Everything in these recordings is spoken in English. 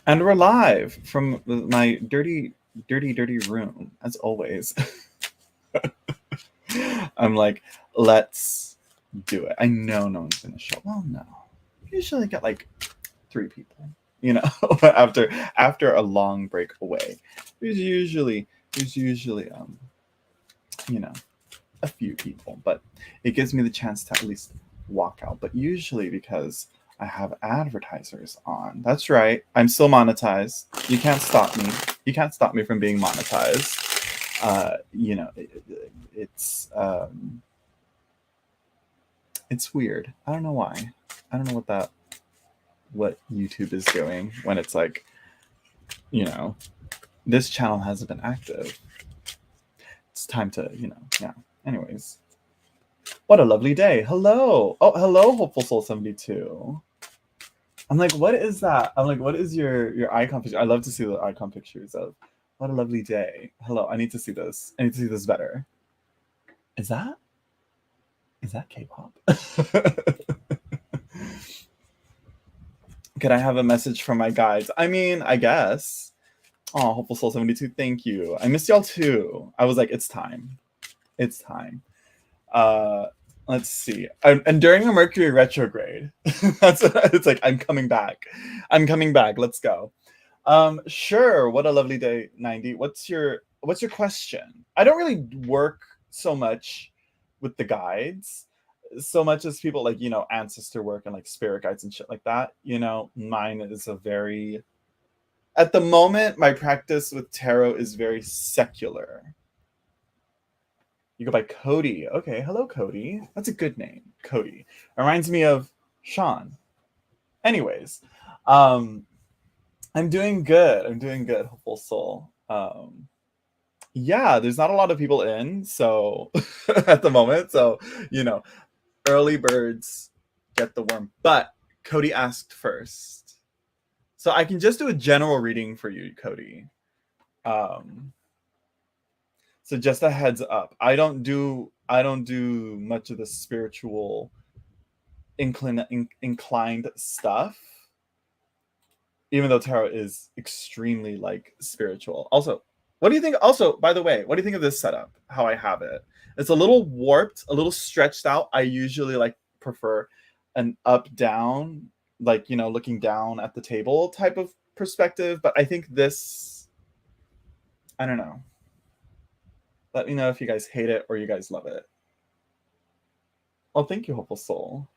And we're live from my dirty room, as always. I'm like, let's do it. I know no one's gonna show. Well, no. Usually get like 3 people, you know, after a long break away. There's usually you know, a few people, but it gives me the chance to at least walk out. But usually because I have advertisers on. That's right. I'm still monetized. You can't stop me. You can't stop me from being monetized. It's it's weird. I don't know why. I don't know what YouTube is doing when it's like, you know, this channel hasn't been active. It's time to, yeah. Anyways, what a lovely day. Hello. Oh, hello, Hopeful Soul 72. I'm like, what is that? I'm like, what is your icon picture? I love to see the icon pictures of what a lovely day. Hello, I need to see this. I need to see this better. Is that K-pop? Could I have a message from my guides? I mean, I guess. Oh, Hopeful Soul 72, thank you. I missed y'all too. I was like, it's time. It's time. Uh let's see. And during a Mercury retrograde, it's like I'm coming back. I'm coming back. Let's go. Sure. What a lovely day, 90. What's your question? I don't really work so much with the guides, so much as people like, ancestor work and like spirit guides and shit like that. Mine is a very at the moment, my practice with tarot is very secular. You go by Cody. Okay, hello, Cody. That's a good name, Cody. Reminds me of Sean. Anyways, um, I'm doing good. I'm doing good, Hopeful Soul. Yeah, there's not a lot of people in, so at the moment, so you know, early birds get the worm. But Cody asked first, so I can just do a general reading for you, Cody. Um, so just a heads up, I don't do much of the spiritual inclined stuff, even though tarot is extremely like spiritual. Also, what do you think? Also, by the way, what do you think of this setup? How I have it? It's a little warped, a little stretched out. I usually like prefer an up down, like looking down at the table type of perspective. But I think this, I don't know. Let me know if you guys hate it or you guys love it. Well, thank you, Hopeful Soul.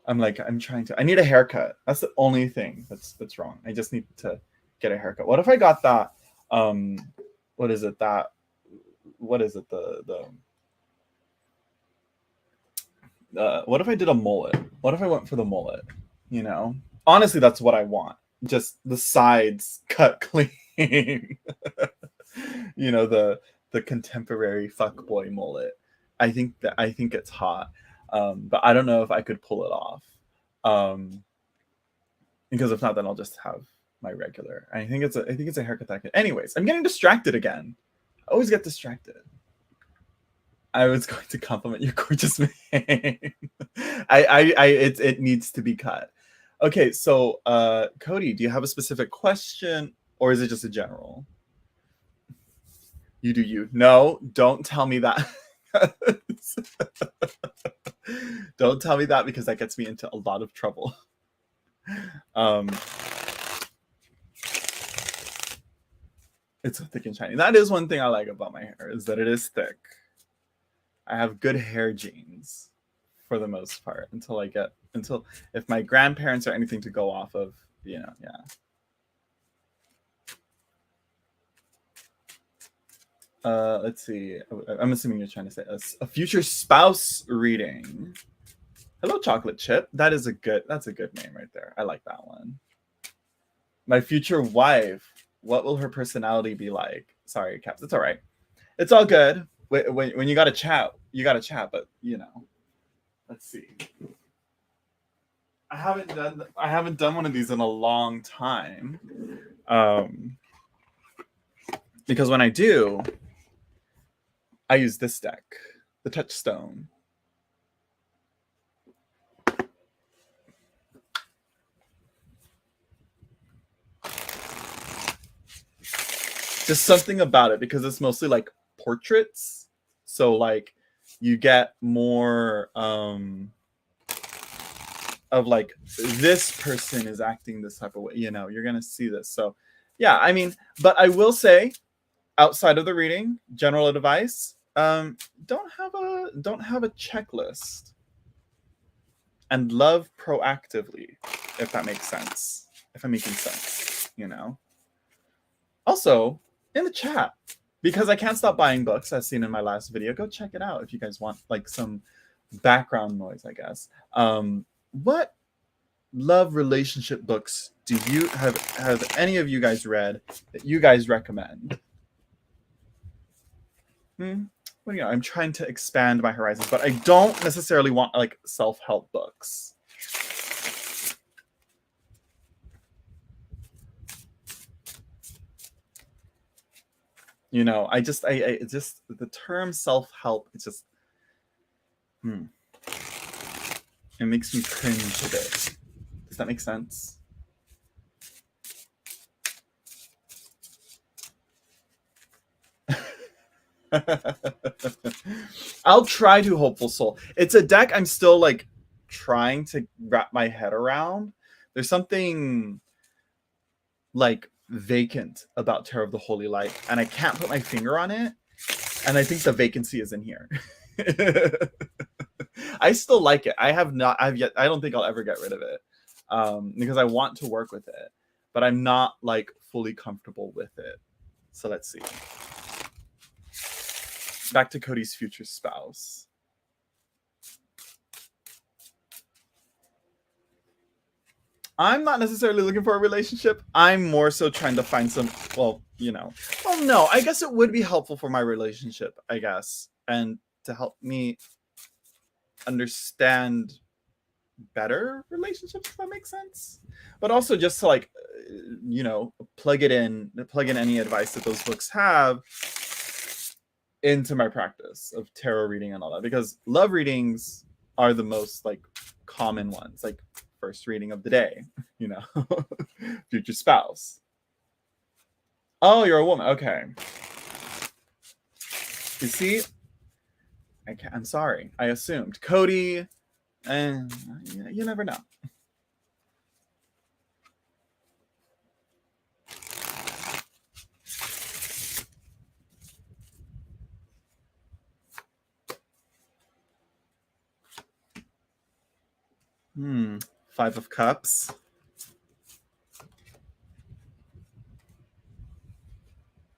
I'm trying to. I need a haircut. That's the only thing that's wrong. I just need to get a haircut. What if I got that? Um, what is it? That what is it? The what if I did a mullet? What if I went for the mullet? Honestly, that's what I want. Just the sides cut clean. The contemporary fuckboy mullet. I think it's hot, but I don't know if I could pull it off. Um, because if not, then I'll just have my regular. I think it's a haircut that I can. Anyways, I'm getting distracted again. I always get distracted. I was going to compliment your gorgeous mane. It needs to be cut. Okay, so Cody, do you have a specific question or is it just a general? You do you. No, don't tell me that. Don't tell me that because that gets me into a lot of trouble. Um, it's so thick and shiny. That is one thing I like about my hair is that it is thick. I have good hair genes for the most part until if my grandparents are anything to go off of, yeah. Let's see. I'm assuming you're trying to say a future spouse reading. Hello, chocolate chip. That's a good name right there. I like that one. My future wife. What will her personality be like? Sorry, Caps. It's all right. It's all good. When you got to chat, you got to chat. But let's see. I haven't done one of these in a long time. Because when I do, I use this deck, the Touchstone. Just something about it, because it's mostly like portraits. So like you get more of like, this person is acting this type of way, you know, you're gonna see this. So yeah, I mean, but I will say, outside of the reading, general advice, don't have a checklist, and love proactively, if that makes sense, if I'm making sense, you know. Also, in the chat, because I can't stop buying books, as seen in my last video, go check it out if you guys want like some background noise, I guess. What love relationship books do you have any of you guys read that you guys recommend? Well, you know, I'm trying to expand my horizons, but I don't necessarily want like self-help books. You know, I just the term self-help, it's just it makes me cringe a bit. Does that make sense? I'll try to Hopeful Soul. It's a deck I'm still like trying to wrap my head around. There's something like vacant about Terror of the Holy Light, and I can't put my finger on it. And I think the vacancy is in here. I still like it. I don't think I'll ever get rid of it, because I want to work with it, but I'm not like fully comfortable with it. So let's see. Back to Cody's future spouse. I'm not necessarily looking for a relationship. I'm more so trying to find some, well, you know, well, no, I guess it would be helpful for my relationship, I guess, and to help me understand better relationships, if that makes sense. But also just to like, you know, plug in any advice that those books have into my practice of tarot reading and all that, because love readings are the most like common ones, like first reading of the day, you know. Future spouse. Oh, you're a woman. Okay. You see, I'm sorry, I assumed. Cody, and you never know. Five of Cups.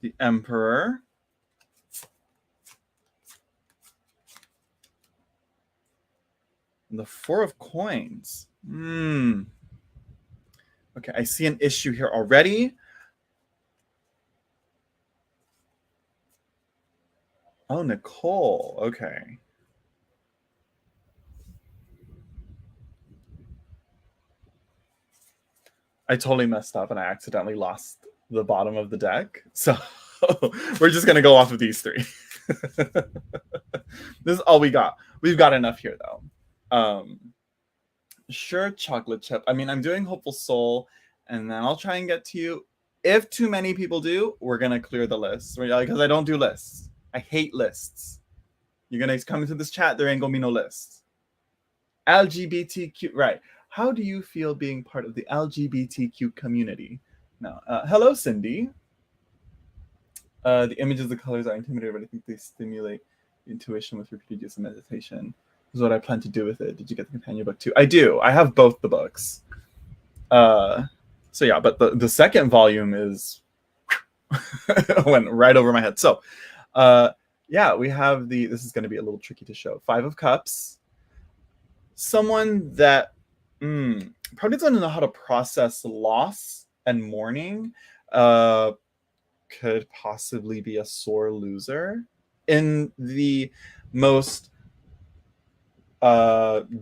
The Emperor. And the Four of Coins. Okay, I see an issue here already. Oh, Nicole. Okay. I totally messed up and I accidentally lost the bottom of the deck. So we're just going to go off of these three. This is all we got. We've got enough here, though. Sure, Chocolate Chip. I mean, I'm doing Hopeful Soul, and then I'll try and get to you. If too many people do, we're going to clear the list. Because I don't do lists. I hate lists. You're going to come into this chat, there ain't going to be no lists. LGBTQ, right. How do you feel being part of the LGBTQ community? No. Hello, Cindy. The images, the colors are intimidating, but I think they stimulate intuition with repeated use of meditation. This is what I plan to do with it. Did you get the companion book too? I do. I have both the books. So yeah, but the second volume is went right over my head. So yeah, we have this is going to be a little tricky to show. Five of Cups. Someone that probably doesn't know how to process loss and mourning. Could possibly be a sore loser in the most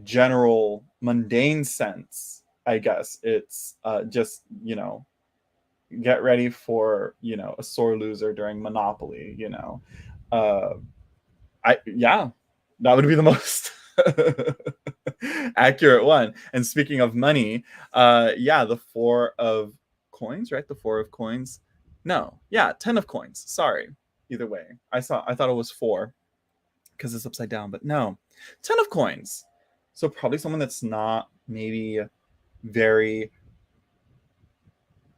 general mundane sense. I guess it's just, you know, get ready for, you know, a sore loser during Monopoly, you know. Yeah, that would be the most accurate one. And speaking of money, yeah, the Four of Coins, right? The Four of Coins. No. Yeah, 10 of coins. Sorry. Either way. I thought it was 4 because it's upside down, but no. 10 of coins. So probably someone that's not maybe very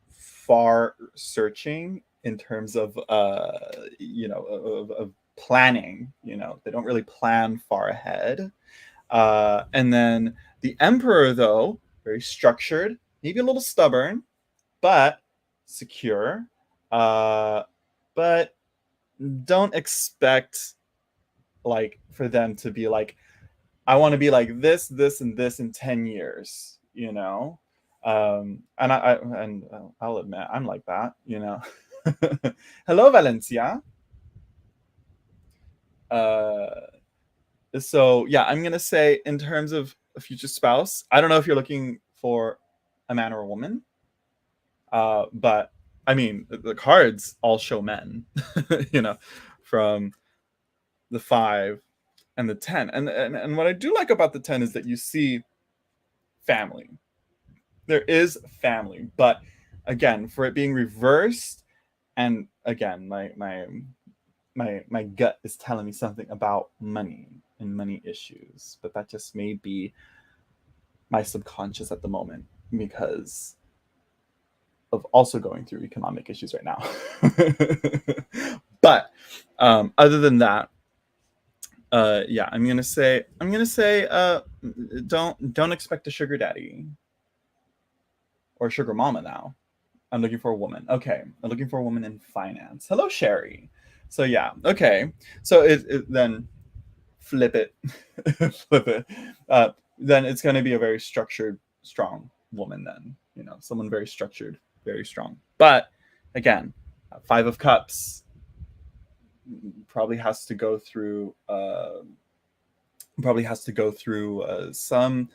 far searching in terms of of planning. They don't really plan far ahead. And then the emperor, though, very structured, maybe a little stubborn, but secure. But don't expect like for them to be like, I want to be like this, and this in 10 years, and I'll admit I'm like that. Hello, Valencia. So yeah, I'm gonna say in terms of a future spouse, I don't know if you're looking for a man or a woman, but I mean the cards all show men, from the 5 and the 10, and what I do like about the 10 is that you see family. There is family, but again, for it being reversed, and again, my gut is telling me something about money and money issues, but that just may be my subconscious at the moment because of also going through economic issues right now. But other than that, yeah, I'm gonna say don't expect a sugar daddy or sugar mama now. I'm looking for a woman. Okay, I'm looking for a woman in finance. Hello, Sherry. So yeah, okay. So then flip it, flip it. Then it's going to be a very structured, strong woman. Then someone very structured, very strong. But again, 5 of Cups probably has to go through. Some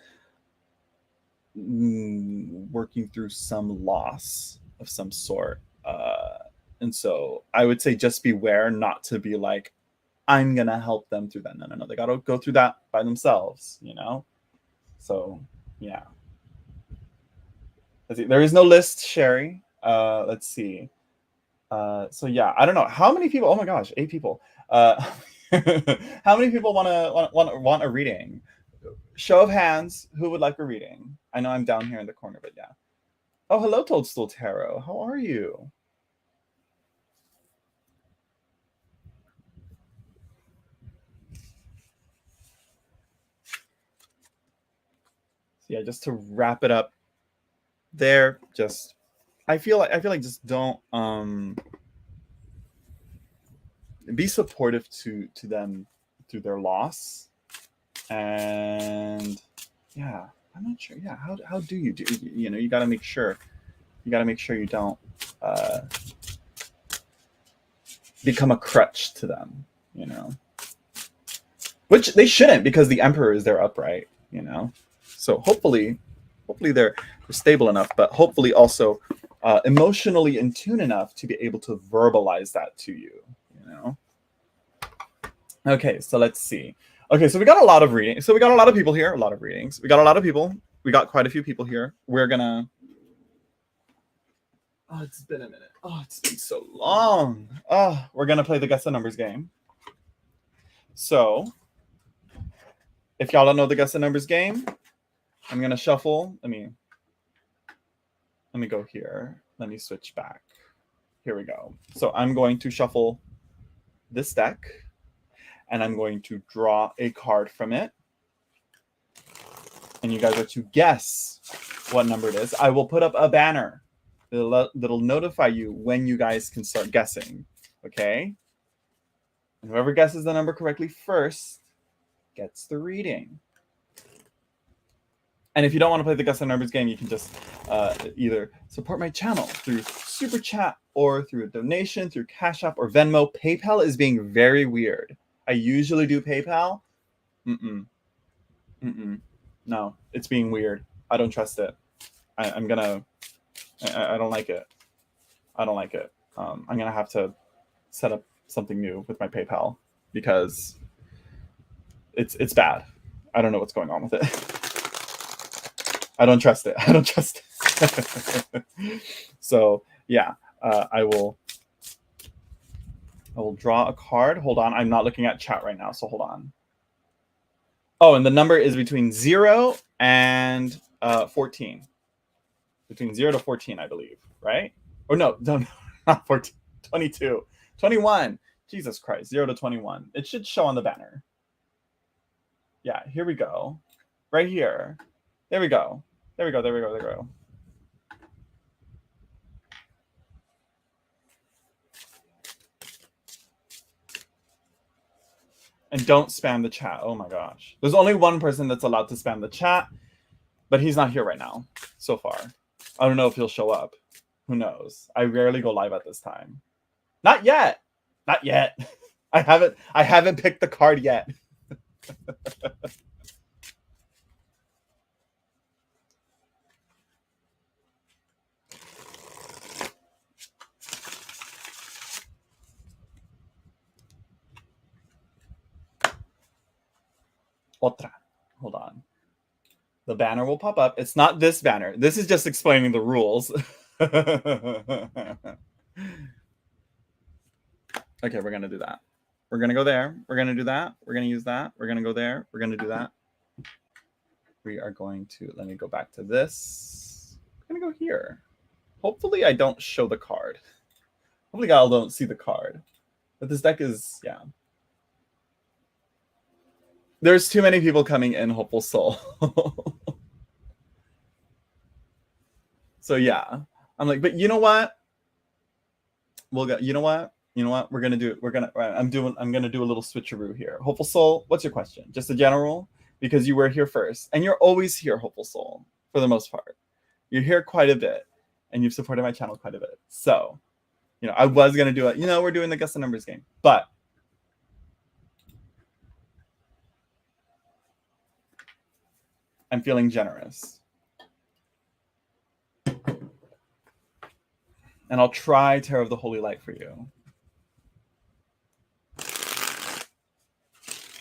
working through some loss of some sort. And so I would say just beware not to be like, I'm going to help them through that. No. They got to go through that by themselves, So, yeah. Let's see. There is no list, Sherry. Let's see. So, yeah, I don't know. How many people? Oh, my gosh, 8 people. How many people want a reading? Show of hands, who would like a reading? I know I'm down here in the corner, but yeah. Oh, hello, Toadstool Tarot. How are you? So yeah, just to wrap it up there, I feel like just don't be supportive to them through their loss. And yeah, I'm not sure. Yeah, how do you do? You got to make sure. You got to make sure you don't become a crutch to them. Which they shouldn't, because the Emperor is their upright. So hopefully they're stable enough, but hopefully also emotionally in tune enough to be able to verbalize that to you. Okay, so let's see. Okay, so we got a lot of reading. So we got a lot of people here. A lot of readings. We got a lot of people. We got quite a few people here. We're gonna. Oh, it's been a minute. Oh, it's been so long. Oh, we're gonna play the Guess the Numbers game. So, if y'all don't know the Guess the Numbers game, I'm gonna shuffle. Let me go here. Let me switch back. Here we go. So I'm going to shuffle this deck, and I'm going to draw a card from it. And you guys are to guess what number it is. I will put up a banner that'll notify you when you guys can start guessing. Okay? And whoever guesses the number correctly first gets the reading. And if you don't want to play the Guess the Numbers game, you can just either support my channel through Super Chat or through a donation, through Cash App or Venmo. PayPal is being very weird. I usually do PayPal. No, it's being weird. I don't trust it. I don't like it. I don't like it. I'm going to have to set up something new with my PayPal because it's bad. I don't know what's going on with it. I don't trust it. So yeah, I will I will draw a card. Hold on. I'm not looking at chat right now, so hold on. Oh, and the number is between 0 and 14. Between 0 to 14, I believe, right? Or no, not 14. 22. 21. Jesus Christ. 0 to 21. It should show on the banner. Yeah, here we go. Right here. There we go. There we go. There we go. There we go. And don't spam the chat. Oh my gosh. There's only one person that's allowed to spam the chat, but he's not here right now so far. I don't know if he'll show up. Who knows? I rarely go live at this time. Not yet. Not yet. I haven't picked the card yet. Otra. Hold on. The banner will pop up. It's not this banner. This is just explaining the rules. Okay, we're going to do that. We're going to go there. We're going to do that. We're going to use that. We're going to go there. We're going to do that. We are going to, let me go back to this. I'm going to go here. Hopefully I don't show the card. Hopefully y'all don't see the card. But this deck is, yeah. There's too many people coming in, Hopeful Soul. So yeah. I'm like, but you know what? We'll go, you know what? You know what? We're gonna do. I'm gonna do a little switcheroo here. Hopeful Soul, what's your question? Just a general, because you were here first, and you're always here, Hopeful Soul, for the most part. You're here quite a bit, and you've supported my channel quite a bit. So, you know, I was gonna do it. You know, we're doing the guess the numbers game, but I'm feeling generous, and I'll try Tarot of the Holy Light for you.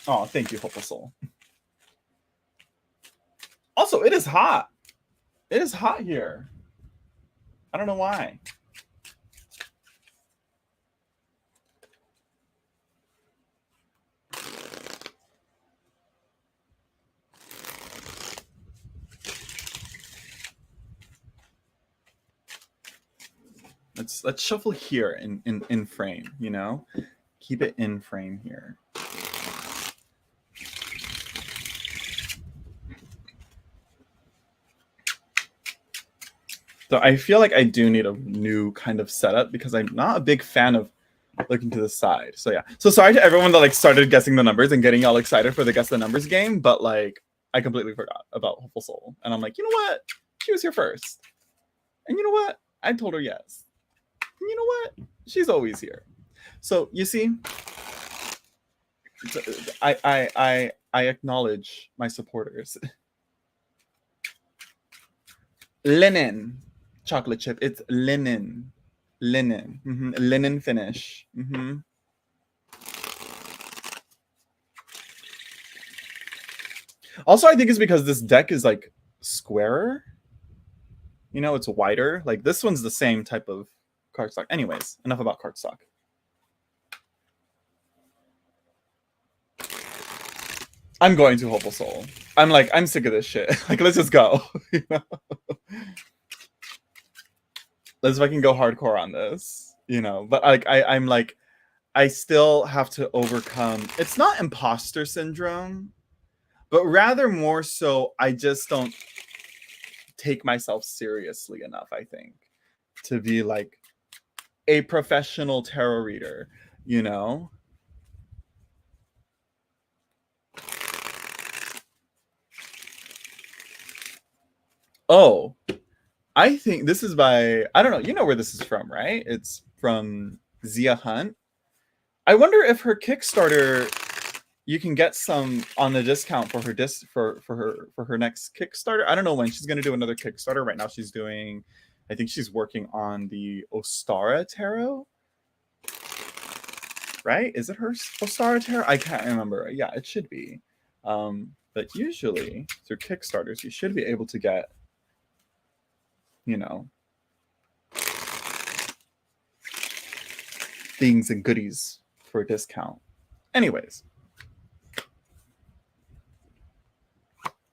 Oh, thank you, Hopeful Soul. Also, it is hot. It is hot here. I don't know why. Let's shuffle here in frame, you know? Keep it in frame here. So I feel like I do need a new kind of setup because I'm not a big fan of looking to the side. So yeah. So sorry to everyone that like started guessing the numbers and getting all excited for the guess the numbers game, but like I completely forgot about Hopeful Soul. And I'm like, you know what? She was here first. And you know what? I told her yes. And you know what? She's always here. So you see, I acknowledge my supporters. Linen. Chocolate chip. It's linen. Linen. Linen finish. Also, I think it's because this deck is like squarer. You know, it's wider. Like this one's the same type of cardstock. Anyways, enough about cardstock. I'm going to Hopeful Soul. I'm sick of this shit. Like, let's just go. You know? Let's fucking go hardcore on this. You know, but like I'm like, I still have to overcome. It's not imposter syndrome, but rather more so I just don't take myself seriously enough, I think, to be like a professional tarot reader, you know? Oh, I think this is by, I don't know, you know where this is from, right? It's from Zia Hunt. I wonder if her Kickstarter, you can get some on the discount for her next Kickstarter. I don't know when she's going to do another Kickstarter. Right now she's doing, I think she's working on the Ostara Tarot. Right? Is it her Ostara Tarot? I can't remember. Yeah, it should be. But usually through Kickstarters, you should be able to get, you know, things and goodies for a discount. Anyways.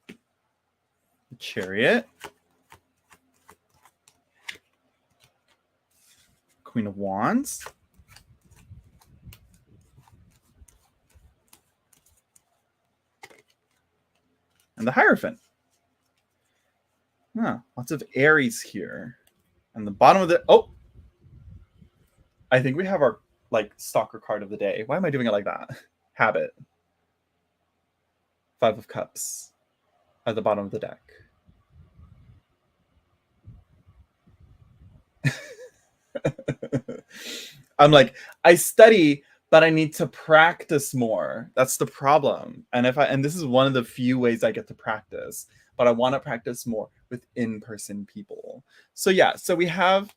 The Chariot. Queen of Wands. And the Hierophant. Lots of Aries here. And the bottom of the... Oh! I think we have our stalker card of the day. Why am I doing it like that? Habit. 5 of Cups at the bottom of the deck. I'm like, I study, but I need to practice more. That's the problem. And this is one of the few ways I get to practice, but I want to practice more with in-person people. So yeah, so we have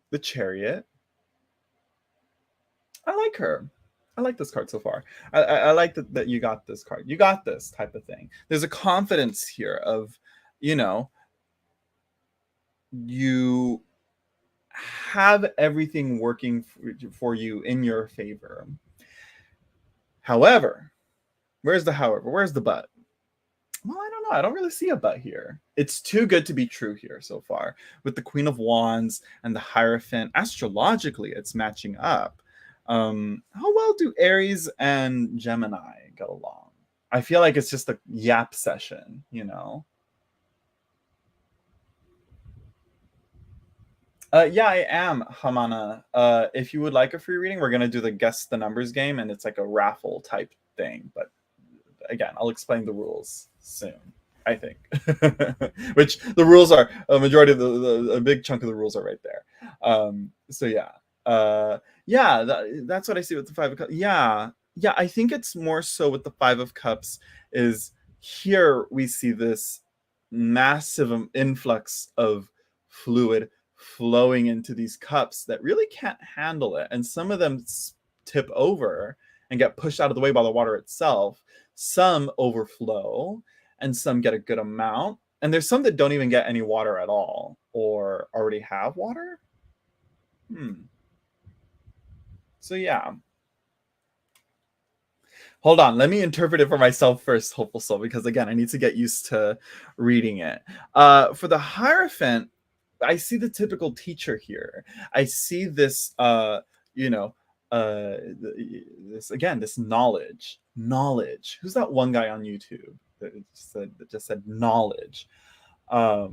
the Chariot. I like her. I like this card so far. I like that you got this card. You got this type of thing. There's a confidence here of, you have everything working for you in your favor. However, where's the however? Where's the but? Well, I don't know. I don't really see a but here. It's too good to be true here so far. With the Queen of Wands and the Hierophant, astrologically, it's matching up. How well do Aries and Gemini get along? I feel like it's just a yap session, Yeah, I am, Hamana. If you would like a free reading, we're going to do the Guess the Numbers game, and it's like a raffle type thing. But again, I'll explain the rules soon, I think. Which the rules are, a majority of a big chunk of the rules are right there. So yeah. That's what I see with the 5 of Cups. Yeah, I think it's more so with the 5 of Cups is here we see this massive influx of fluid flowing into these cups that really can't handle it. And some of them tip over and get pushed out of the way by the water itself. Some overflow and some get a good amount. And there's some that don't even get any water at all or already have water. So yeah. Hold on, let me interpret it for myself first, Hopeful Soul, because again, I need to get used to reading it. For the Hierophant, I see the typical teacher here. I see this, this knowledge. Who's that one guy on YouTube that just said knowledge? I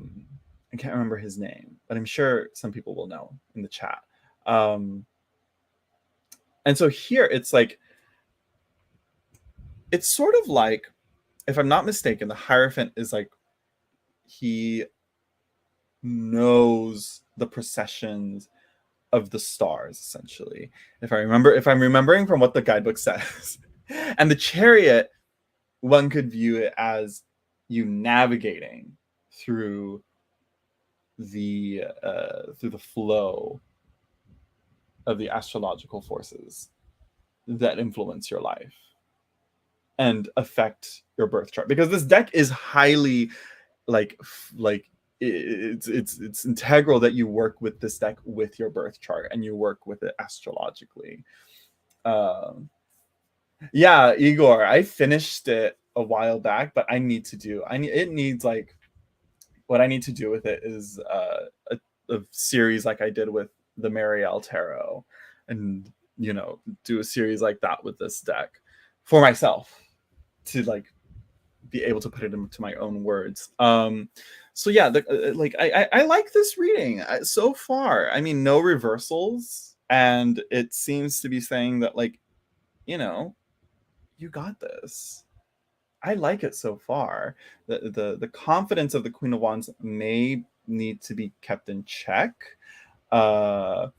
can't remember his name, but I'm sure some people will know in the chat. And so here it's like, it's sort of like, if I'm not mistaken, the Hierophant is like, he knows the processions of the stars, essentially. If I'm remembering from what the guidebook says. And the Chariot, one could view it as you navigating through the flow of the astrological forces that influence your life and affect your birth chart, because this deck is highly it's integral that you work with this deck with your birth chart and you work with it astrologically. Yeah, Igor, I finished it a while back, but what I need to do with it is a series like I did with the Marielle Tarot, and do a series like that with this deck for myself to be able to put it into my own words. So yeah, I like this reading so far. I mean, no reversals, and it seems to be saying that you got this. I like it so far. The confidence of the Queen of Wands may need to be kept in check, but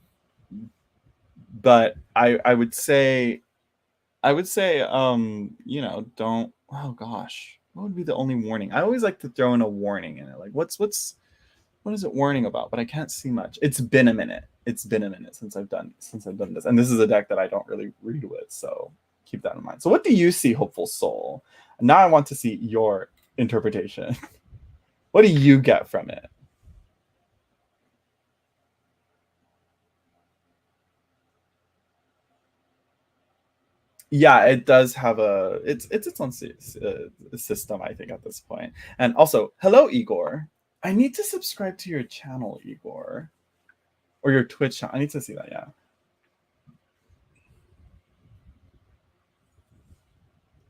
I would say don't. Oh gosh, what would be the only warning? I always like to throw in a warning in it. Like what is it warning about? But I can't see much. It's been a minute since I've done this, and this is a deck that I don't really read with, so keep that in mind. So what do you see, Hopeful Soul? Now I want to see your interpretation. What do you get from it? Yeah, it does have it's its own system, I think, at this point. And also, hello, Igor. I need to subscribe to your channel, Igor, or your Twitch channel. I need to see that. Yeah,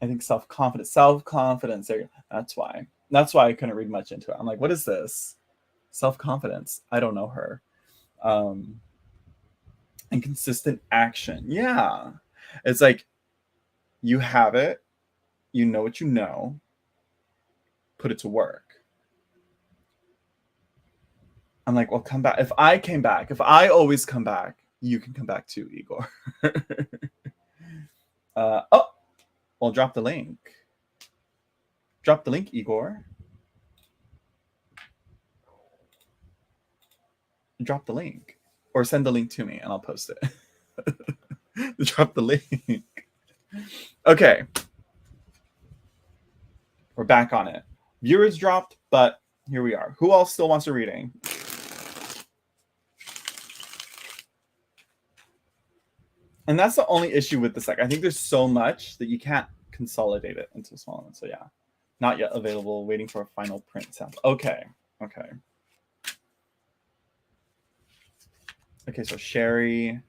I think self-confidence. There, that's why. That's why I couldn't read much into it. I'm like, what is this? Self-confidence. I don't know her. Um, and consistent action. Yeah, it's like you have it. You know what you know. Put it to work. I'm like, well, come back. If I came back, if I always come back, you can come back too, Igor. Oh, well, drop the link. Drop the link, Igor. Drop the link. Or send the link to me and I'll post it. Drop the link. Okay. We're back on it. Viewers dropped, but here we are. Who else still wants a reading? And that's the only issue with this deck. I think there's so much that you can't consolidate it into a small one. So yeah, not yet available. Waiting for a final print sample. Okay. Okay. Okay. So Sherry.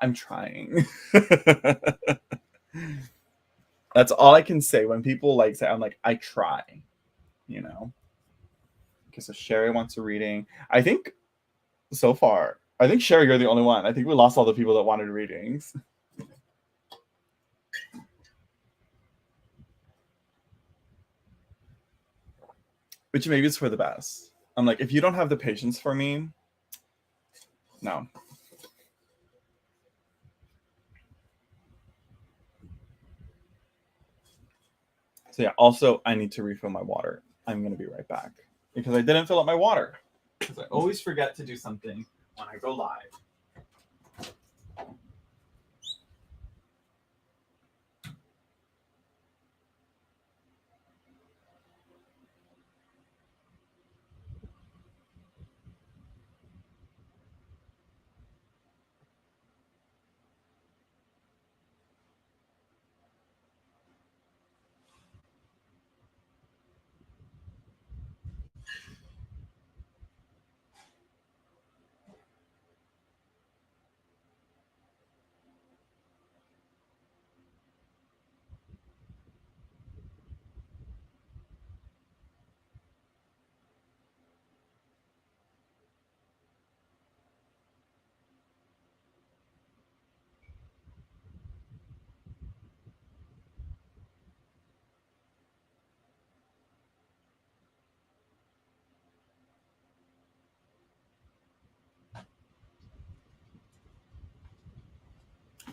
I'm trying. That's all I can say when people like say. I'm like, I try. You know. Okay. So Sherry wants a reading. I think so far. I think Sherry, you're the only one. I think we lost all the people that wanted readings. Which maybe is for the best. I'm like, if you don't have the patience for me, no. So yeah, also I need to refill my water. I'm gonna be right back because I didn't fill up my water. Because I always forget to do something when I go live.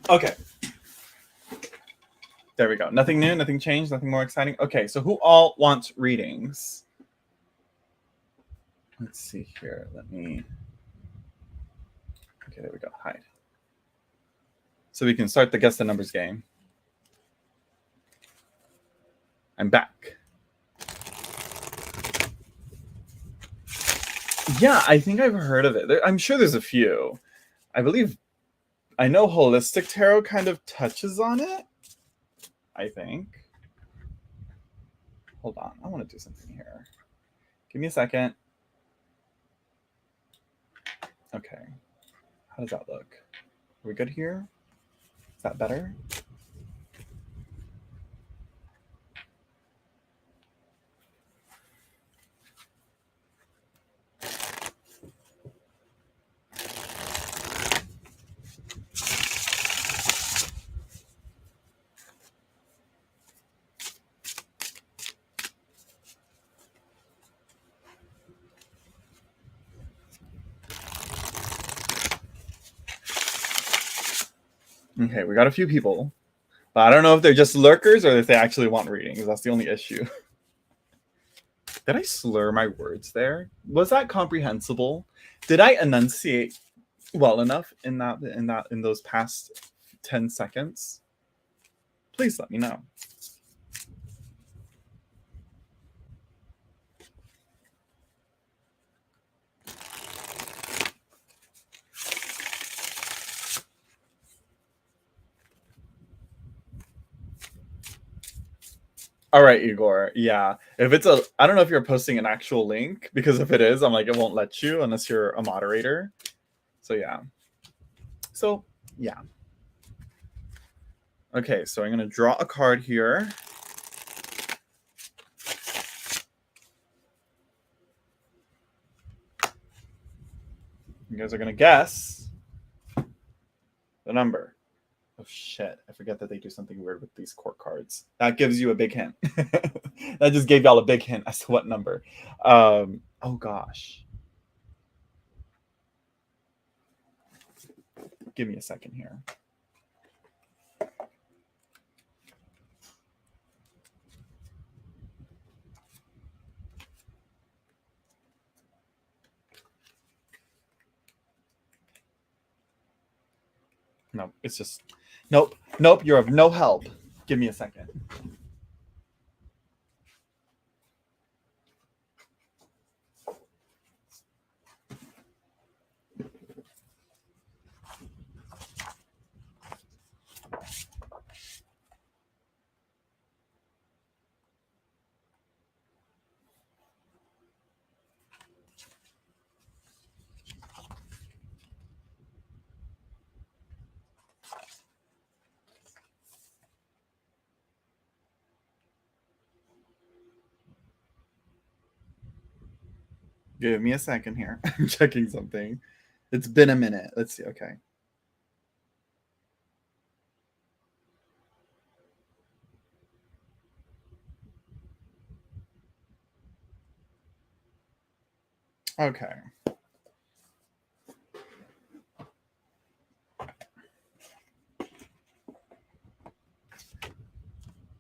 Okay. There we go. Nothing new, nothing changed, nothing more exciting. Okay, so who all wants readings? Let's see here. Let me. Okay, there we go. Hide. So we can start the guess the numbers game. I'm back. Yeah, I think I've heard of it. I'm sure there's a few. I believe I know Holistic Tarot kind of touches on it. I think. Hold on. I want to do something here. Give me a second. Okay. How does that look? Are we good here? Is that better? Okay, we got a few people. But I don't know if they're just lurkers or if they actually want readings. That's the only issue. Did I slur my words there? Was that comprehensible? Did I enunciate well enough in those past 10 seconds? Please let me know. All right, Igor. Yeah. If it's I don't know if you're posting an actual link, because if it is, I'm like, it won't let you unless you're a moderator. So yeah. So yeah. Okay, so I'm going to draw a card here. You guys are going to guess the number. Oh, shit. I forget that they do something weird with these court cards. That gives you a big hint. That just gave y'all a big hint as to what number. Oh, gosh. Give me a second here. No, it's just... Nope. You're of no help. Give me a second. Give me a second here. I'm checking something. It's been a minute. Let's see. Okay. Okay.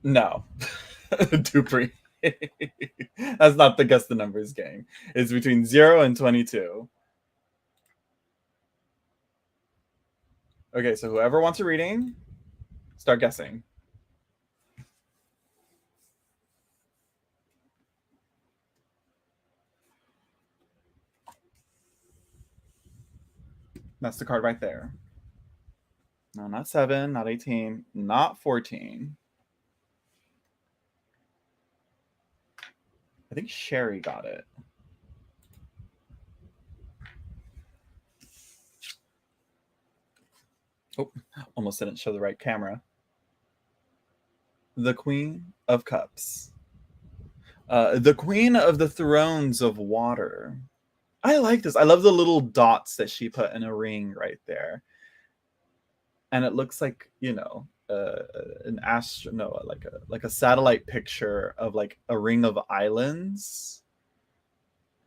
No. Dupree. That's not the guess the numbers game. It's between 0 and 22. Okay, so whoever wants a reading, start guessing. That's the card right there. No, not 7, not 18, not 14. I think Sherry got it. Oh, almost didn't show the right camera. The Queen of Cups. The Queen of the Thrones of Water. I like this. I love the little dots that she put in a ring right there. And it looks like, you know, like a satellite picture of like a ring of islands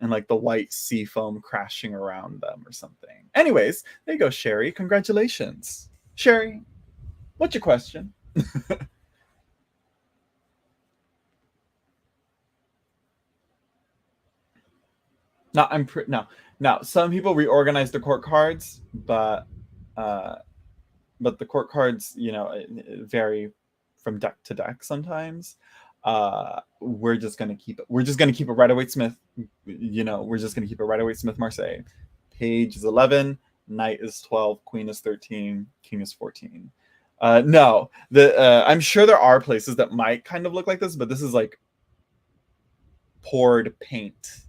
and like the white sea foam crashing around them or something. Anyways, there you go, Sherry. Congratulations. Sherry, what's your question? Now some people reorganize the court cards, but the court cards, you know, vary from deck to deck sometimes. We're just gonna keep it. We're just gonna keep it Rider-Waite Smith. You know, we're just gonna keep it Rider-Waite Smith Marseille. Page is 11, Knight is 12, Queen is 13, King is 14. No, I'm sure there are places that might kind of look like this, but this is like poured paint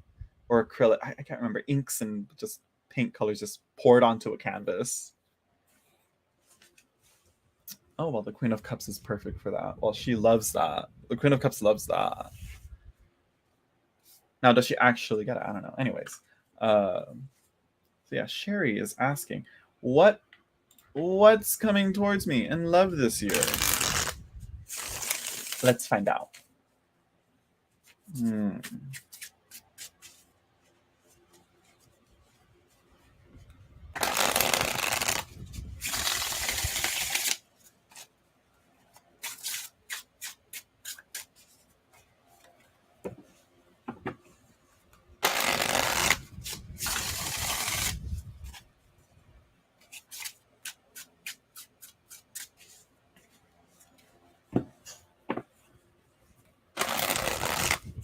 or acrylic. I can't remember, inks and just paint colors just poured onto a canvas. Oh, well, the Queen of Cups is perfect for that. Well, she loves that. The Queen of Cups loves that. Now, does she actually get it? I don't know. Anyways. So yeah, Sherry is asking, what's coming towards me in love this year? Let's find out.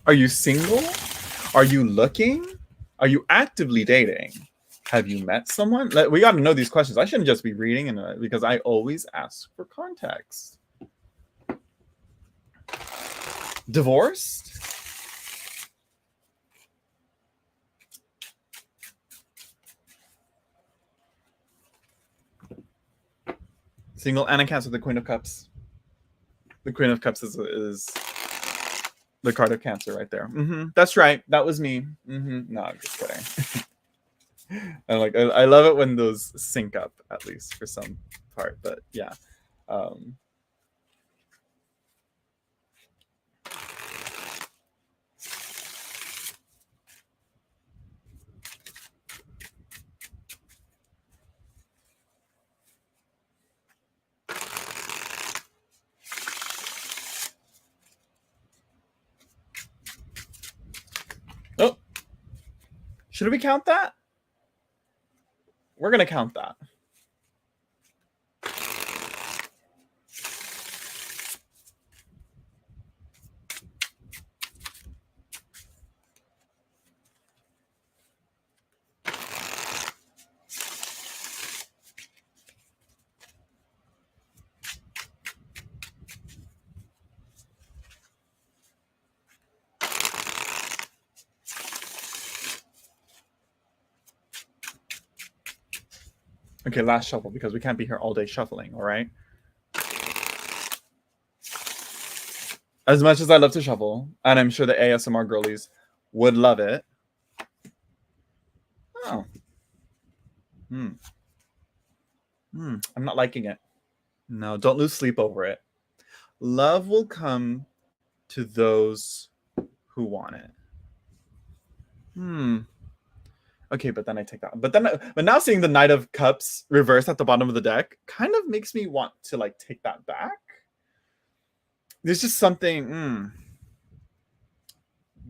Are you single? Are you looking? Are you actively dating? Have you met someone? We got to know these questions. I shouldn't just be reading because I always ask for context. Divorced? Single and a Cancer, the Queen of Cups. The Queen of Cups is the card of Cancer right there. That's right. That was me. No, I'm just kidding. And like I love it when those sync up, at least for some part. But yeah. Oh, should we count that? We're gonna count that. Okay, last shuffle, because we can't be here all day shuffling, all right? As much as I love to shuffle, and I'm sure the ASMR girlies would love it. Oh. I'm not liking it. No, don't lose sleep over it. Love will come to those who want it. Okay, but then I take that. But now seeing the Knight of Cups reversed at the bottom of the deck kind of makes me want to like take that back. There's just something.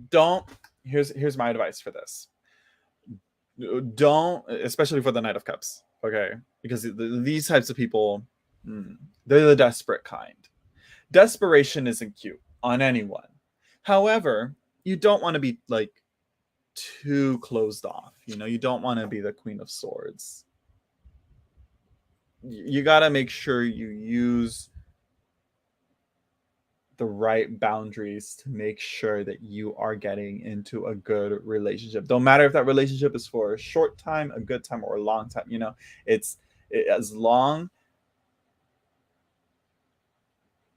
Don't. Here's my advice for this. Don't, especially for the Knight of Cups. Okay, because these types of people, they're the desperate kind. Desperation isn't cute on anyone. However, you don't want to be like too closed off. You don't want to be the Queen of Swords. You got to make sure you use the right boundaries to make sure that you are getting into a good relationship. Don't matter if that relationship is for a short time, a good time, or a long time. It's as long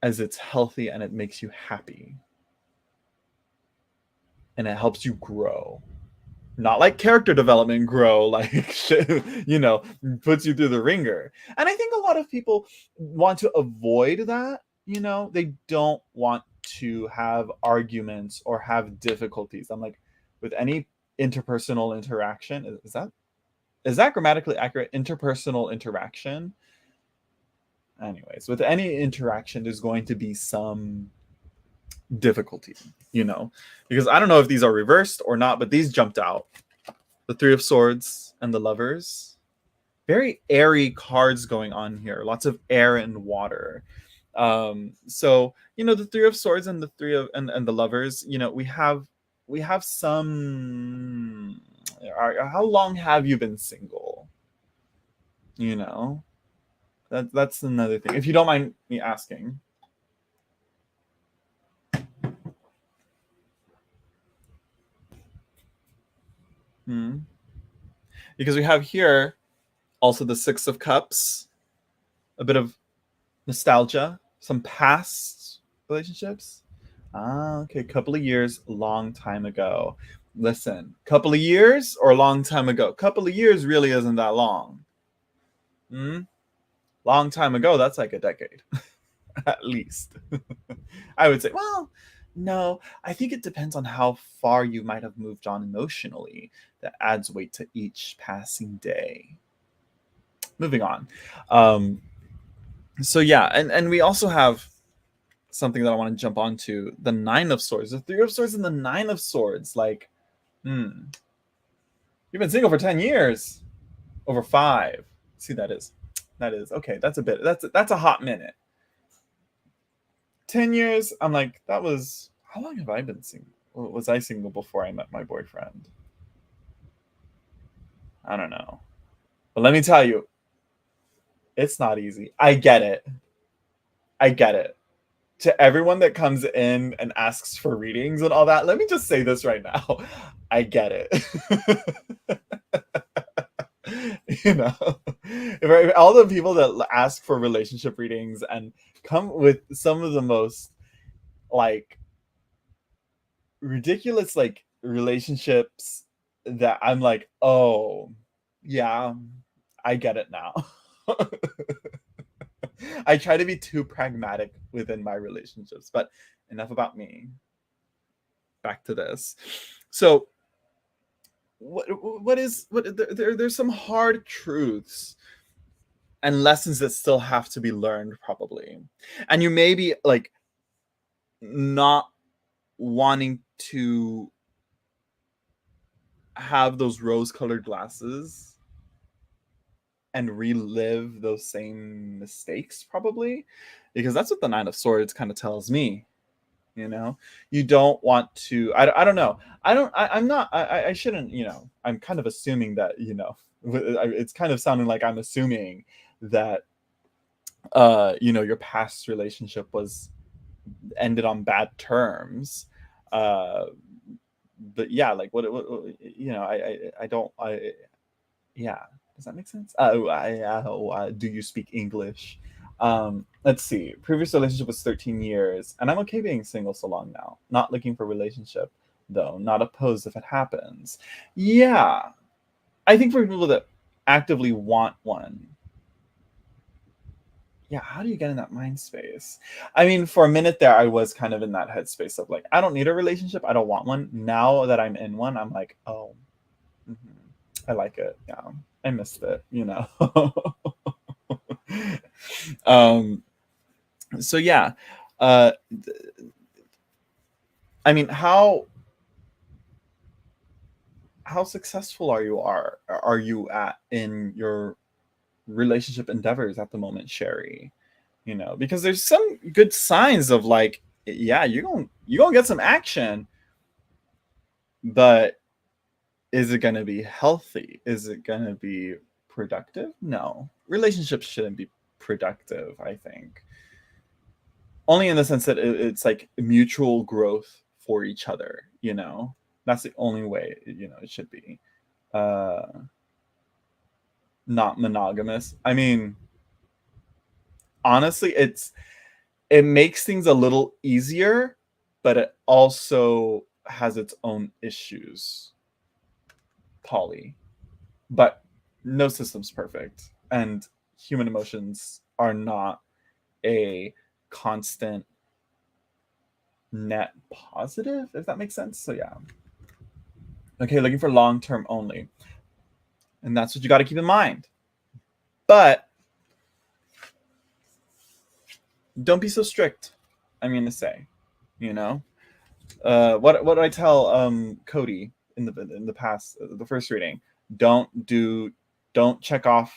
as it's healthy and it makes you happy and it helps you grow. Not like character development grow, like puts you through the ringer. And I think a lot of people want to avoid that. They don't want to have arguments or have difficulties. I'm like, with any interpersonal interaction, is that grammatically accurate? Interpersonal interaction. Anyways, with any interaction, there's going to be some difficulty, because I don't know if these are reversed or not, but these jumped out. The Three of Swords and the Lovers. Very airy cards going on here. Lots of air and water. So the Three of Swords and the Three of and the Lovers, we have some. How long have you been single? That's another thing, if you don't mind me asking. Because we have here also the Six of Cups, a bit of nostalgia, some past relationships. Okay, couple of years, long time ago. Listen, couple of years or a long time ago? Couple of years really isn't that long. Long time ago, that's like a decade, at least. I would say, well, no, I think it depends on how far you might have moved on emotionally. That adds weight to each passing day. Moving on. So yeah, and we also have something that I want to jump onto, the Nine of Swords. The Three of Swords and the Nine of Swords. Like, you've been single for 10 years. Over 5. See, that is okay. That's a hot minute. 10 years, I'm like, that was, how long have I been single? Was I single before I met my boyfriend? I don't know. But let me tell you, it's not easy. I get it. to everyone that comes in and asks for readings and all that, let me just say this right now. I get it. You know, if all the people that ask for relationship readings and come with some of the most like ridiculous like relationships that I'm like, oh yeah, I get it now. I try to be too pragmatic within my relationships, but enough about me. Back to this. So there's some hard truths and lessons that still have to be learned probably. And you may be like not wanting to have those rose-colored glasses and relive those same mistakes probably, because that's what the Nine of Swords kind of tells me. You know, you don't want to. I don't know. I'm not. I shouldn't. You know, I'm kind of assuming that. You know, it's kind of sounding like I'm assuming that. You know, your past relationship was ended on bad terms. But yeah, like what you know, I don't. Yeah, does that make sense? Do you speak English? Let's see. Previous relationship was 13 years, and I'm okay being single so long now. Not looking for a relationship, though. Not opposed if it happens. Yeah, I think for people that actively want one, yeah, how do you get in that mind space? I mean, for a minute there, I was kind of in that headspace of like, I don't need a relationship. I don't want one. Now that I'm in one, I'm like, oh, mhm, I like it. Yeah, I missed it, you know. um so yeah, uh I mean, how successful are you at in your relationship endeavors at the moment, Sherry? You know, because there's some good signs of like, yeah, you're gonna get some action, but is it gonna be healthy? Is it gonna be productive? No, relationships shouldn't be productive, I think, only in the sense that it's like mutual growth for each other, you know. That's the only way, you know, it should be. uh Not monogamous. I mean, honestly, it makes things a little easier, but it also has its own issues. Poly, but no system's perfect, and human emotions are not a constant net positive, if that makes sense. So yeah. Okay, looking for long term only. And that's what you got to keep in mind. But don't be so strict. I'm going to say, you know, what did I tell Cody in the past, the first reading? Don't check off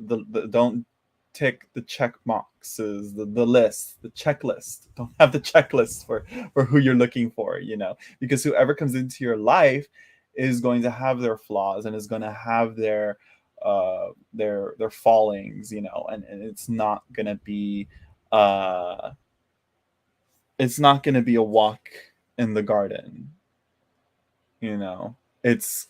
the don't tick the check boxes, the list, the checklist. Don't have the checklist for who you're looking for, you know, because whoever comes into your life is going to have their flaws and is going to have their fallings, you know, and uh it's not going to be a walk in the garden, you know. It's,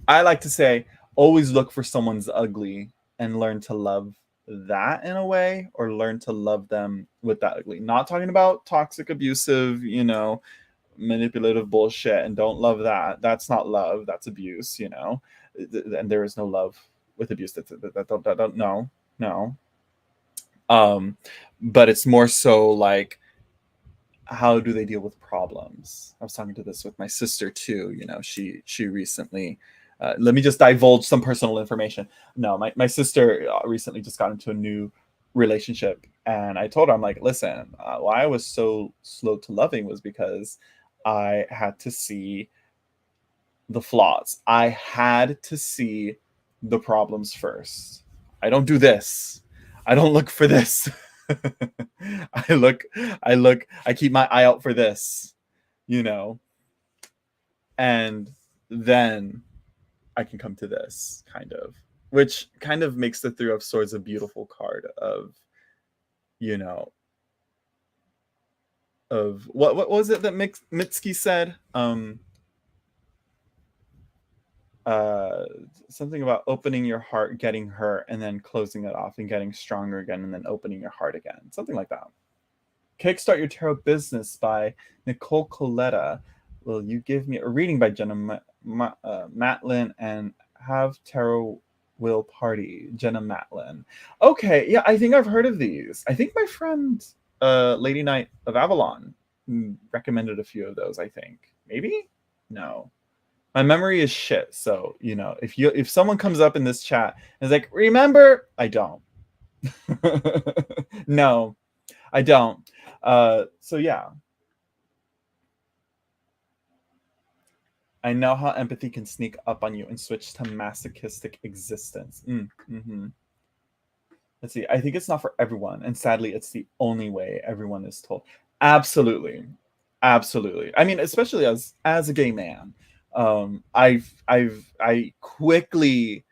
I like to say, always look for someone's ugly and learn to love that in a way, or learn to love them with that ugly. Not talking about toxic, abusive, you know, manipulative bullshit, and don't love that. That's not love, that's abuse, you know. And there is no love with abuse. That don't no, no. Um but it's more so like, how do they deal with problems? I was talking to this with my sister too. You know, she recently. Let me just divulge some personal information. No, my sister recently just got into a new relationship, and I told her, I'm like, listen, why I was so slow to loving was because I had to see the flaws. I had to see the problems first. I don't do this. I don't look for this. I look, I keep my eye out for this, you know, and then I can come to this kind of, which kind of makes the Three of Swords a beautiful card of you know, of what was it that Mitski said? Uh Something about opening your heart, getting hurt, and then closing it off and getting stronger again, and then opening your heart again. Something like that. Kickstart Your Tarot Business by Nicole Coletta. Will you give me a reading by Jenna Matlin and Have Tarot Will Party, Jenna Matlin? Okay, yeah, I think I've heard of these. I think my friend Lady Knight of Avalon recommended a few of those, I think. Maybe? No. My memory is shit, so if someone comes up in this chat and is like, remember, I don't. No, I don't. So yeah, I know how empathy can sneak up on you and switch to masochistic existence. Let's see. I think it's not for everyone, and sadly, it's the only way everyone is told. Absolutely, absolutely. I mean, especially as a gay man, I quickly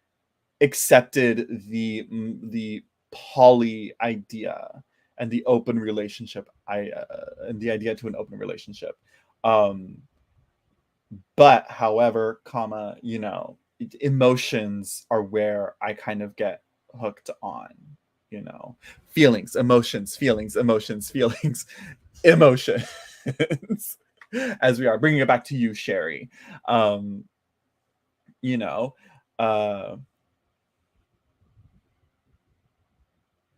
accepted the poly idea and the open relationship. And the idea to an open relationship. But however, emotions are where I kind of get hooked on, feelings, emotions, feelings, emotions, feelings, emotions. As we are bringing it back to you, Sherry. You know, uh,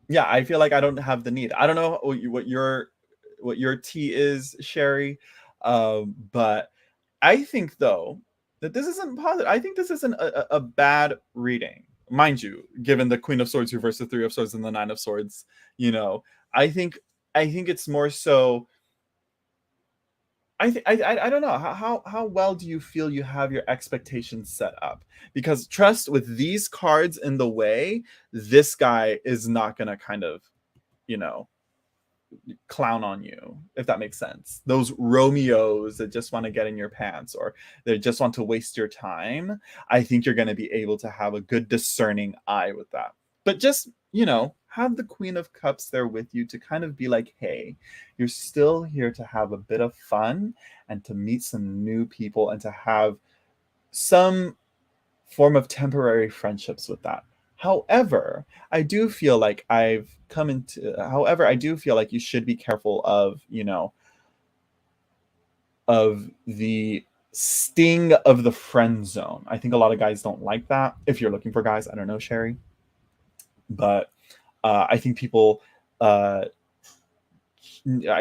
yeah, I feel like I don't have the need. I don't know what your tea is, Sherry, but I think though that this isn't positive. I think this isn't a bad reading, mind you. Given the Queen of Swords reverse, the Three of Swords, and the Nine of Swords, I think it's more so. I don't know how well do you feel you have your expectations set up, because trust, with these cards in the way, this guy is not gonna kind of you know clown on you, if that makes sense. Those Romeos that just want to get in your pants, or they just want to waste your time, I think you're going to be able to have a good discerning eye with that. But just, have the Queen of Cups there with you to kind of be like, hey, you're still here to have a bit of fun and to meet some new people and to have some form of temporary friendships with that. However, I do feel like I do feel like you should be careful of, of the sting of the friend zone. I think a lot of guys don't like that. If you're looking for guys, I don't know, Sherry, but I think I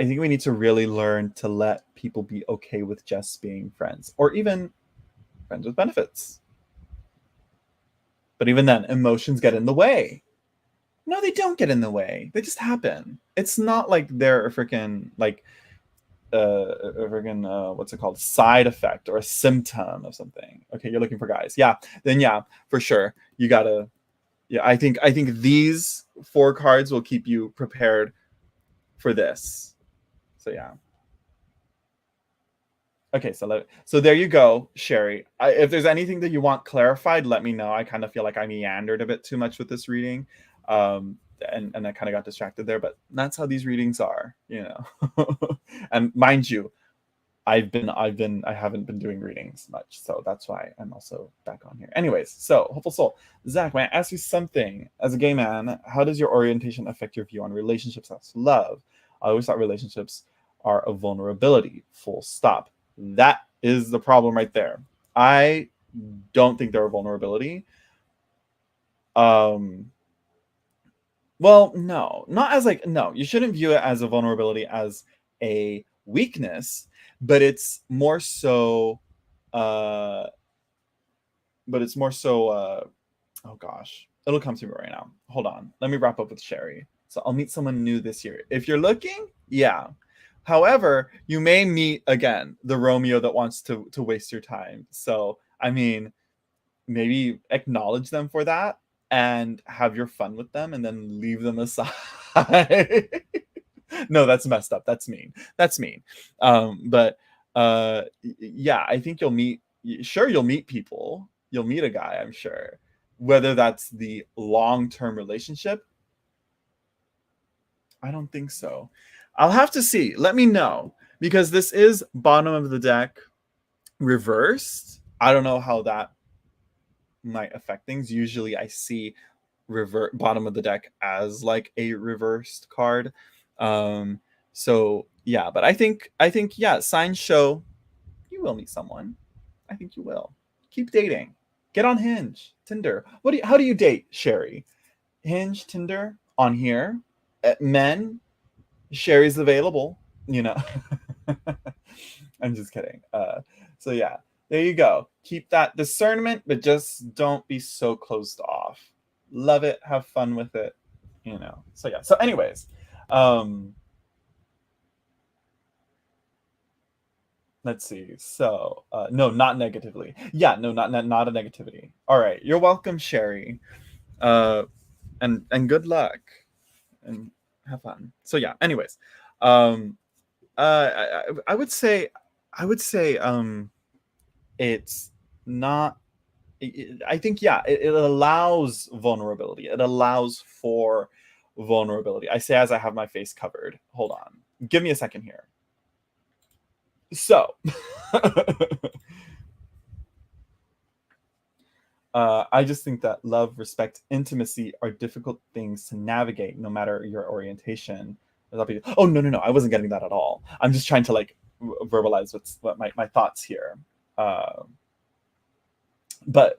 think we need to really learn to let people be okay with just being friends, or even friends with benefits. But even then, emotions get in the way. No, they don't get in the way. They just happen. It's not like they're a freaking what's it called, side effect or a symptom of something. Okay, you're looking for guys. Yeah, then yeah, for sure. You gotta. Yeah, I think these 4 cards will keep you prepared for this. So yeah. Okay, so there you go, Sherry. If there's anything that you want clarified, let me know. I kind of feel like I meandered a bit too much with this reading, and I kind of got distracted there. But that's how these readings are. And mind you, I haven't been doing readings much, so that's why I'm also back on here. Anyways, so Hopeful Soul, Zach, may I ask you something? As a gay man, how does your orientation affect your view on relationships as love? I always thought relationships are a vulnerability. Full stop. That is the problem right there. I don't think they're a vulnerability. Well, no, not as like, no, you shouldn't view it as a vulnerability, as a weakness, but it's more so, uh, oh gosh, it'll come to me right now. Hold on. Let me wrap up with Sherry. So I'll meet someone new this year. If you're looking, yeah. However, you may meet again the Romeo that wants to waste your time. So, I mean, maybe acknowledge them for that and have your fun with them and then leave them aside. No, that's messed up. That's mean. That's mean. But yeah, I think you'll meet people. You'll meet a guy, I'm sure. Whether that's the long-term relationship, I don't think so. I'll have to see. Let me know because this is bottom of the deck reversed. I don't know how that might affect things. Usually I see revert bottom of the deck as like a reversed card. Um so yeah, but I think yeah, signs show you will meet someone. I think you will. Keep dating. Get on Hinge, Tinder. How do you date, Sherry? Hinge, Tinder, on here. Men, Sherry's available, you know. I'm just kidding. So yeah, there you go. Keep that discernment, but just don't be so closed off. Love it, have fun with it, you know. So yeah. So anyways, um let's see. So no, not negatively. Yeah, no, not a negativity. All right. You're welcome, Sherry. Uh and good luck and have fun. So yeah, anyways. Um I would say it's not I think yeah, it allows vulnerability. It allows for vulnerability. I say as I have my face covered. Hold on. Give me a second here. So, I just think that love, respect, intimacy are difficult things to navigate no matter your orientation. Oh, no, no, no. I wasn't getting that at all. I'm just trying to like verbalize what my thoughts here. Uh, but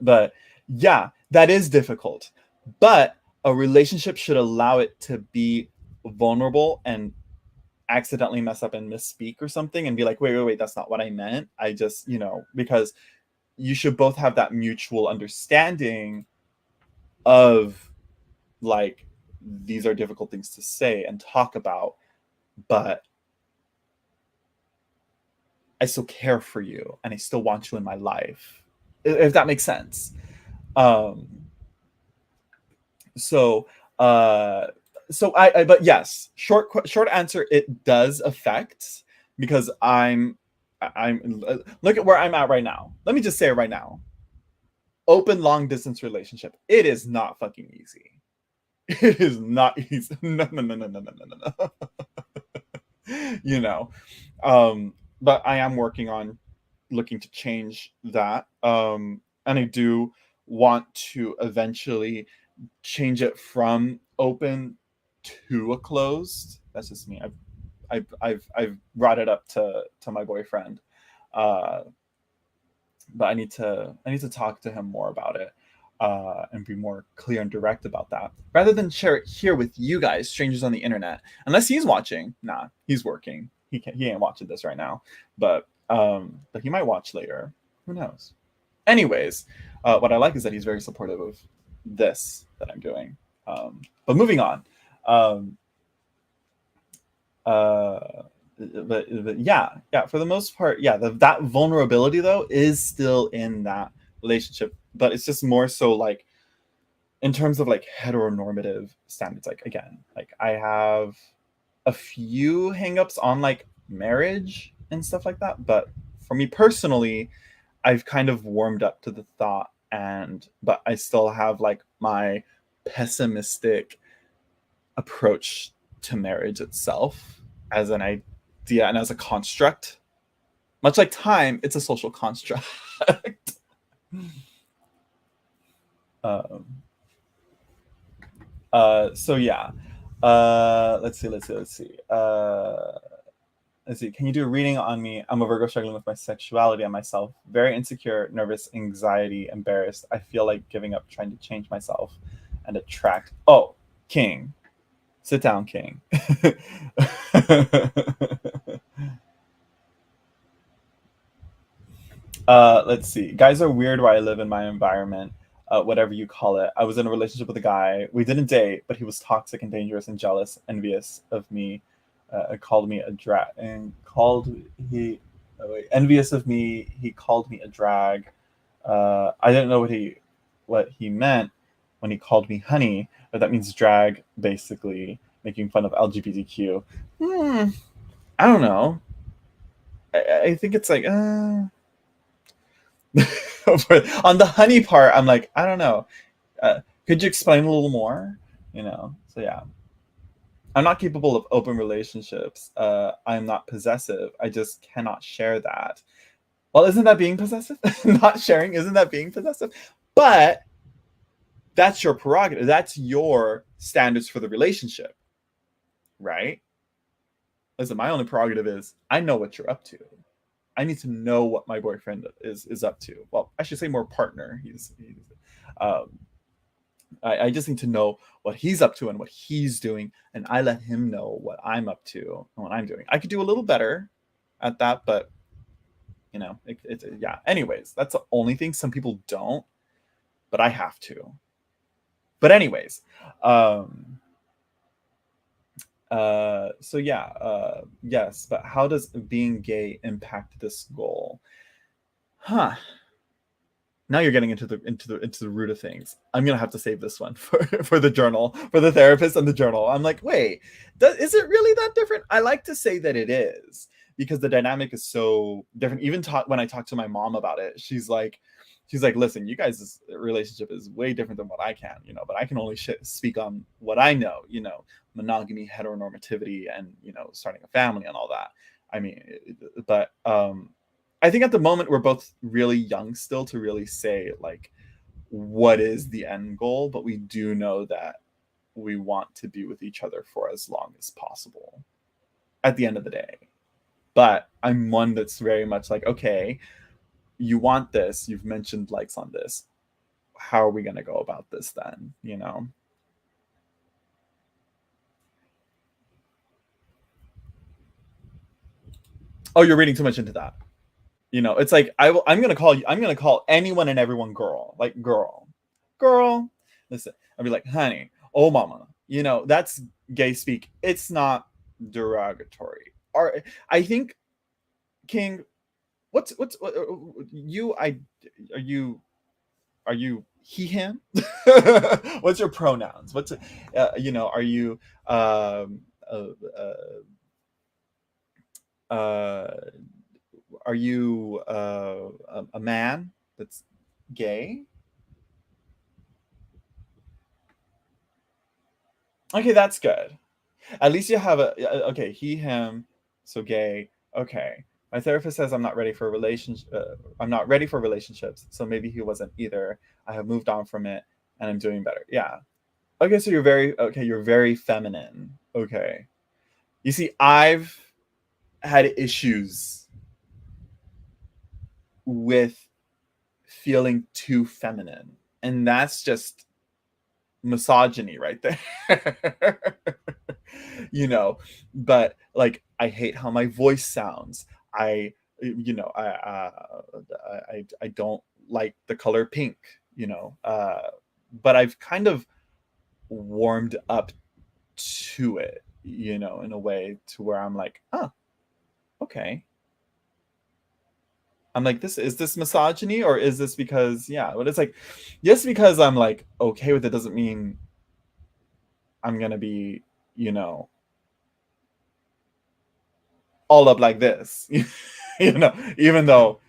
yeah, that is difficult. But a relationship should allow it to be vulnerable and accidentally mess up and misspeak or something and be like, wait, that's not what I meant. I just, because you should both have that mutual understanding of like these are difficult things to say and talk about, but I still care for you and I still want you in my life. If that makes sense. Um so uh I but yes, short answer, it does affect because I'm look at where I'm at right now. Let me just say it right now. Open long distance relationship. It is not fucking easy. It is not easy. No, no, no, no, no, no, no, no. you know. But I am working on looking to change that. And I do want to eventually change it from open to a closed. That's just me. I've brought it up to my boyfriend. Uh but I need to talk to him more about it, and be more clear and direct about that, rather than share it here with you guys, strangers on the internet. Unless he's watching, nah, he's working. He ain't watching this right now, but he might watch later. Who knows? Anyways, what I like is that he's very supportive of this that I'm doing. But moving on. Um, uh, but yeah, for the most part, yeah, that vulnerability though is still in that relationship, but it's just more so like in terms of like heteronormative standards. Like again, like I have a few hangups on like marriage and stuff like that, but for me personally, I've kind of warmed up to the thought, but I still have like my pessimistic approach to marriage itself as an idea and as a construct. Much like time, it's a social construct. um, so yeah. Let's see. Can you do a reading on me? I'm a Virgo struggling with my sexuality and myself. Very insecure, nervous, anxiety, embarrassed. I feel like giving up trying to change myself and attract. Oh, King. Sit down, King. Let's see. Guys are weird where I live in my environment, whatever you call it. I was in a relationship with a guy. We didn't date, but he was toxic and dangerous and jealous, envious of me. Called me a drag and called he envious of me. He called me a drag. I didn't know what he meant when he called me honey, but that means drag, basically making fun of LGBTQ. I don't know. I think it's like on the honey part, I'm like, I don't know. Could you explain a little more? So yeah. I'm not capable of open relationships. I'm not possessive. I just cannot share that. Well, isn't that being possessive? Not sharing, isn't that being possessive? But that's your prerogative. That's your standards for the relationship, right? Listen, my only prerogative is I know what you're up to. I need to know what my boyfriend is up to. Well, I should say more partner. Um, I just need to know what he's up to and what he's doing, and I let him know what I'm up to and what I'm doing. I could do a little better at that, but yeah. Anyways, that's the only thing. Some people don't, but I have to. But anyways, um, so yeah, yes. But how does being gay impact this goal? Huh. Now you're getting into the root of things. I'm gonna have to save this one for the journal, for the therapist and the journal. I'm like, wait, is it really that different? I like to say that it is because the dynamic is so different. Even when I talk to my mom about it, she's like, listen, you guys' relationship is way different than what I can, but I can only speak on what I know, monogamy, heteronormativity, and starting a family and all that. I mean, but I think at the moment we're both really young still to really say like what is the end goal, but we do know that we want to be with each other for as long as possible at the end of the day. But I'm one that's very much like, okay, you want this, you've mentioned likes on this. How are we going to go about this then? Oh, you're reading too much into that. It's like I'm gonna call you. I'm gonna call anyone and everyone girl, like girl. Listen, I'll be like, honey, oh mama. That's gay speak. It's not derogatory. Or I think King. What you? Are you he him? What's your pronouns? Are you uh, uh, uh, are you a man that's gay? Okay, that's good. At least you have okay, he, him, so gay. Okay. My therapist says I'm not ready for a relationship. I'm not ready for relationships, so maybe he wasn't either. I have moved on from it, and I'm doing better. Yeah. Okay, so you're very feminine. Okay. You see, I've had issues with feeling too feminine, and that's just misogyny right there. you know but like I hate how my voice sounds. I don't like the color pink. But I've kind of warmed up to it, in a way to where I'm like, oh, okay. I'm like, this misogyny, or is this because, yeah, but it's like, just because I'm like okay with it doesn't mean I'm gonna be, you know all up like this. Even though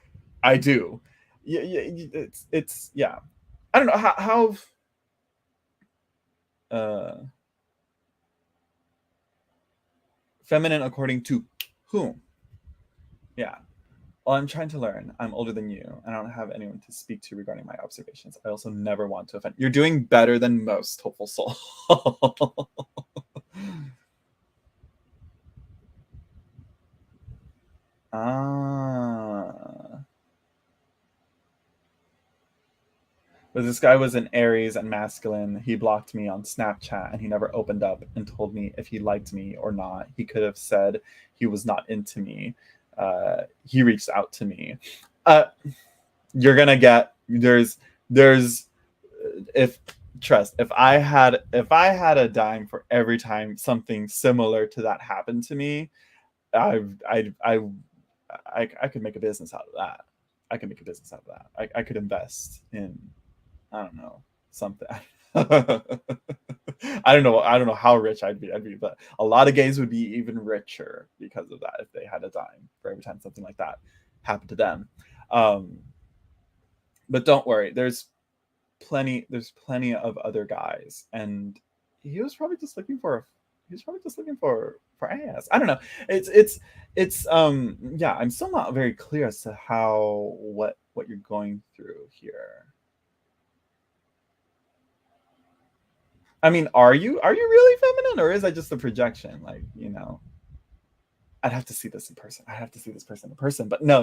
I do. Yeah, yeah, it's yeah. I don't know how uh feminine according to whom. Yeah. Well, I'm trying to learn. I'm older than you, and I don't have anyone to speak to regarding my observations. I also never want to offend. You're doing better than most, hopeful soul. Ah. But this guy was an Aries and masculine. He blocked me on Snapchat and he never opened up and told me if he liked me or not. He could have said he was not into me. He reached out to me. Uh, you're gonna get there's if trust if I had a dime for every time something similar to that happened to me, I could make a business out of that. I could make a business out of that. I could invest in, I don't know, something. I don't know how rich I'd be, but a lot of gays would be even richer because of that if they had a dime for every time something like that happened to them. Um, but don't worry, there's plenty of other guys, and he was probably just looking for He's probably just looking for ass. I don't know. It's yeah, I'm still not very clear as to how what you're going through here. I mean, are you really feminine, or is that just a projection? Like, you know, I'd have to see this in person. I have to see this person in person, but no.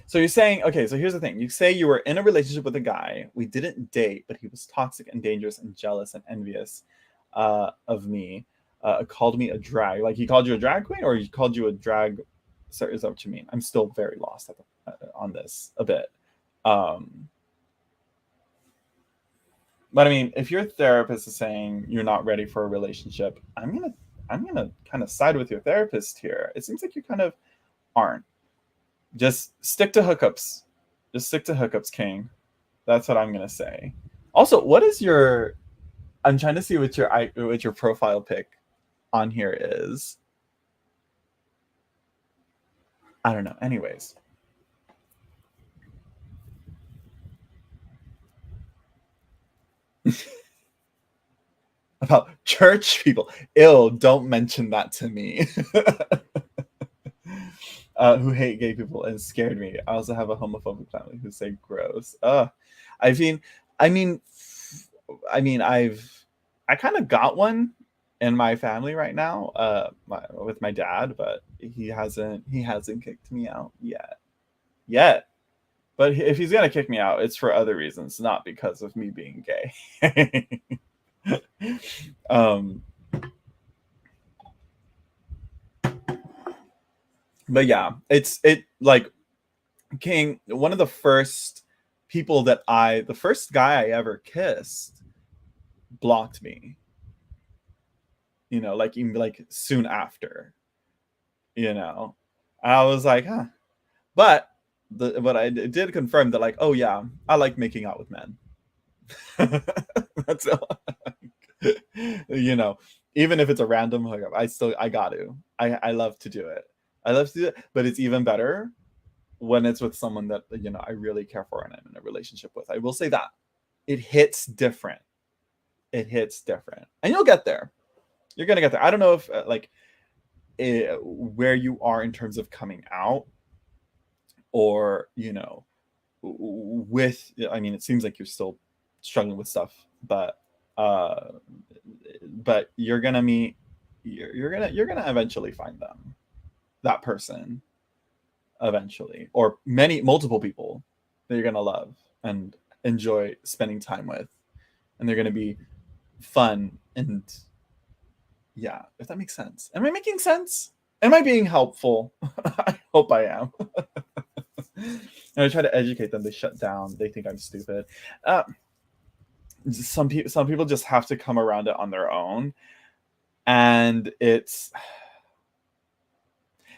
So you're saying, okay, so here's the thing. You say you were in a relationship with a guy. We didn't date, but he was toxic and dangerous and jealous and envious of me. Called me a drag. Like, he called you a drag queen, or he called you a drag. Sorry, is that what you mean? I'm still very lost on this a bit. Um, but I mean, if your therapist is saying you're not ready for a relationship, I'm gonna kind of side with your therapist here. It seems like you kind of aren't. Just stick to hookups. Just stick to hookups, King. That's what I'm gonna say. Also, what is your? I'm trying to see what your profile pic on here is. I don't know. Anyways, about church people. Ill. Don't mention that to me. Who hate gay people and scared me. I also have a homophobic family who say gross. I mean, I mean, I kind of got one in my family right now, with my dad, but he hasn't kicked me out yet. But if he's gonna kick me out, it's for other reasons, not because of me being gay. um, but yeah, it like King. One of the first people the first guy I ever kissed blocked me. You know, like even like soon after. You know, I was like, huh. But I did confirm that, like, oh yeah, I like making out with men. That's all. You know, even if it's a random hookup, I got to. I love to do it. I love to do it, but it's even better when it's with someone that, you know, I really care for and I'm in a relationship with. I will say that it hits different. It hits different, and you'll get there. You're gonna get there. I don't know if where you are in terms of coming out, or, you know, with, I mean, it seems like you're still struggling with stuff, uh but you're gonna meet, you're gonna eventually find that person eventually, or multiple people that you're gonna love and enjoy spending time with, and they're gonna be fun. And yeah, if that makes sense. Am I making sense? Am I being helpful? I hope I am. And I try to educate them. They shut down. They think I'm stupid. Uh, some people just have to come around it on their own, and it's,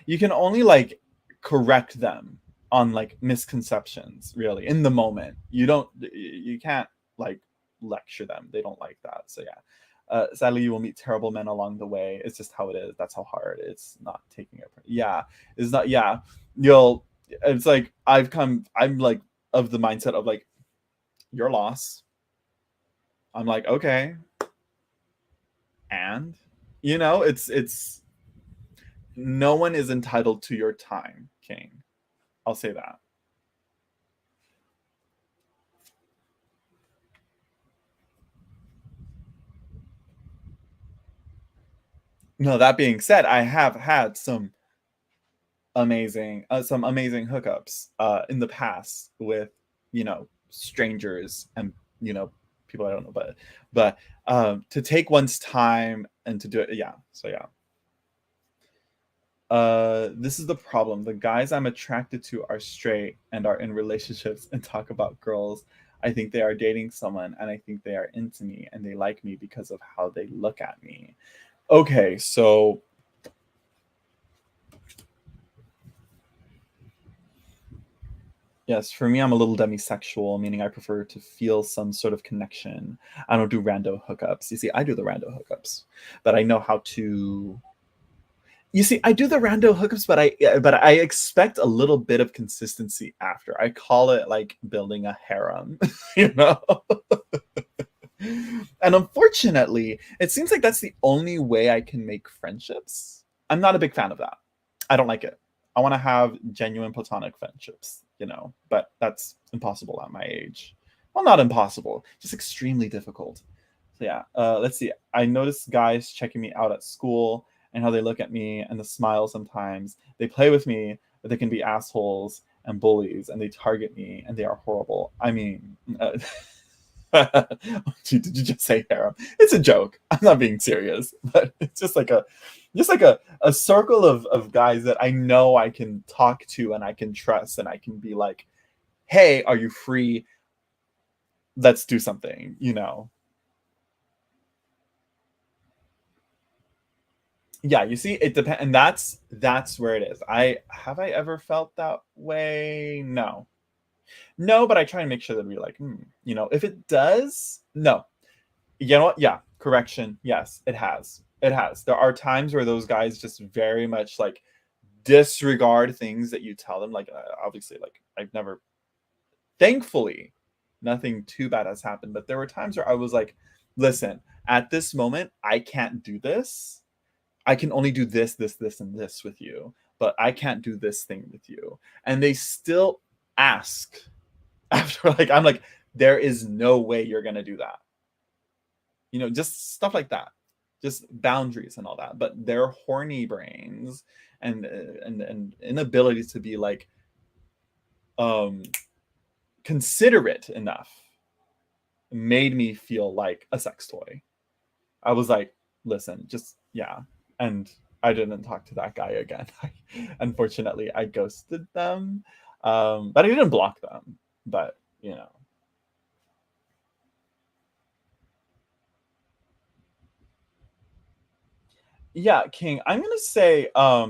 you can only like correct them on like misconceptions, really, in the moment. You can't like lecture them. They don't like that. So yeah. Sadly, you will meet terrible men along the way. It's just how it is. That's how hard. It's not taking it. Yeah, it's not. Yeah, you'll. It's like I'm like of the mindset of like, your loss. I'm like, okay, and, you know, it's no one is entitled to your time, King. I'll say that. No, that being said, I have had some amazing hookups in the past with, you know, strangers, and, you know, people I don't know, but to take one's time and to do it, yeah. So yeah. This is the problem. The guys I'm attracted to are straight and are in relationships and talk about girls. I think they are dating someone, and I think they are into me and they like me because of how they look at me. Okay, so yes, for me, I'm a little demisexual, meaning I prefer to feel some sort of connection. I don't do rando hookups. You see, I do the rando hookups, but I know how to. You see, I do the rando hookups, but I expect a little bit of consistency after. I call it like building a harem, you know? And unfortunately, it seems like that's the only way I can make friendships. I'm not a big fan of that. I don't like it. I want to have genuine platonic friendships, but that's impossible at my age. Well, not impossible, just extremely difficult. So yeah, let's see. I notice guys checking me out at school and how they look at me and the smile sometimes. They play with me, but they can be assholes and bullies and they target me and they are horrible. I mean, did you just say harem? It's a joke. I'm not being serious, but it's just like a circle of guys that I know I can talk to and I can trust and I can be like, hey, are you free? Let's do something. Yeah, you see, it depends, and that's where it is. I ever felt that way? No, but I try and make sure that we like, if it does, no. You know what? Yeah, correction. Yes, it has. It has. There are times where those guys just very much like disregard things that you tell them. Like, obviously, like I've never, thankfully, nothing too bad has happened. But there were times where I was like, listen, at this moment, I can't do this. I can only do this, this, this, and this with you, but I can't do this thing with you. And they still ask after, like, I'm like, there is no way you're going to do that. Just stuff like that, just boundaries and all that. But their horny brains and inability to be like considerate enough made me feel like a sex toy. I was like, listen, just yeah. And I didn't talk to that guy again. Unfortunately, I ghosted them. But I didn't block them. But yeah, King. I'm gonna say, I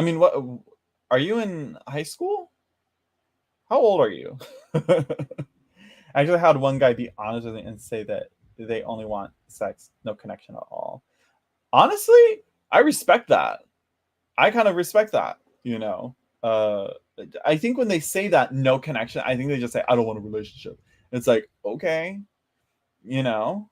mean, what are you in high school? How old are you? I actually had one guy be honest with me and say that they only want sex, no connection at all. Honestly, I respect that. I kind of respect that. Uh, I think when they say that no connection, I think they just say, I don't want a relationship. It's like, okay, you know,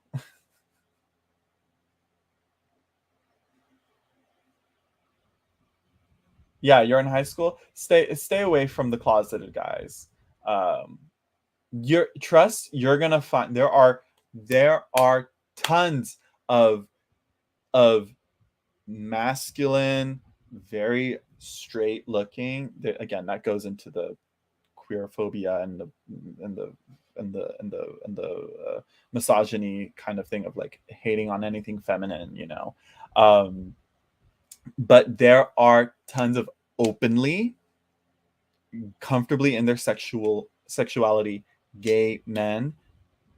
yeah, you're in high school. Stay away from the closeted guys. Um, you're gonna find there are tons of of masculine, very straight looking. Again, that goes into the queer phobia and the misogyny kind of thing of like hating on anything feminine. Um, but there are tons of openly, comfortably in their sexuality, gay men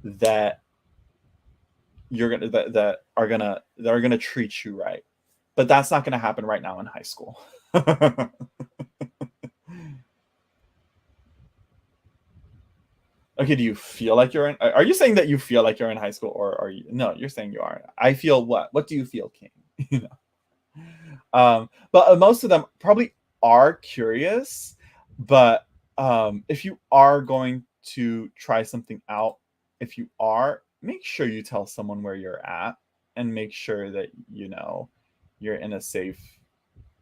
that that are gonna treat you right. But that's not gonna happen right now in high school. Okay, do you feel like you're in? Are you saying that you feel like you're in high school, or are you? No, you're saying you aren't. I feel what? What do you feel, King? you know. But most of them probably are curious. But if you are going to try something out, if you are, make sure you tell someone where you're at, and make sure that you're in a safe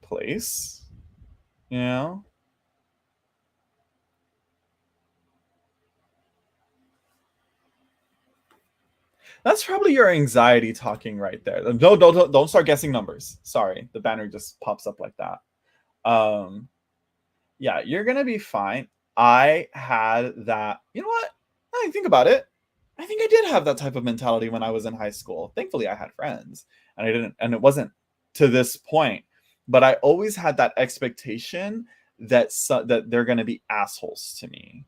place. You know. That's probably your anxiety talking right there. No, don't start guessing numbers. Sorry, the banner just pops up like that. Um, yeah, you're gonna be fine. I had that. You know what? Now I think about it, I think I did have that type of mentality when I was in high school. Thankfully, I had friends, and and it wasn't to this point. But I always had that expectation that they're gonna be assholes to me.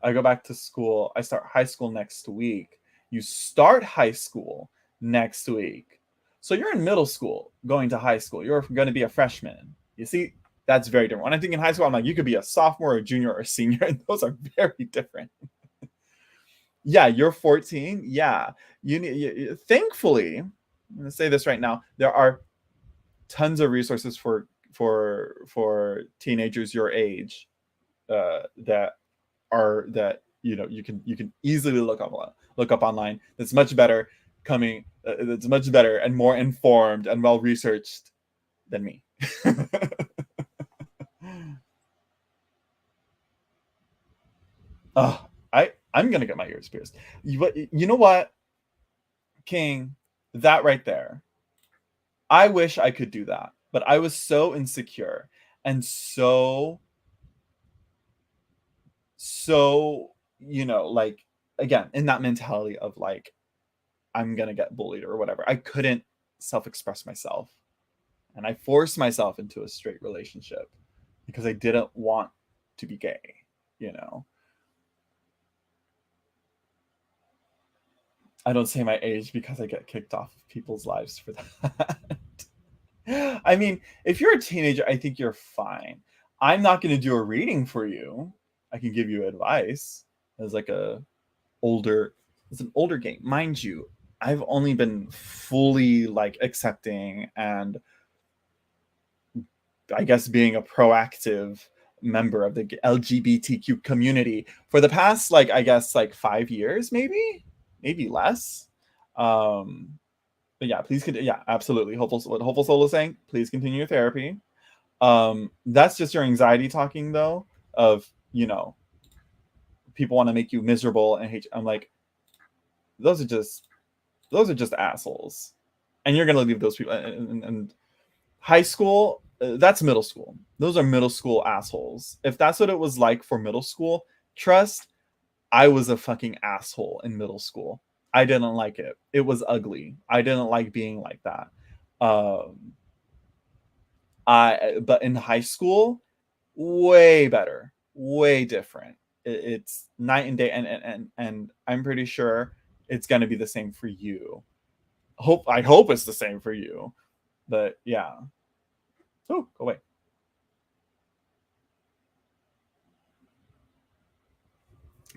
I go back to school. I start high school next week. You start high school next week. So you're in middle school going to high school. You're going to be a freshman. You see, that's very different. When I think in high school, I'm like, you could be a sophomore, a junior, or a senior, and those are very different. Yeah, you're 14. Yeah, thankfully, I'm going to say this right now. There are tons of resources for teenagers your age that are that you can easily look up online. That's much better coming. That's much better and more informed and well researched than me. Oh, I'm gonna get my ears pierced. You know what, King? That right there. I wish I could do that, but I was so insecure and so like again in that mentality of like I'm gonna get bullied or whatever. I couldn't self-express myself, and I forced myself into a straight relationship because I didn't want to be gay. You know, I don't say my age because I get kicked off of people's lives for that. I mean, if you're a teenager, I think you're fine. I'm not going to do a reading for you. I can give you advice as like older, it's an older game, mind you. I've only been fully like accepting and I guess being a proactive member of the LGBTQ community for the past like I guess like 5 years, maybe less. Um, but yeah, please yeah, absolutely. What Hopeful Soul is saying, please continue your therapy. That's just your anxiety talking though, of people want to make you miserable and hate you. I'm like, those are just assholes, and you're gonna leave those people. And high school, that's middle school. Those are middle school assholes. If that's what it was like for middle school, trust, I was a fucking asshole in middle school. I didn't like it. It was ugly. I didn't like being like that. Um, but in high school, way better, way different. It's night and day, and I'm pretty sure it's gonna be the same for you. I hope it's the same for you. But yeah. Oh, go away.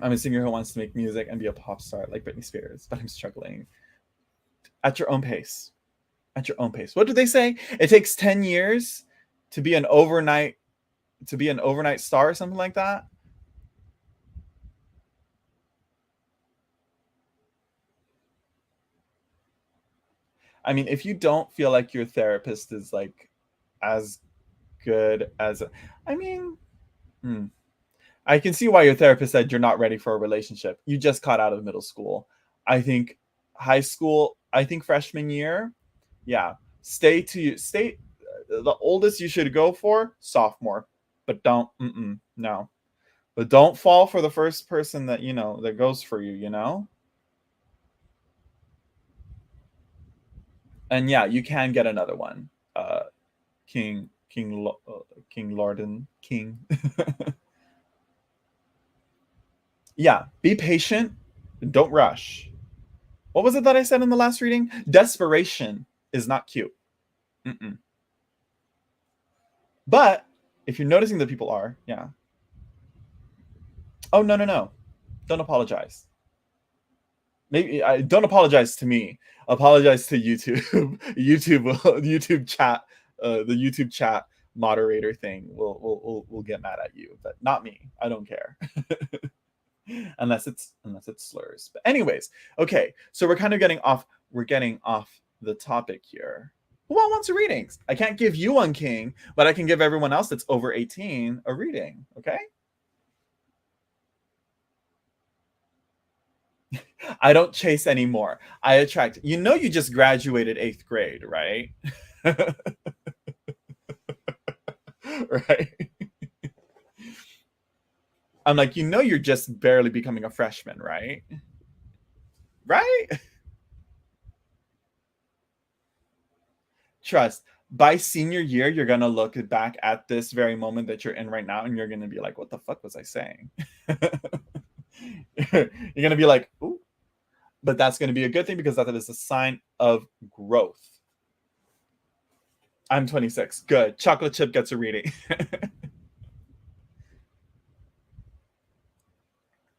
I'm a singer who wants to make music and be a pop star like Britney Spears, but I'm struggling. At your own pace. At your own pace. What do they say? It takes 10 years to be an overnight star or something like that. I mean, if you don't feel like your therapist is like as good as I mean, hmm, I can see why your therapist said you're not ready for a relationship. You just got out of middle school. I think high school, I think freshman year, yeah. Stay the oldest you should go for sophomore, but don't no. But don't fall for the first person that that goes for you. And yeah, you can get another one. King King King Lorden King. Yeah, be patient, don't rush. What was it that I said in the last reading? Desperation is not cute. Mm-mm. But if you're noticing that people are, yeah. Oh no, no, no! Don't apologize. Maybe I don't apologize to me. Apologize to YouTube. YouTube chat. The YouTube chat moderator thing will get mad at you, but not me. I don't care. unless it's slurs. But anyways, okay. So we're kind of getting off. We're getting off the topic here. Who all wants a readings? I can't give you one, King, but I can give everyone else that's over 18 a reading. Okay. I don't chase anymore. I attract. You just graduated 8th grade, right? Right. I'm like, you're just barely becoming a freshman, right? Right? Trust. By senior year, you're gonna look back at this very moment that you're in right now, and you're gonna be like, "What the fuck was I saying?" You're gonna be like, "Ooh," but that's gonna be a good thing because that is a sign of growth. I'm 26. Good. Chocolate chip gets a reading.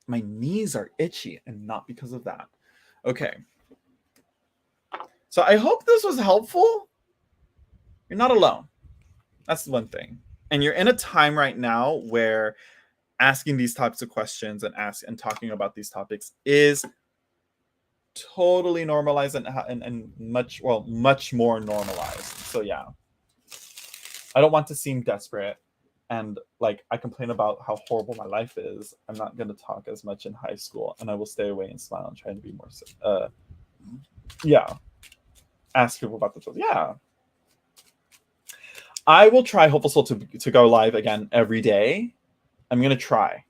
My knees are itchy, and not because of that. Okay. So I hope this was helpful. You're not alone. That's one thing. And you're in a time right now where asking these types of questions and talking about these topics is totally normalized and much more normalized. So yeah, I don't want to seem desperate and like I complain about how horrible my life is. I'm not going to talk as much in high school, and I will stay away and smile and try to be more yeah, ask people about the shows. Yeah, I will try Hopeful Soul to go live again every day. I'm going to try,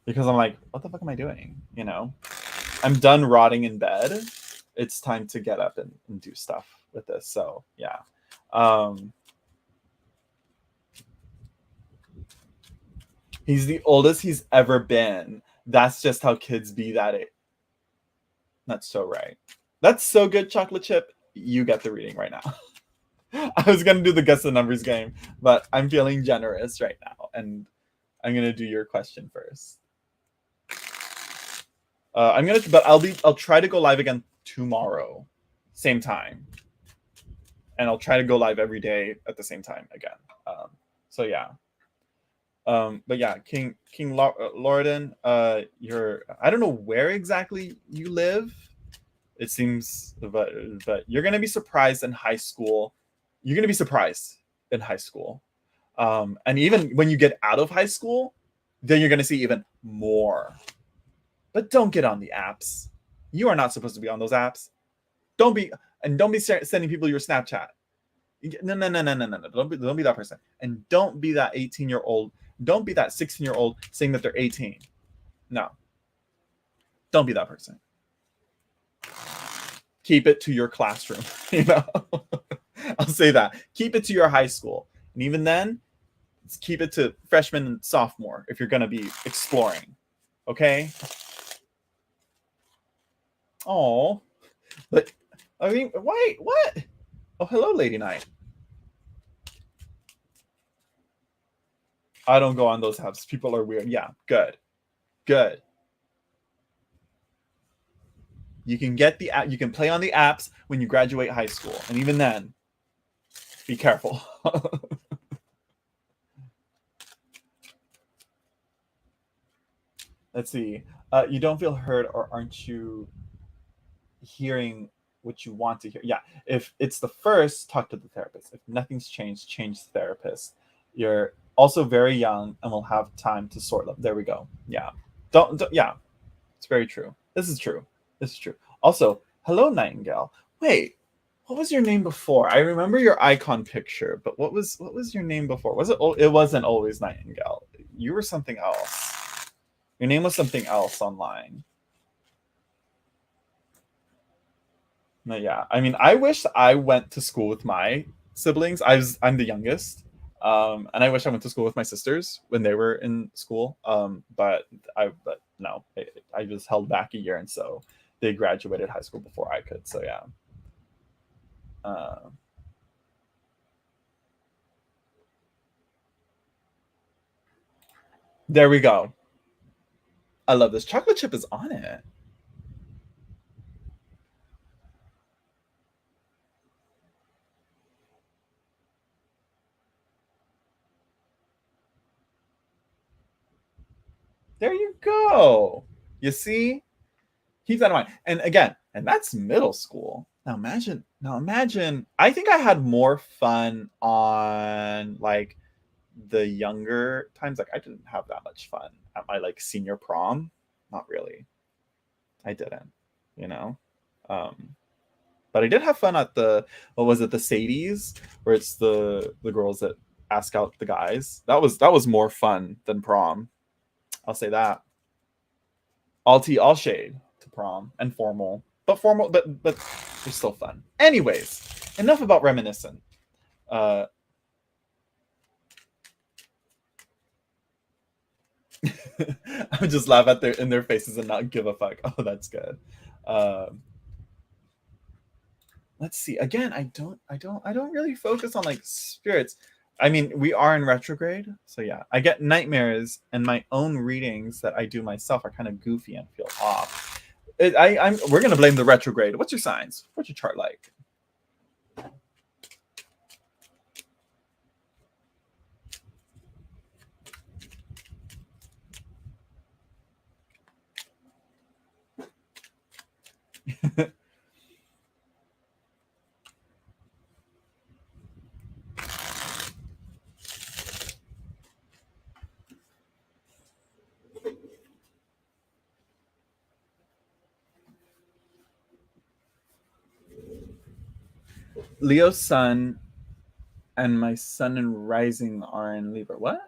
because I'm like, what the fuck am I doing? You know, I'm done rotting in bed. It's time to get up and do stuff with this. So yeah. He's the oldest he's ever been. That's just how kids be that age. That's so right. That's so good, Chocolate Chip. You get the reading right now. I was gonna do the guess the numbers game, but I'm feeling generous right now, and I'm gonna do your question first. I'll try to go live again tomorrow, same time, and I'll try to go live every day at the same time again. So yeah. But yeah, King Lorden, you're, I don't know where exactly you live. It seems, but you're gonna be surprised in high school. You're gonna be surprised in high school, and even when you get out of high school, then you're gonna see even more. But don't get on the apps. You are not supposed to be on those apps. Don't be sending people your Snapchat. No. Don't be that person. And don't be that 18-year-old. Don't be that 16-year-old saying that they're 18. No. Don't be that person. Keep it to your classroom. You know? I'll say that. Keep it to your high school. And even then, keep it to freshman and sophomore if you're going to be exploring. Okay? Oh. But, I mean, wait, what? Oh, hello, Lady Knight. I don't go on those apps. People are weird. Yeah, good. You can get the app. You can play on the apps when you graduate high school, and even then, be careful. Let's see. You don't feel heard, or aren't you hearing what you want to hear? Yeah. If it's the first, talk to the therapist. If nothing's changed, change the therapist. You're also very young and will have time to sort them. There we go. Yeah. Don't yeah. It's very true. This is true. Also, hello, Nightingale. Wait, what was your name before? I remember your icon picture, but what was your name before? Was it? It wasn't always Nightingale. You were something else. Your name was something else online. No, yeah. I mean, I wish I went to school with my siblings. I'm the youngest, and I wish I went to school with my sisters when they were in school. But no, I just held back a year, and so they graduated high school before I could. So yeah. There we go. I love this. Chocolate chip is on it. There you go. You see? Keep that in mind. And again, and that's middle school. Now imagine, I think I had more fun on like the younger times. Like I didn't have that much fun at my like senior prom. Not really. I didn't, you know. But I did have fun at the, what was it, the Sadies, where it's the girls that ask out the guys. That was more fun than prom. I'll say that. All tea, all shade to prom and formal, but they're still fun. Anyways, enough about reminiscent. I would just laugh at their faces and not give a fuck. Oh, that's good. Let's see. Again, I don't really focus on like spirits. I mean, we are in retrograde, so yeah. I get nightmares, and my own readings that I do myself are kind of goofy and feel off. We're gonna blame the retrograde. What's your signs? What's your chart like? Leo sun and my sun and rising are in Libra. What?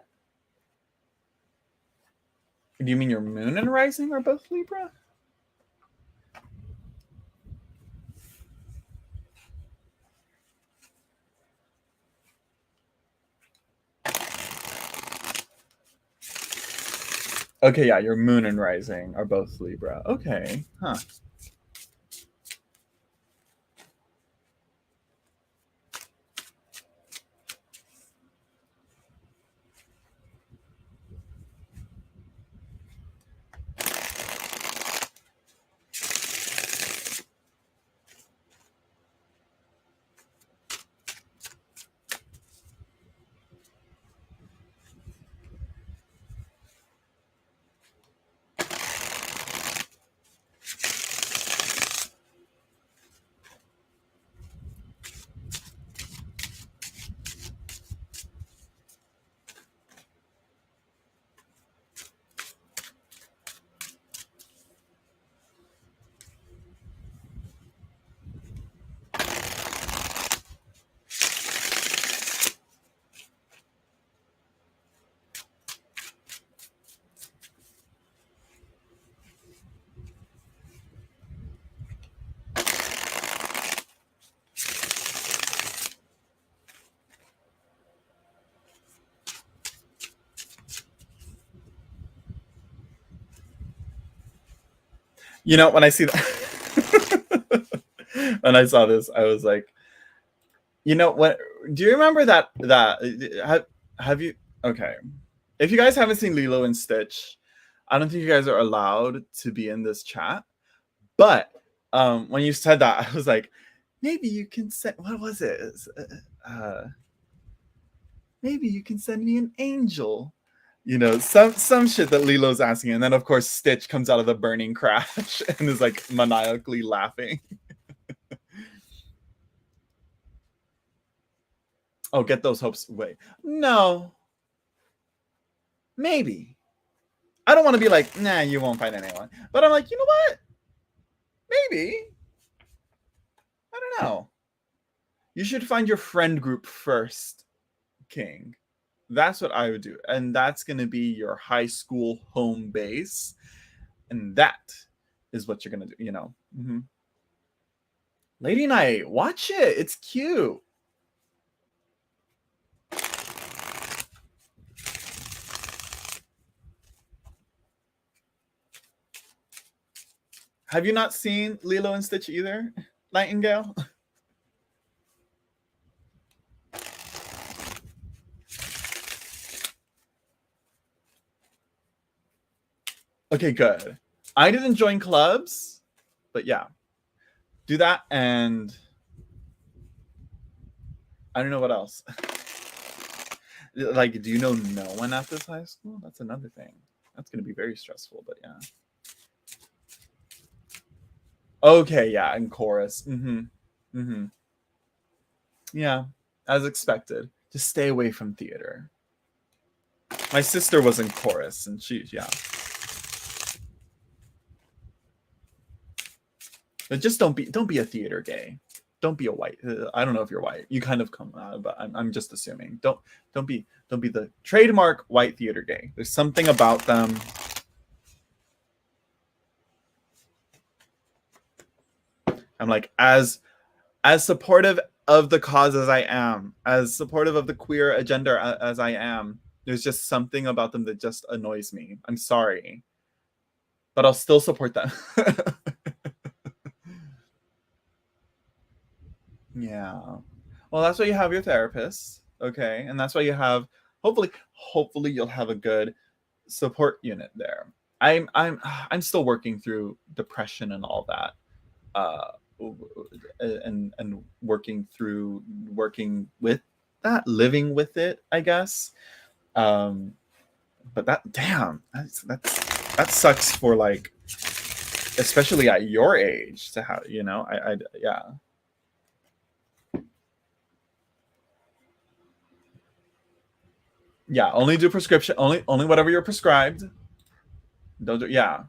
Do you mean your moon and rising are both Libra? Okay, yeah, your moon and rising are both Libra. Okay, huh. You know, when I see that, when I saw this, I was like, you know what? Do you remember have you? Okay, if you guys haven't seen Lilo and Stitch, I don't think you guys are allowed to be in this chat. But when you said that, I was like, maybe you can send. What was it? Maybe you can send me an angel. You know, some shit that Lilo's asking, and then of course Stitch comes out of the burning crash and is like maniacally laughing. Oh, get those hopes away. No, maybe. I don't want to be like, nah, you won't find anyone. But I'm like, you know what? Maybe. I don't know. You should find your friend group first, King. That's what I would do. And that's going to be your high school home base. And that is what you're going to do, you know. Mm-hmm. Lady Night, watch it. It's cute. Have you not seen Lilo and Stitch either, Nightingale? Okay, good. I didn't join clubs, but yeah. Do that, and I don't know what else. Like, do you know no one at this high school? That's another thing. That's going to be very stressful, but yeah. Okay, yeah, and chorus. Mm-hmm. Mm-hmm. Yeah, as expected. Just stay away from theater. My sister was in chorus, and yeah. But just don't be a theater gay. Don't be a white. I don't know if you're white. You kind of come out, but I'm just assuming. Don't be the trademark white theater gay. There's something about them. I'm like, as supportive of the cause as I am, as supportive of the queer agenda as I am, there's just something about them that just annoys me. I'm sorry, but I'll still support them. Yeah. Well, that's why you have your therapist, okay? And that's why you have hopefully you'll have a good support unit there. I'm still working through depression and all that, and working with that, living with it, I guess. But that sucks for like, especially at your age, to have, I yeah. Yeah, only do prescription, only whatever you're prescribed. Don't do, yeah.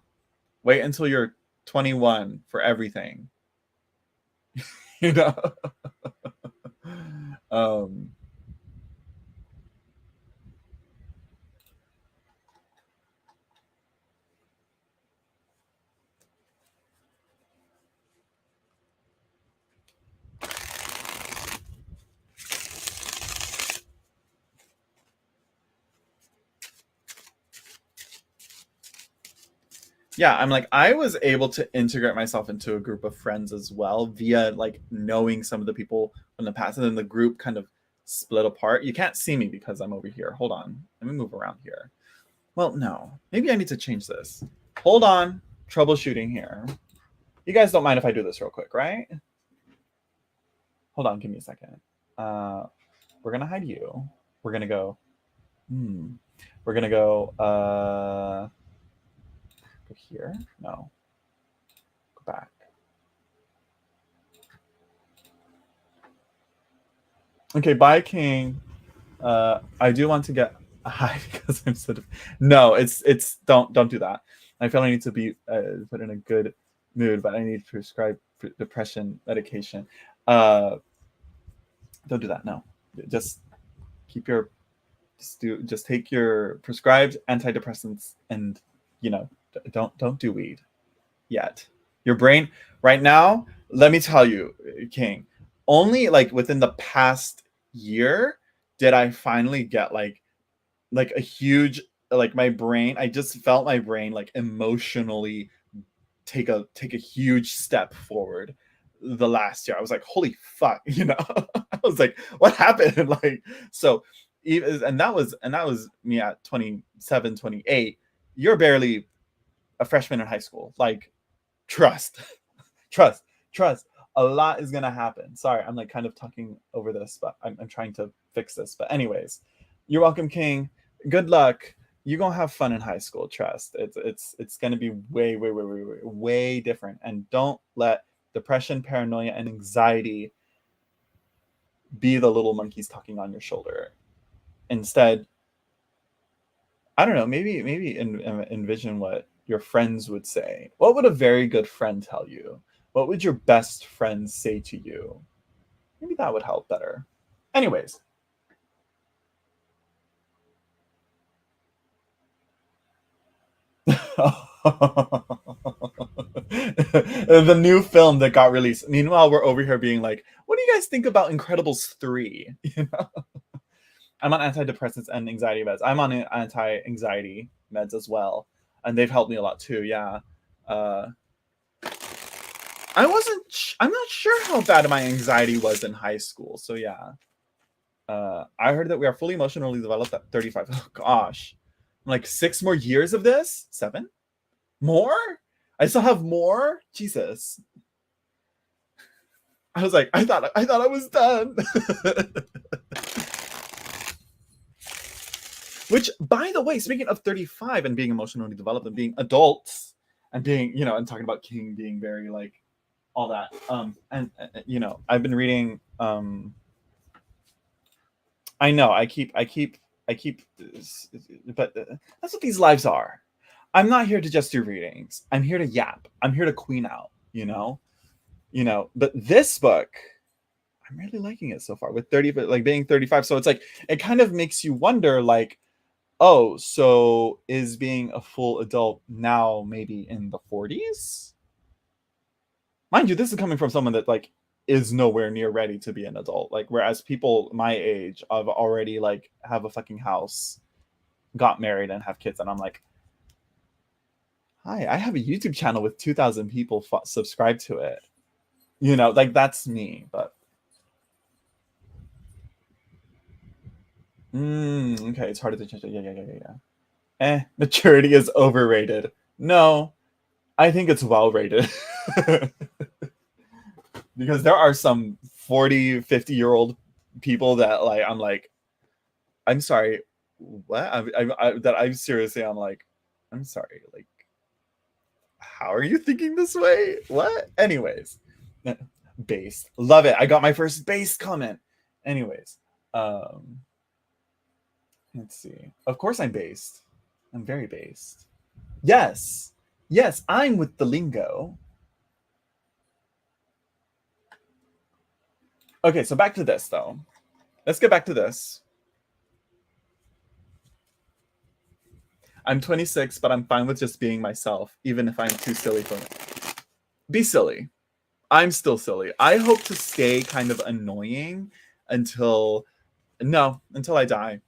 Wait until you're 21 for everything. you know. um yeah, I'm like, I was able to integrate myself into a group of friends as well via like knowing some of the people from the past, and then the group kind of split apart. You can't see me because I'm over here. Hold on, let me move around here. Well, no, maybe I need to change this. Hold on, troubleshooting here. You guys don't mind if I do this real quick, right? Hold on, give me a second. We're gonna hide you. We're gonna go. We're gonna go. Go here. No. Go back. Okay, bye, King. I do want to get a high because I'm sort of. No, it's don't do that. I feel I need to be put in a good mood, but I need to prescribe depression medication. Don't do that. No, just keep your just take your prescribed antidepressants, and don't do weed yet. Your brain right now, let me tell you, King, only like within the past year did I finally get like a huge, like, my brain, I just felt my brain like emotionally take a huge step forward the last year. I was like, holy fuck, I was like, what happened? Like, so even, and that was me at 27, 28. You're barely a freshman in high school. Like, trust, trust, trust. A lot is gonna happen. Sorry, I'm like kind of talking over this, but I'm trying to fix this. But anyways, you're welcome, King. Good luck. You're gonna have fun in high school. Trust. It's gonna be way, way, way, way, way, way different. And don't let depression, paranoia, and anxiety be the little monkeys talking on your shoulder. Instead, I don't know. Maybe envision what your friends would say. What would a very good friend tell you? What would your best friend say to you? Maybe that would help better. Anyways. The new film that got released. Meanwhile, we're over here being like, what do you guys think about Incredibles 3? I'm on antidepressants and anxiety meds. I'm on anti-anxiety meds as well, and they've helped me a lot too. Yeah. I'm not sure how bad my anxiety was in high school. So yeah. I heard that we are fully emotionally developed at 35. Oh gosh. Like 6 more years of this? 7? More? I still have more? Jesus. I was like, I thought I was done. Which, by the way, speaking of 35 and being emotionally developed and being adults and being, and talking about King being very like all that. And I've been reading. I know I keep, but that's what these lives are. I'm not here to just do readings. I'm here to yap. I'm here to queen out. But this book, I'm really liking it so far. With 30, but like being 35, so it's like it kind of makes you wonder, like, oh, so is being a full adult now maybe in the 40s? Mind you, this is coming from someone that like is nowhere near ready to be an adult. Like, whereas people my age have already like have a fucking house, got married, and have kids, and I'm like, hi, I have a YouTube channel with 2,000 people subscribe to it. Like that's me, but okay, it's harder to change it. Yeah. Maturity is overrated. No, I think it's well rated. Because there are some 40, 50-year-old people that like I'm like, I'm sorry, what? That I'm seriously, I'm like, I'm sorry, like, how are you thinking this way? What? Anyways, based, love it. I got my first based comment. Anyways, um, let's see. Of course, I'm based. I'm very based. Yes, yes, I'm with the lingo. Okay, so back to this though. Let's get back to this. I'm 26, but I'm fine with just being myself, even if I'm too silly for it. Be silly. I'm still silly. I hope to stay kind of annoying until until I die.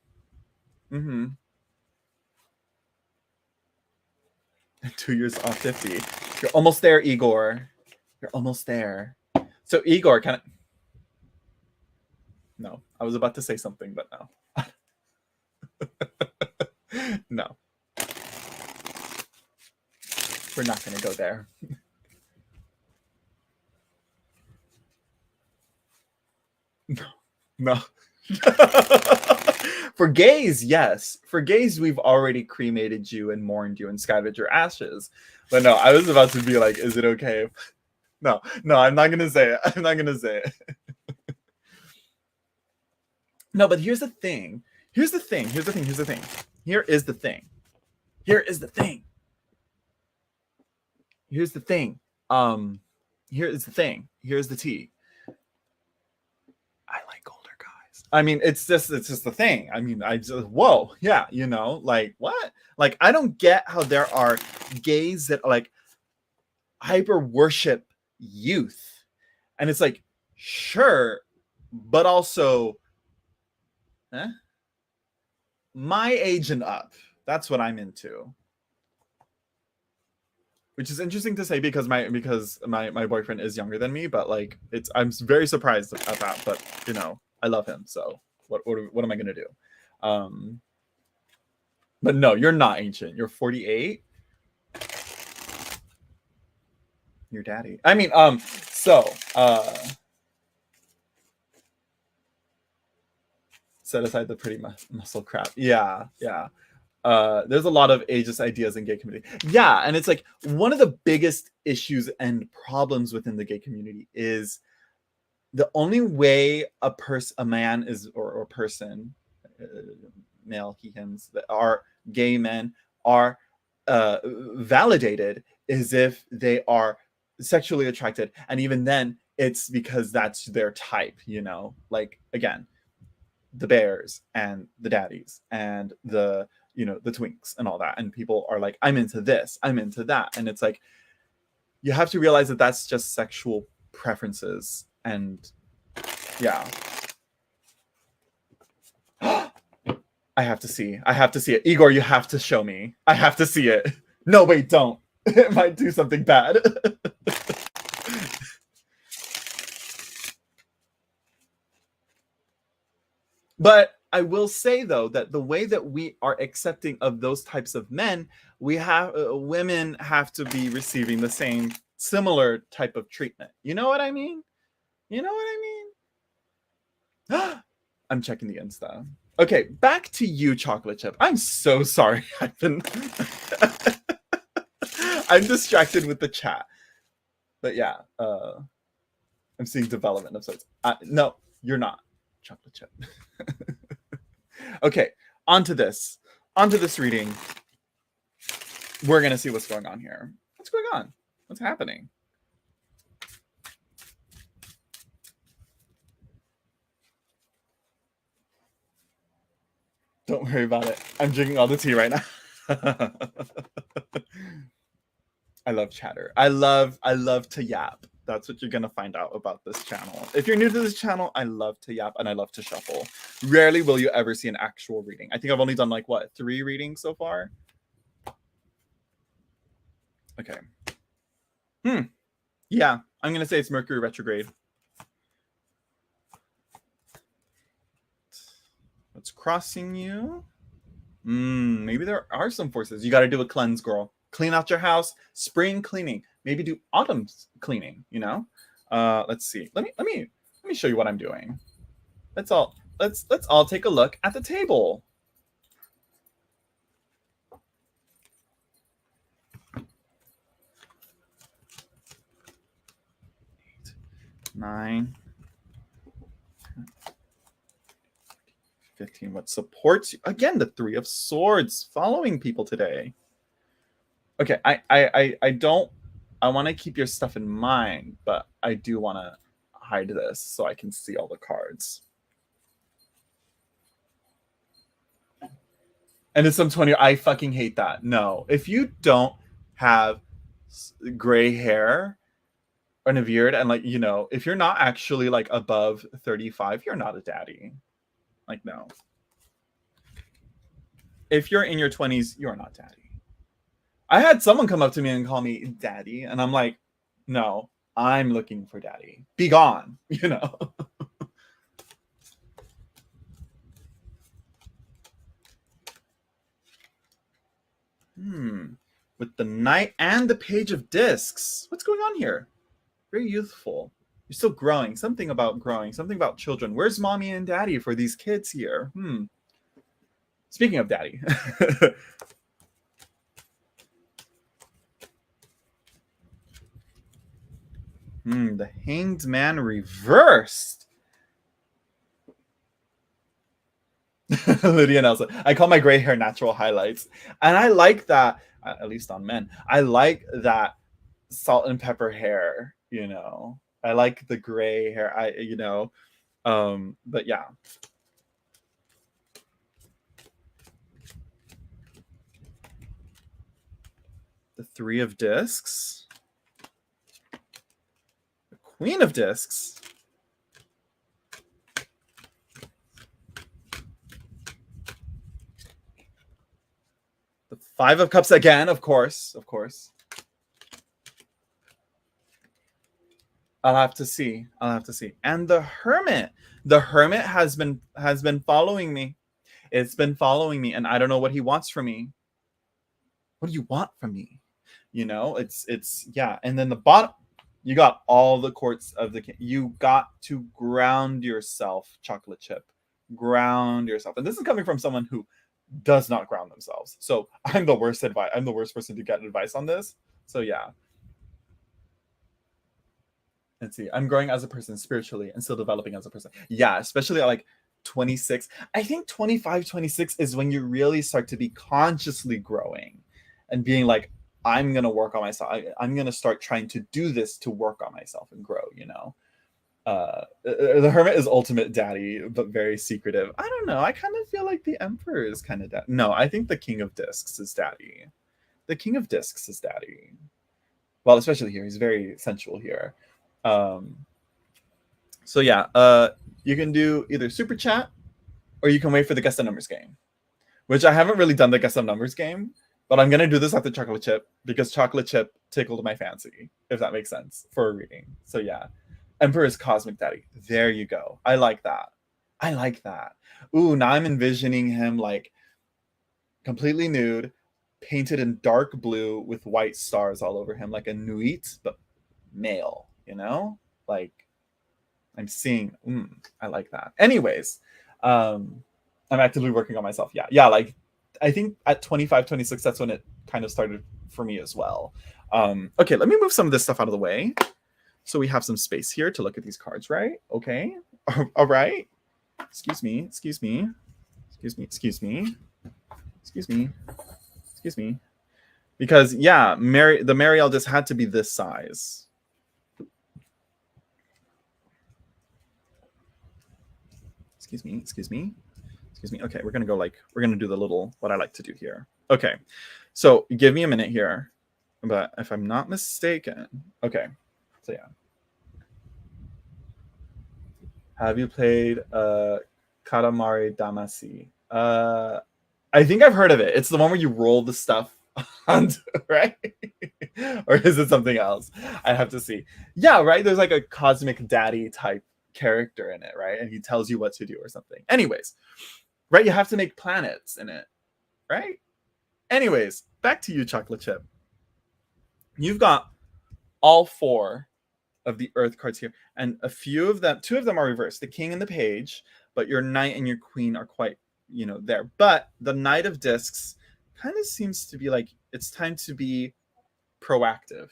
Mm-hmm. 2 years off 50. You're almost there, Igor. You're almost there. So Igor, kind of. No, I was about to say something, but no, no, we're not going to go there. No, no. For gays, yes. For gays, we've already cremated you and mourned you and scattered your ashes. But no, I was about to be like, is it okay? No, no, I'm not gonna say it. I'm not gonna say it. No, but here's the thing. Here's the thing. Here's the thing. Here's the thing. Here is the thing. Here is the thing. Here's the thing. Here is the thing. Here's the tea. I like older guys. I mean, it's just the thing. I mean, I just whoa, yeah, like what? Like I don't get how there are gays that like hyper worship youth. And it's like, sure, but also eh, my age and up. That's what I'm into. Which is interesting to say because my boyfriend is younger than me, but like it's I'm very surprised at that. But I love him, so what am I gonna do? Um, but no, you're not ancient. You're 48. Your daddy. I mean, so set aside the pretty muscle crap. Yeah, yeah. There's a lot of ageist ideas in gay community. Yeah, and it's like one of the biggest issues and problems within the gay community is the only way a man is or person, uh, male he hims that are gay men are validated is if they are sexually attracted, and even then it's because that's their type. Like again, the bears and the daddies and the twinks and all that, and people are like, I'm into this, I'm into that, and it's like you have to realize that that's just sexual preferences. And yeah. I have to see it. Igor, you have to show me. I have to see it. No, wait, don't. It might do something bad. But I will say though that the way that we are accepting of those types of men, we have women have to be receiving the same similar type of treatment. You know what I mean? You know what I mean? I'm checking the Insta. Okay, back to you, chocolate chip. I'm so sorry. I'm distracted with the chat. But yeah, I'm seeing development of sorts. No, you're not, chocolate chip. Okay, onto this reading. We're gonna see what's going on here. What's going on? What's happening? Don't worry about it. I'm drinking all the tea right now. I love chatter. I love to yap. That's what you're gonna find out about this channel. If you're new to this channel, I love to yap and I love to shuffle. Rarely will you ever see an actual reading. I think I've only done like 3 readings so far. Okay. Yeah, I'm gonna say it's Mercury retrograde. What's crossing you? Maybe there are some forces. You got to do a cleanse, girl. clean out your house, spring cleaning, maybe do autumn cleaning, you know? Let's see. Let me show you what I'm doing. Let's all take a look at the table. Nine, 15. What supports you? Again, the Three of Swords following people today. Okay, I don't. I want to keep your stuff in mind, but I do want to hide this so I can see all the cards. And it's some 20. I fucking hate that. No, if you don't have gray hair and a beard, and like, you know, if you're not actually like above 35, you're not a daddy. Like, no. If you're in your 20s, you're not daddy. I had someone come up to me and call me daddy, and I'm like, no, I'm looking for daddy. Be gone, you know. With the Knight and the Page of Discs. What's going on here? Very youthful. You're still growing. Something about growing. Something about children. Where's mommy and daddy for these kids here? Speaking of daddy. The Hanged Man reversed. Lydia Nelson. I call my gray hair natural highlights. And I like that, at least on men, I like that salt and pepper hair, you know. I like the gray hair, but yeah. The Three of Discs. The Queen of Discs. The Five of Cups again, of course. I'll have to see. And the Hermit. The Hermit has been following me. It's been following me, and I don't know what he wants from me. What do you want from me? You know, it's yeah. And then the bottom, you got all the courts of the king. You got to ground yourself, chocolate chip. Ground yourself. And this is coming from someone who does not ground themselves. So I'm the worst advice. I'm the worst person to get advice on this. So yeah. Let's see. I'm growing as a person spiritually and still developing as a person. Yeah, especially at like 26. I think 25, 26 is when you really start to be consciously growing and being like, I'm going to work on myself. I'm going to start trying to do this to work on myself and grow, you know? The Hermit is ultimate daddy, but very secretive. I don't know. I kind of feel like the Emperor is kind of daddy. No, I think the King of Discs is daddy. The King of Discs is daddy. Well, especially here. He's very sensual here. So yeah, you can do either super chat or you can wait for the guess the numbers game, which I haven't really done the guess the numbers game, but I'm gonna do this after chocolate chip because chocolate chip tickled my fancy, if that makes sense, for a reading. So yeah, Emperor's Cosmic Daddy. There you go. I like that. Ooh, now I'm envisioning him like completely nude, painted in dark blue with white stars all over him, like a Nuit, but male, you know? Like, I'm seeing, I like that. Anyways, I'm actively working on myself. Yeah, like, I think at 25, 26, that's when it kind of started for me as well. Okay, let me move some of this stuff out of the way. So we have some space here to look at these cards, right? Okay, all right. Excuse me. Because yeah, the Marielle just had to be this size. Excuse me. Okay, we're gonna do the little, what I like to do here. Okay, so give me a minute here. But if I'm not mistaken, okay, so yeah. Have you played Katamari Damacy? I think I've heard of it. It's the one where you roll the stuff onto, right? Or is it something else? I have to see. Yeah, right? There's like a cosmic daddy type character in it, right? And he tells you what to do or something. Anyways, right? You have to make planets in it, right? Anyways, back to you, chocolate chip. You've got all four of the Earth cards here, and a few of them, two of them are reversed, the King and the Page, but your Knight and your Queen are quite, there. But the Knight of Discs kind of seems to be like it's time to be proactive,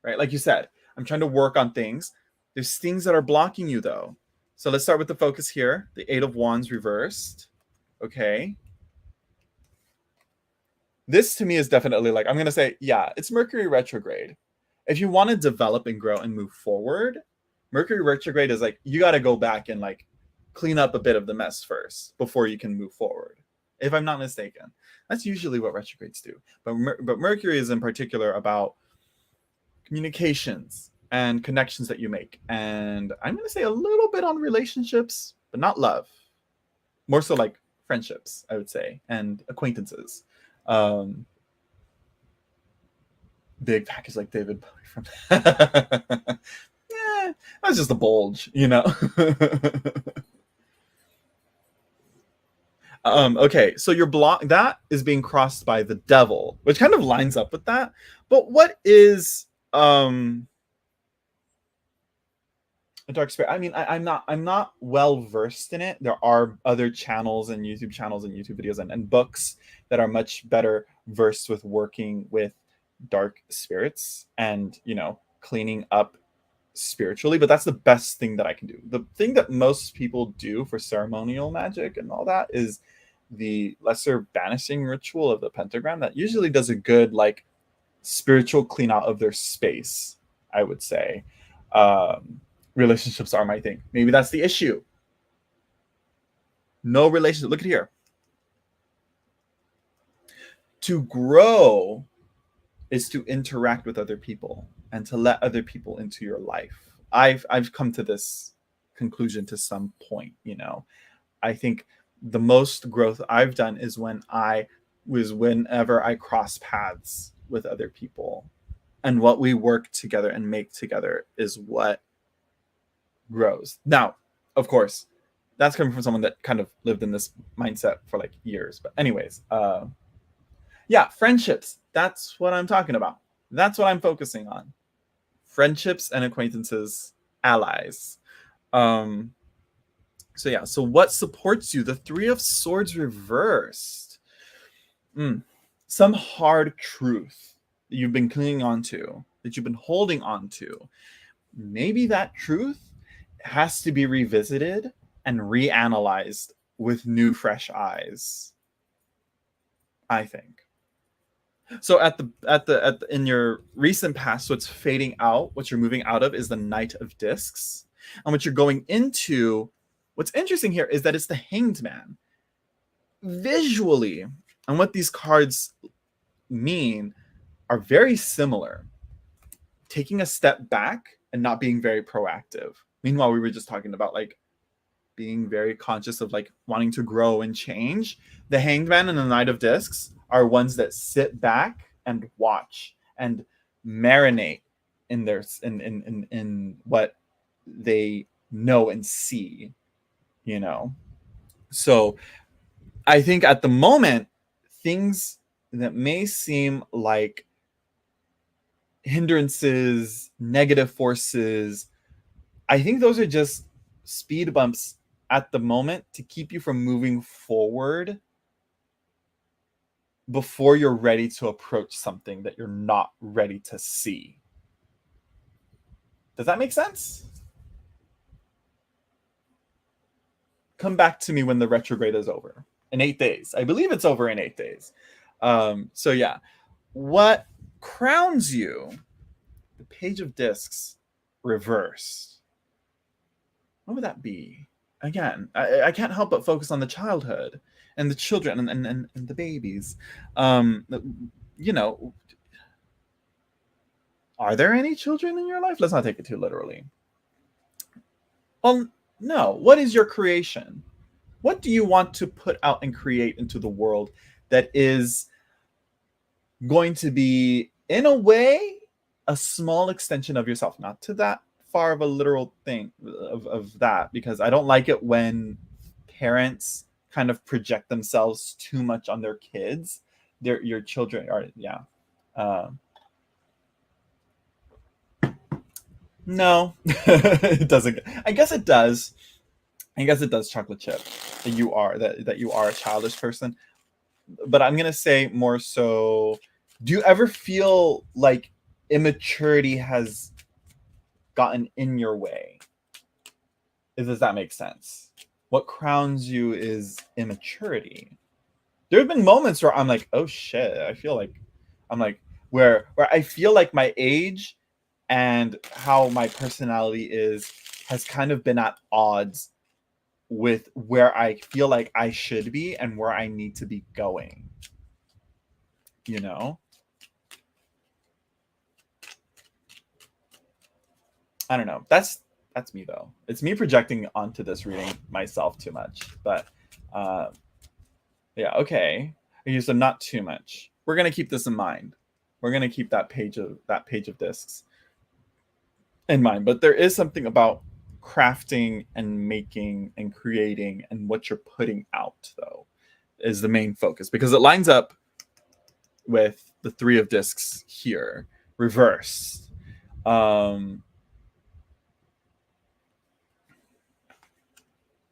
right? Like you said, I'm trying to work on things. There's things that are blocking you though. So let's start with the focus here. The Eight of Wands reversed. Okay. This to me is definitely like, I'm going to say, yeah, it's Mercury retrograde. If you want to develop and grow and move forward, Mercury retrograde is like, you got to go back and like clean up a bit of the mess first before you can move forward. If I'm not mistaken, that's usually what retrogrades do. But Mercury is in particular about communications and connections that you make. And I'm going to say a little bit on relationships, but not love. More so like friendships, I would say, and acquaintances. Big package like David Bowie from that's just a bulge, Okay, so your block that is being crossed by the devil, which kind of lines up with that. But what is a dark spirit? I mean, I'm not well versed in it. There are other channels and YouTube videos and books that are much better versed with working with dark spirits and cleaning up spiritually, but that's the best thing that I can do. The thing that most people do for ceremonial magic and all that is the lesser banishing ritual of the pentagram. That usually does a good like spiritual clean out of their space, I would say. Relationships are my thing. Maybe that's the issue. No relationship. Look at here. To grow is to interact with other people and to let other people into your life. I've come to this conclusion to some point, I think the most growth I've done is whenever I cross paths with other people, and what we work together and make together is what grows. Now, of course, that's coming from someone that kind of lived in this mindset for like years. But anyways, yeah, friendships. That's what I'm talking about. That's what I'm focusing on. Friendships and acquaintances, allies. So yeah, so what supports you? The Three of Swords reversed. Some hard truth that you've been clinging on to, that you've been holding on to. Maybe that truth has to be revisited and reanalyzed with new, fresh eyes, I think. So in your recent past, what's fading out, what you're moving out of is the Knight of Discs. And what you're going into, what's interesting here is that it's the Hanged Man. Visually, and what these cards mean are very similar. Taking a step back and not being very proactive. Meanwhile, we were just talking about like being very conscious of like wanting to grow and change. The Hanged Man and the Knight of Discs are ones that sit back and watch and marinate in their in what they know and see, So I think at the moment, things that may seem like hindrances, negative forces, I think those are just speed bumps at the moment to keep you from moving forward before you're ready to approach something that you're not ready to see. Does that make sense? Come back to me when the retrograde is over in 8 days. I believe it's over in 8 days. So yeah, what crowns you? The Page of Discs reversed. What would that be? Again, I can't help but focus on the childhood and the children and the babies. Are there any children in your life? Let's not take it too literally. Well, no. What is your creation? What do you want to put out and create into the world that is going to be, in a way, a small extension of yourself? Not to that far of a literal thing of that, because I don't like it when parents kind of project themselves too much on their kids. Your children are, yeah. No, it doesn't. I guess it does. I guess it does, chocolate chip. That you are a childish person. But I'm gonna say more so. Do you ever feel like immaturity has gotten in your way? Does that make sense? What crowns you is immaturity. There have been moments where I'm like, oh shit, I feel like I'm like where I feel like my age and how my personality is has kind of been at odds with where I feel like I should be and where I need to be going. You know? I don't know. That's me though. It's me projecting onto this reading myself too much. But uh yeah, okay. Okay, so not too much. We're gonna keep this in mind. We're gonna keep that page of discs in mind. But there is something about crafting and making and creating and what you're putting out though is the main focus because it lines up with the three of discs here reversed. um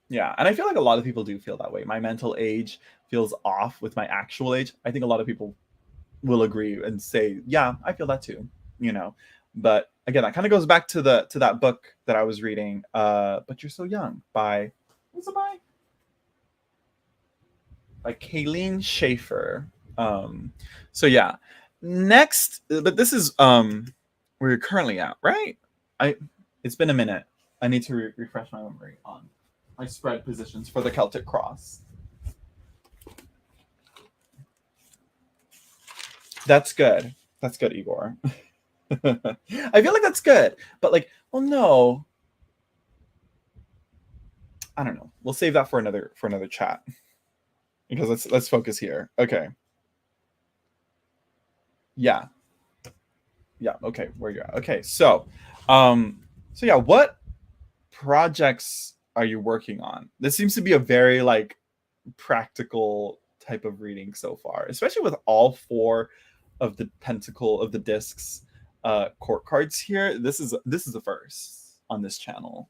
yeah, and I feel like a lot of people do feel that way. My mental age feels off with my actual age. I think a lot of people will agree and say, yeah, I feel that too, you know. But again, that kind of goes back to the to that book that I was reading, But You're So Young by, what's it by Kayleen Schaefer. So yeah. Next, but this is where you're currently at, right? I It's been a minute. I need to refresh my memory on my spread positions for the Celtic Cross. That's good. That's good, Igor. I feel like that's good, but like, well, no, I don't know. We'll save that for another chat because let's focus here. Okay. Yeah. Yeah. Okay. Where you're at. Okay. Um, so yeah, what projects are you working on? This seems to be a very like practical type of reading so far, especially with all four of the pentacle of the discs court cards here. This is a first on this channel.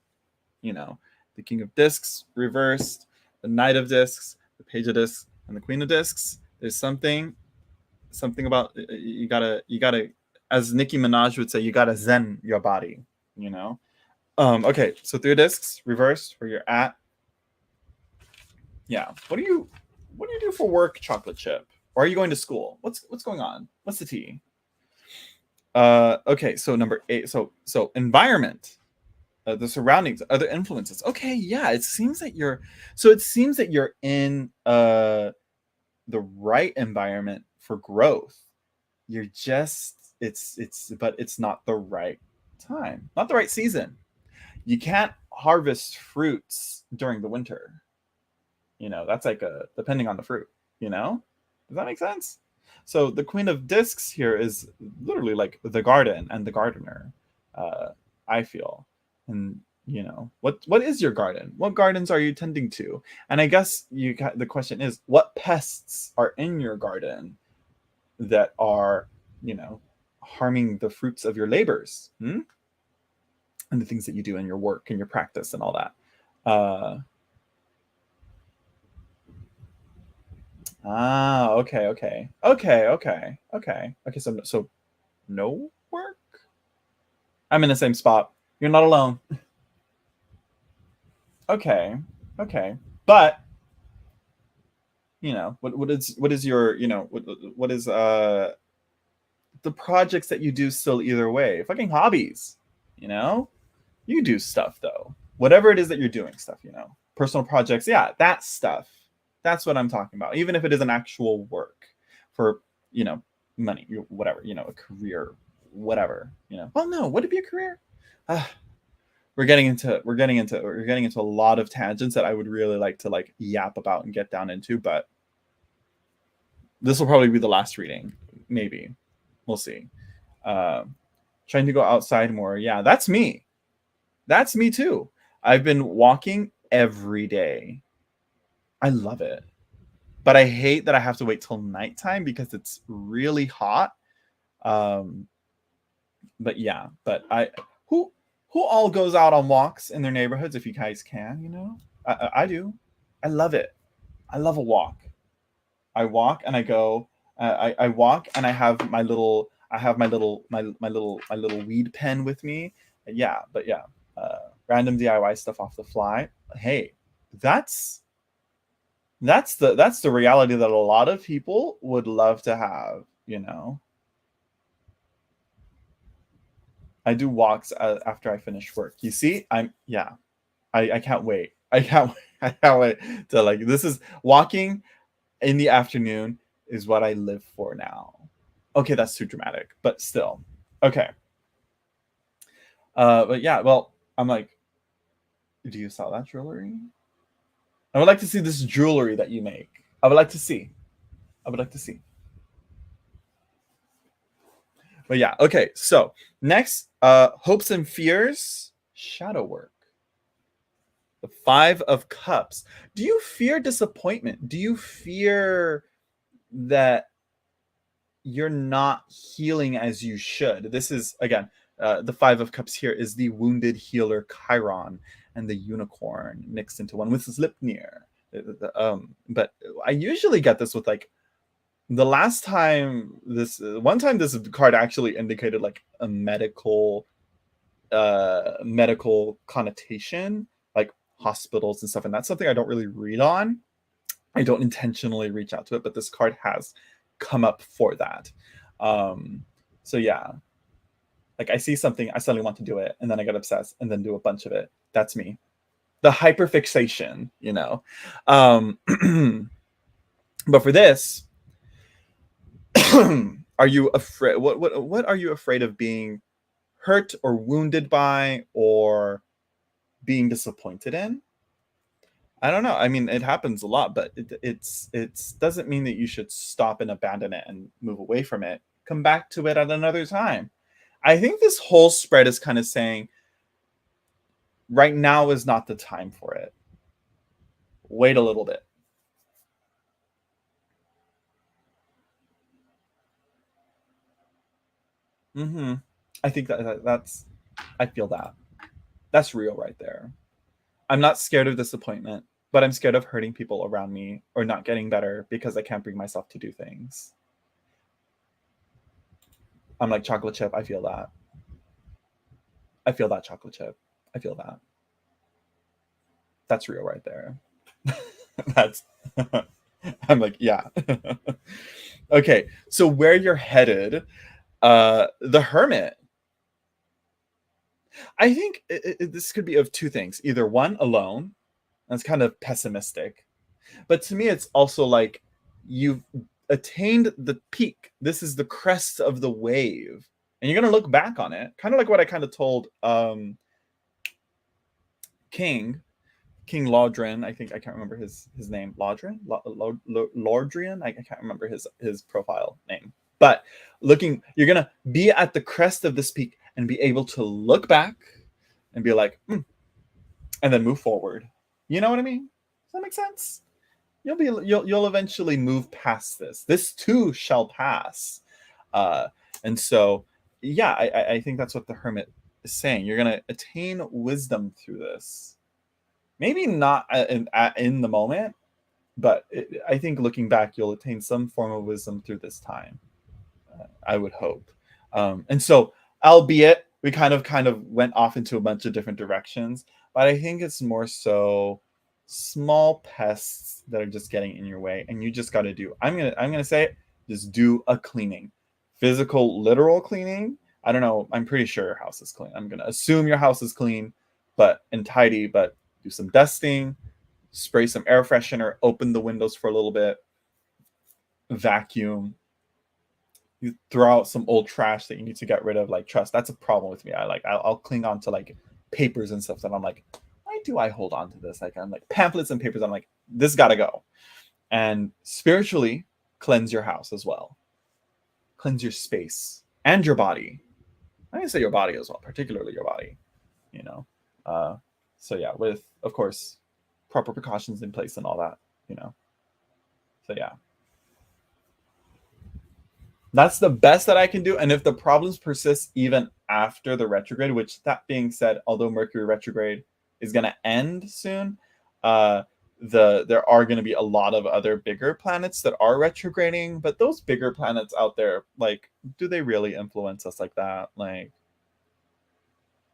You know, the King of Discs reversed, the Knight of Discs, the Page of Discs, and the Queen of Discs. There's something about you gotta, as Nicki Minaj would say, you gotta zen your body. You know. Okay, so three discs reversed where you're at. Yeah. What do you do for work, chocolate chip? Or are you going to school? What's going on? What's the tea? Okay, so number 8. So environment, the surroundings, other influences. Okay, yeah, it seems that you're in the right environment for growth. You're just it's but it's not the right time. Not the right season. You can't harvest fruits during the winter. You know, that's like a depending on the fruit, you know? Does that make sense? So the Queen of Discs here is literally like the garden and the gardener, uh, I feel. And you know, what is your garden? What gardens are you tending to? And I guess the question is, what pests are in your garden that are, you know, harming the fruits of your labors, and the things that you do in your work and your practice and all that. Okay, okay, okay, okay, okay, okay. So no work. I'm in the same spot. You're not alone. Okay, okay, but you know what is your what is the projects that you do still either way? Fucking hobbies, you know. You do stuff though. Whatever it is that you're doing, stuff, you know. Personal projects, yeah, that stuff. That's what I'm talking about. Even if it is an actual work for, you know, money, whatever, you know, a career, whatever, you know. Well, no, would it be a career? Uh, we're getting into a lot of tangents that I would really like to like yap about and get down into, but this will probably be the last reading. Maybe. We'll see. Um, Trying to go outside more. Yeah, that's me. That's me too. I've been walking every day. I love it. But I hate that I have to wait till nighttime because it's really hot. Um, but yeah, but I who Who all goes out on walks in their neighborhoods if you guys can, you know? I do. I love it. I love a walk. I walk and I go. I walk and I have my little weed pen with me. Yeah, but yeah, random DIY stuff off the fly. Hey, that's that's the reality that a lot of people would love to have. You know, I do walks after I finish work. You see, I can't wait. I can't I can't wait to like this is walking in the afternoon is what I live for now. Okay, that's too dramatic, but still. Okay. But yeah, well, I'm like, do you sell that jewelry? I would like to see this jewelry that you make. I would like to see. I would like to see. But yeah, okay. So next, hopes and fears, shadow work. The Five of Cups. Do you fear disappointment? Do you fear that you're not healing as you should? This is again, the Five of Cups here is the wounded healer Chiron and the unicorn mixed into one with Sleipnir. But I usually get this with like the last time this one time this card actually indicated like a medical connotation, like hospitals and stuff, and that's something I don't really read on. I don't intentionally reach out to it, but this card has come up for that. So yeah, like I see something, I suddenly want to do it, and then I get obsessed, and then do a bunch of it. That's me. The hyperfixation, you know. Um, but for this, are you afraid? What are you afraid of being hurt or wounded by, or being disappointed in? I don't know. I mean, it happens a lot, but it's doesn't mean that you should stop and abandon it and move away from it. Come back to it at another time. I think this whole spread is kind of saying right now is not the time for it. Wait a little bit. Mm-hmm. I think that's I feel that. That's real right there. I'm not scared of disappointment, but I'm scared of hurting people around me or not getting better because I can't bring myself to do things. I'm like chocolate chip. I feel that. I feel that chocolate chip. I feel that. That's real right there. That's I'm like, yeah. Okay, so where you're headed, the hermit. I think this could be of two things. Either one, alone. That's kind of pessimistic. But to me, it's also like you've attained the peak. This is the crest of the wave. And you're going to look back on it. Kind of like what I kind of told King Laudrin. I think I can't remember his name. Laudrin? Laudrian? I can't remember his profile name. But you're going to be at the crest of this peak and be able to look back and be like, and then move forward. You know what I mean? Does that make sense? You'll eventually move past this. This too shall pass. And so, yeah, I think that's what the hermit is saying. You're gonna attain wisdom through this. Maybe not in the moment, but I think looking back, you'll attain some form of wisdom through this time. I would hope. And so, albeit we kind of went off into a bunch of different directions, but I think it's more so small pests that are just getting in your way, and you just got to do. I'm gonna say it, just do a cleaning, physical, literal cleaning. I don't know. I'm pretty sure your house is clean. I'm gonna assume your house is clean, and tidy. But do some dusting, spray some air freshener, open the windows for a little bit, vacuum, you throw out some old trash that you need to get rid of. Like, trust, that's a problem with me. I'll cling on to like papers and stuff that I'm like, why do I hold on to this? Like, I'm like pamphlets and papers, I'm like, this gotta go. And spiritually cleanse your house as well, cleanse your space and your body. I'm gonna say your body as well, particularly your body, you know. So yeah, with of course proper precautions in place and all that, you know. So yeah. That's the best that I can do. And if the problems persist even after the retrograde, which that being said, although Mercury retrograde is going to end soon, uh, there are going to be a lot of other bigger planets that are retrograding. But those bigger planets out there, like, do they really influence us like that? Like,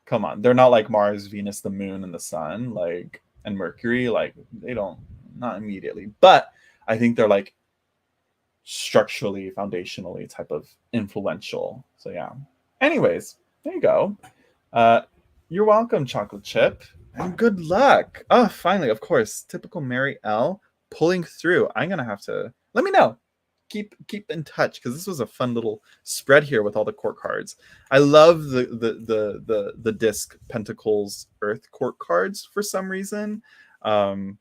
come on, they're not like Mars, Venus, the Moon, and the Sun, like, and Mercury. Like, they don't, not immediately. But I think they're like structurally, foundationally type of influential. So yeah. Anyways, there you go. Uh, you're welcome, chocolate chip, and good luck. Oh, finally, of course, typical Mary L pulling through. I'm gonna have to let me know. Keep in touch because this was a fun little spread here with all the court cards. I love the disc Pentacles Earth court cards for some reason, and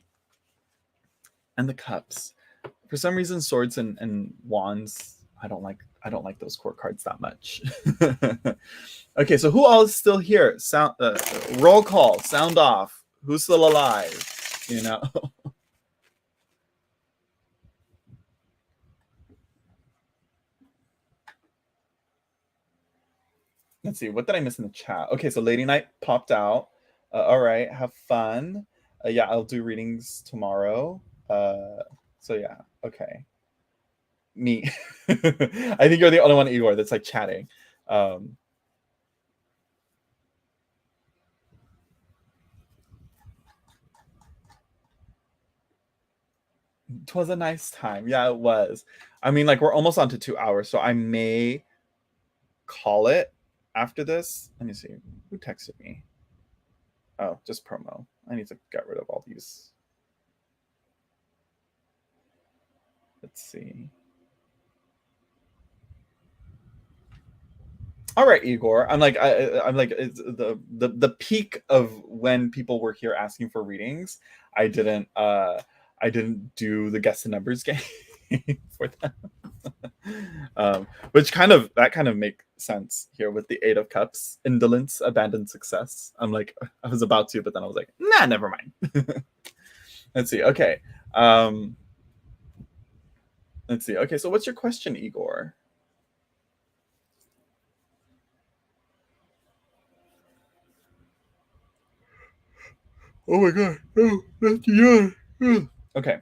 the cups. For some reason, swords and wands, I don't like those court cards that much. Okay, so who all is still here? Sound roll call, sound off. Who's still alive? You know. Let's see. What did I miss in the chat? Okay, so Lady Night popped out. All right, have fun. Yeah, I'll do readings tomorrow. So yeah, okay. Me. I think you're the only one, Igor, that's like chatting. Um, it was a nice time. Yeah, it was. I mean, like we're almost on to 2 hours, so I may call it after this. Let me see. Who texted me? Oh, just promo. I need to get rid of all these. Let's see. All right, Igor. I'm like it's the peak of when people were here asking for readings. I didn't I didn't do the guess the numbers game for them. Which kind of make sense here with the Eight of Cups, indolence, abandoned success. I'm like I was about to, but then I was like, nah, never mind. Let's see. Okay. Um, let's see. Okay, so what's your question, Igor? Oh my god. Oh, that's young. Okay.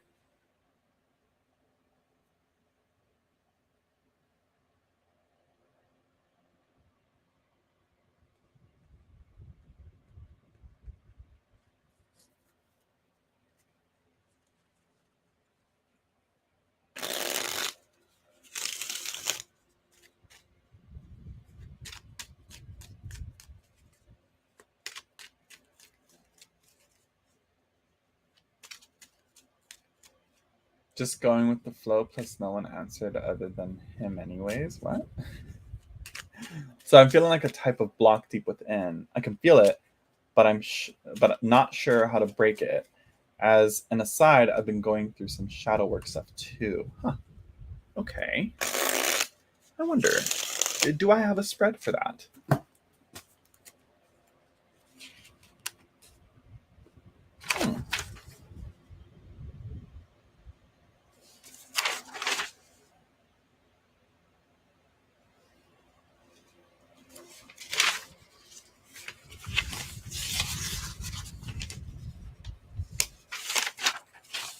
Just going with the flow, plus no one answered other than him anyways. What? So I'm feeling like a type of block deep within. I can feel it, but but not sure how to break it. As an aside, I've been going through some shadow work stuff too. Huh. Okay. I wonder, do I have a spread for that? Hmm.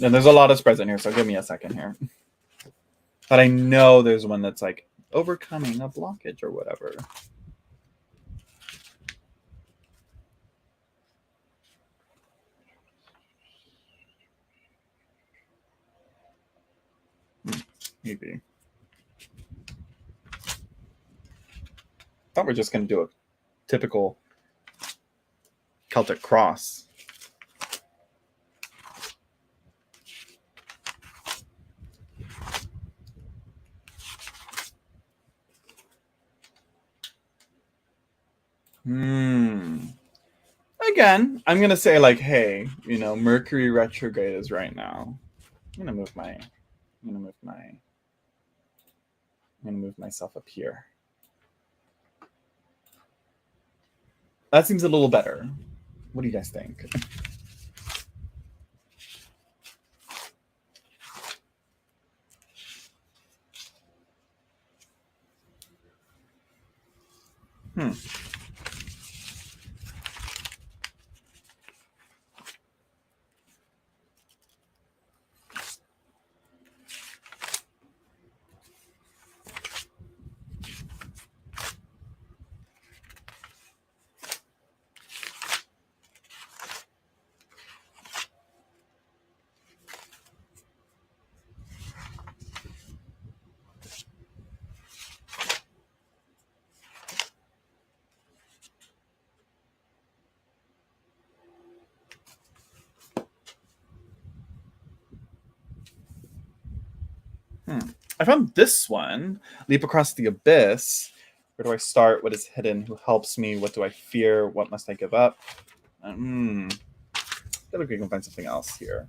And there's a lot of spreads in here, so give me a second here. But I know there's one that's like overcoming a blockage or whatever. Maybe. Thought we're just gonna do a typical Celtic cross. Again, I'm gonna say like, hey, you know, Mercury retrograde is right now. I'm gonna move myself up here. That seems a little better. What do you guys think? Hmm. I found this one, Leap Across the Abyss. Where do I start? What is hidden? Who helps me? What do I fear? What must I give up? I feel like we can find something else here.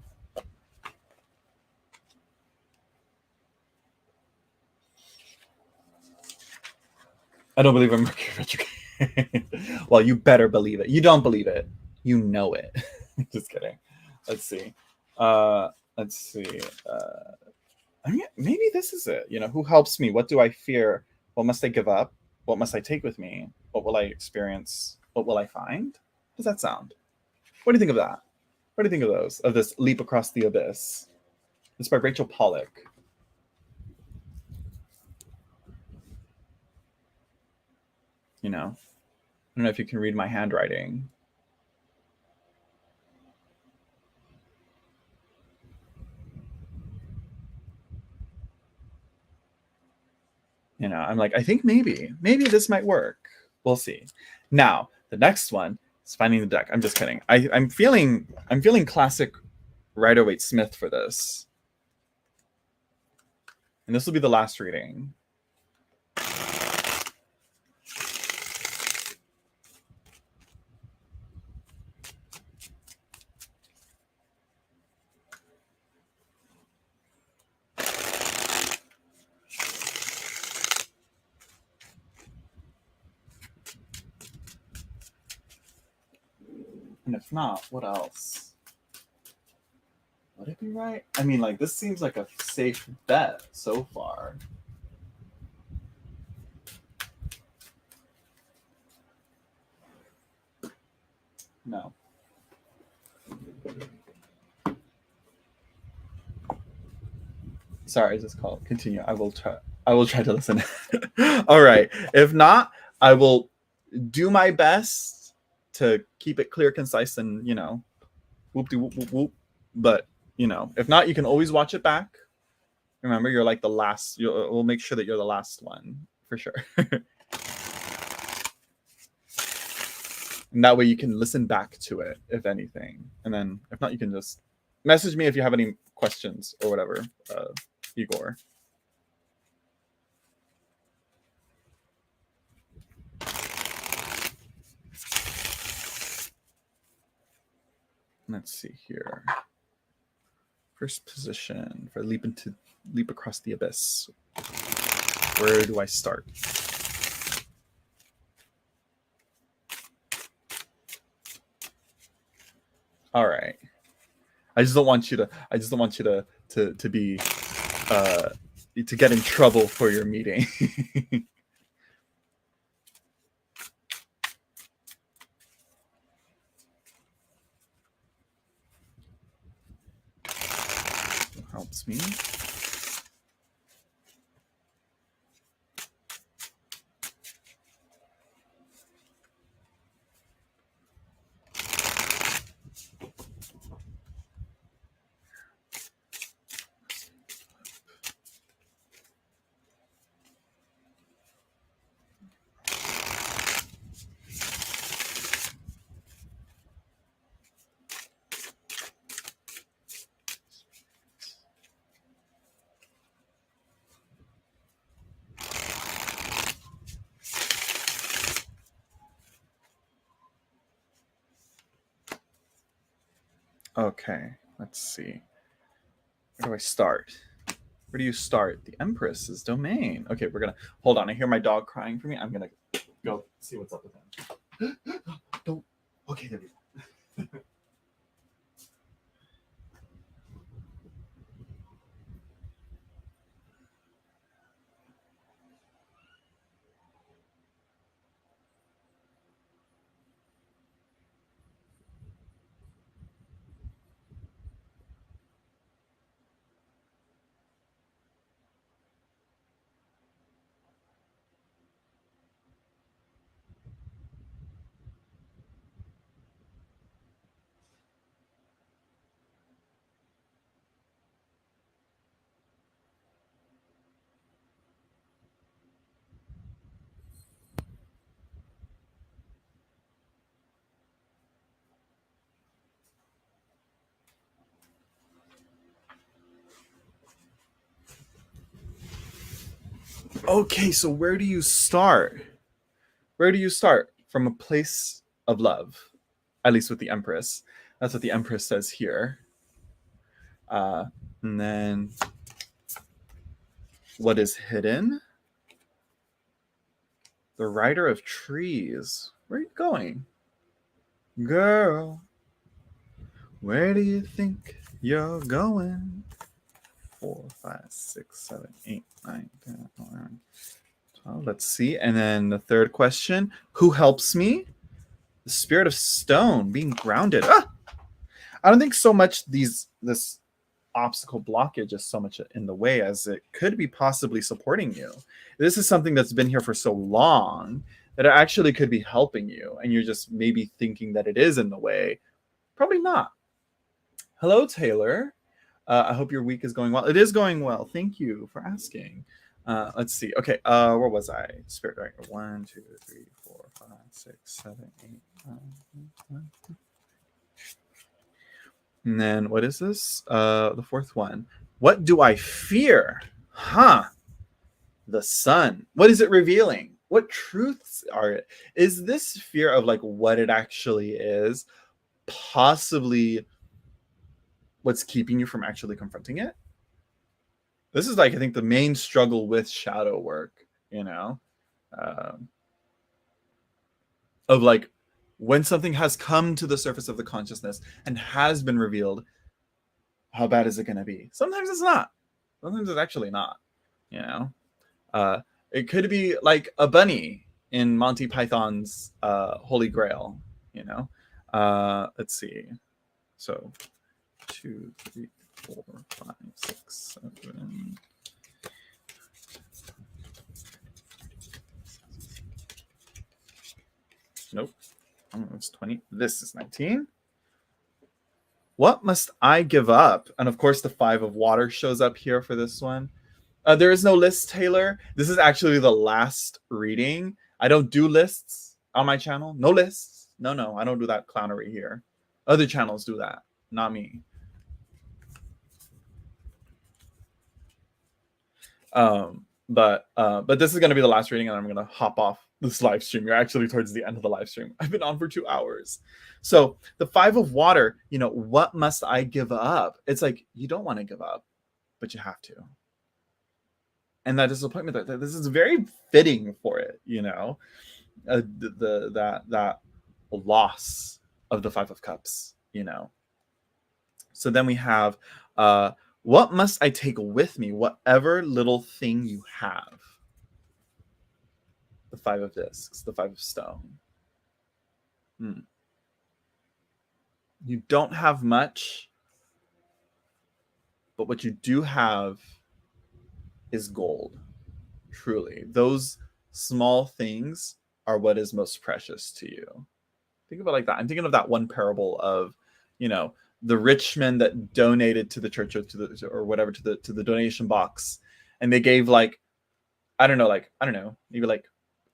I don't believe in Mercury retrograde. Well, you better believe it. You don't believe it. You know it. Just kidding. Let's see. Let's see. I mean, maybe this is it. Who helps me? What do I fear? What must I give up? What must I take with me? What will I experience? What will I find? How does that sound? What do you think of that? What do you think of those? Of this Leap Across the Abyss? It's by Rachel Pollack. I don't know if you can read my handwriting. I'm like, I think maybe this might work. We'll see. Now, the next one is Finding the Deck. I'm just kidding. I'm feeling classic Rider-Waite-Smith for this. And this will be the last reading. And if not, what else? Would it be right? I mean, like, this seems like a safe bet so far. No. Sorry, just call. Continue. I will try to listen. All right. If not, I will do my best to keep it clear, concise, and whoop de whoop whoop whoop. But if not, you can always watch it back. Remember, you're like the last. We'll make sure that you're the last one for sure. And that way you can listen back to it, if anything. And then if not, you can just message me if you have any questions or whatever, Igor. Let's see here. First position for leap across the abyss. Where do I start? All right. I just don't want you to be to get in trouble for your meeting. Helps me. Okay, let's see. Where do I start? Where do you start? The Empress's domain. Okay, we're gonna hold on. I hear my dog crying for me. I'm gonna go see what's up with him. Don't. Okay, there we go. Okay, so where do you start? Where do you start? From a place of love, at least with the Empress. That's what the Empress says here. And then what is hidden? The Rider of Trees. Where are you going? Girl, where do you think you're going? 4, 5, 6, 7, 8, 9, 10, 11, 12. Let's see. And then the third question, who helps me? The Spirit of Stone, being grounded. I don't think so much this obstacle blockage is so much in the way as it could be possibly supporting you. This is something that's been here for so long that it actually could be helping you, and you're just maybe thinking that it is in the way. Probably not. Hello, Taylor. I hope your week is going well. It is going well. Thank you for asking. Let's see. Okay, where was I? Spirit Director. 1, 2, 3, 4, 5, 6, 7, 8, 9, 10. And then what is this? The fourth one. What do I fear? The sun. What is it revealing? What truths are it? Is this fear of like what it actually is possibly what's keeping you from actually confronting it? This is like, I think, the main struggle with shadow work, of like when something has come to the surface of the consciousness and has been revealed, how bad is it going to be? Sometimes it's not. Sometimes it's actually not, it could be like a bunny in Monty Python's Holy Grail, let's see. So 2, 3, 4, 5, 6, 7. Nope. It's 20. This is 19. What must I give up? And of course, the 5 of water shows up here for this one. There is no list, Taylor. This is actually the last reading. I don't do lists on my channel. No lists. No, I don't do that clownery here. Other channels do that, not me. But this is going to be the last reading, and I'm going to hop off this live stream. You're actually towards the end of the live stream. I've been on for 2 hours. So the 5 of water, what must I give up? It's like, you don't want to give up, but you have to. And that disappointment, that this is very fitting for it, that loss of the 5 of Cups, So then we have, what must I take with me? Whatever little thing you have. The 5 of Discs, the 5 of Stone. You don't have much, but what you do have is gold. Truly. Those small things are what is most precious to you. Think of it like that. I'm thinking of that one parable of, the rich men that donated to the church or to the donation box, and they gave maybe like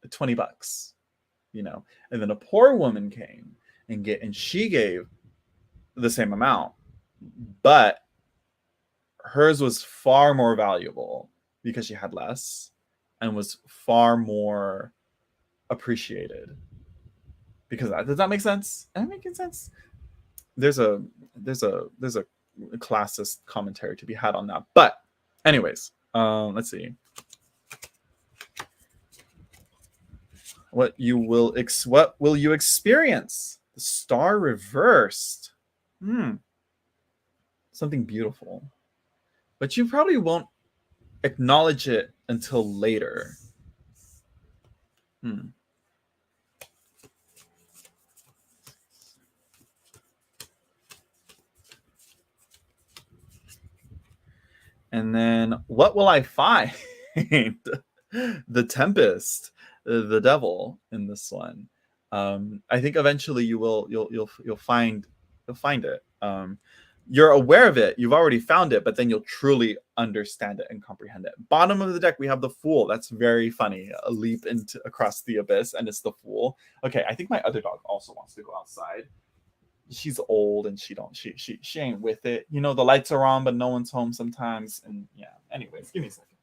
$20, and then a poor woman came and she gave the same amount, but hers was far more valuable because she had less and was far more appreciated. Because does that make sense? Am I making sense? There's a classist commentary to be had on that. But anyways, let's see. What will you experience? The Star reversed. Something beautiful. But you probably won't acknowledge it until later. And then what will I find? The Tempest, the devil in this one. I think eventually you'll find it. You're aware of it. You've already found it, but then you'll truly understand it and comprehend it. Bottom of the deck, we have the Fool. That's very funny. A leap across the abyss, and it's the Fool. Okay, I think my other dog also wants to go outside. She's old and she ain't with it. The lights are on, but no one's home sometimes. And yeah, anyways, give me a second.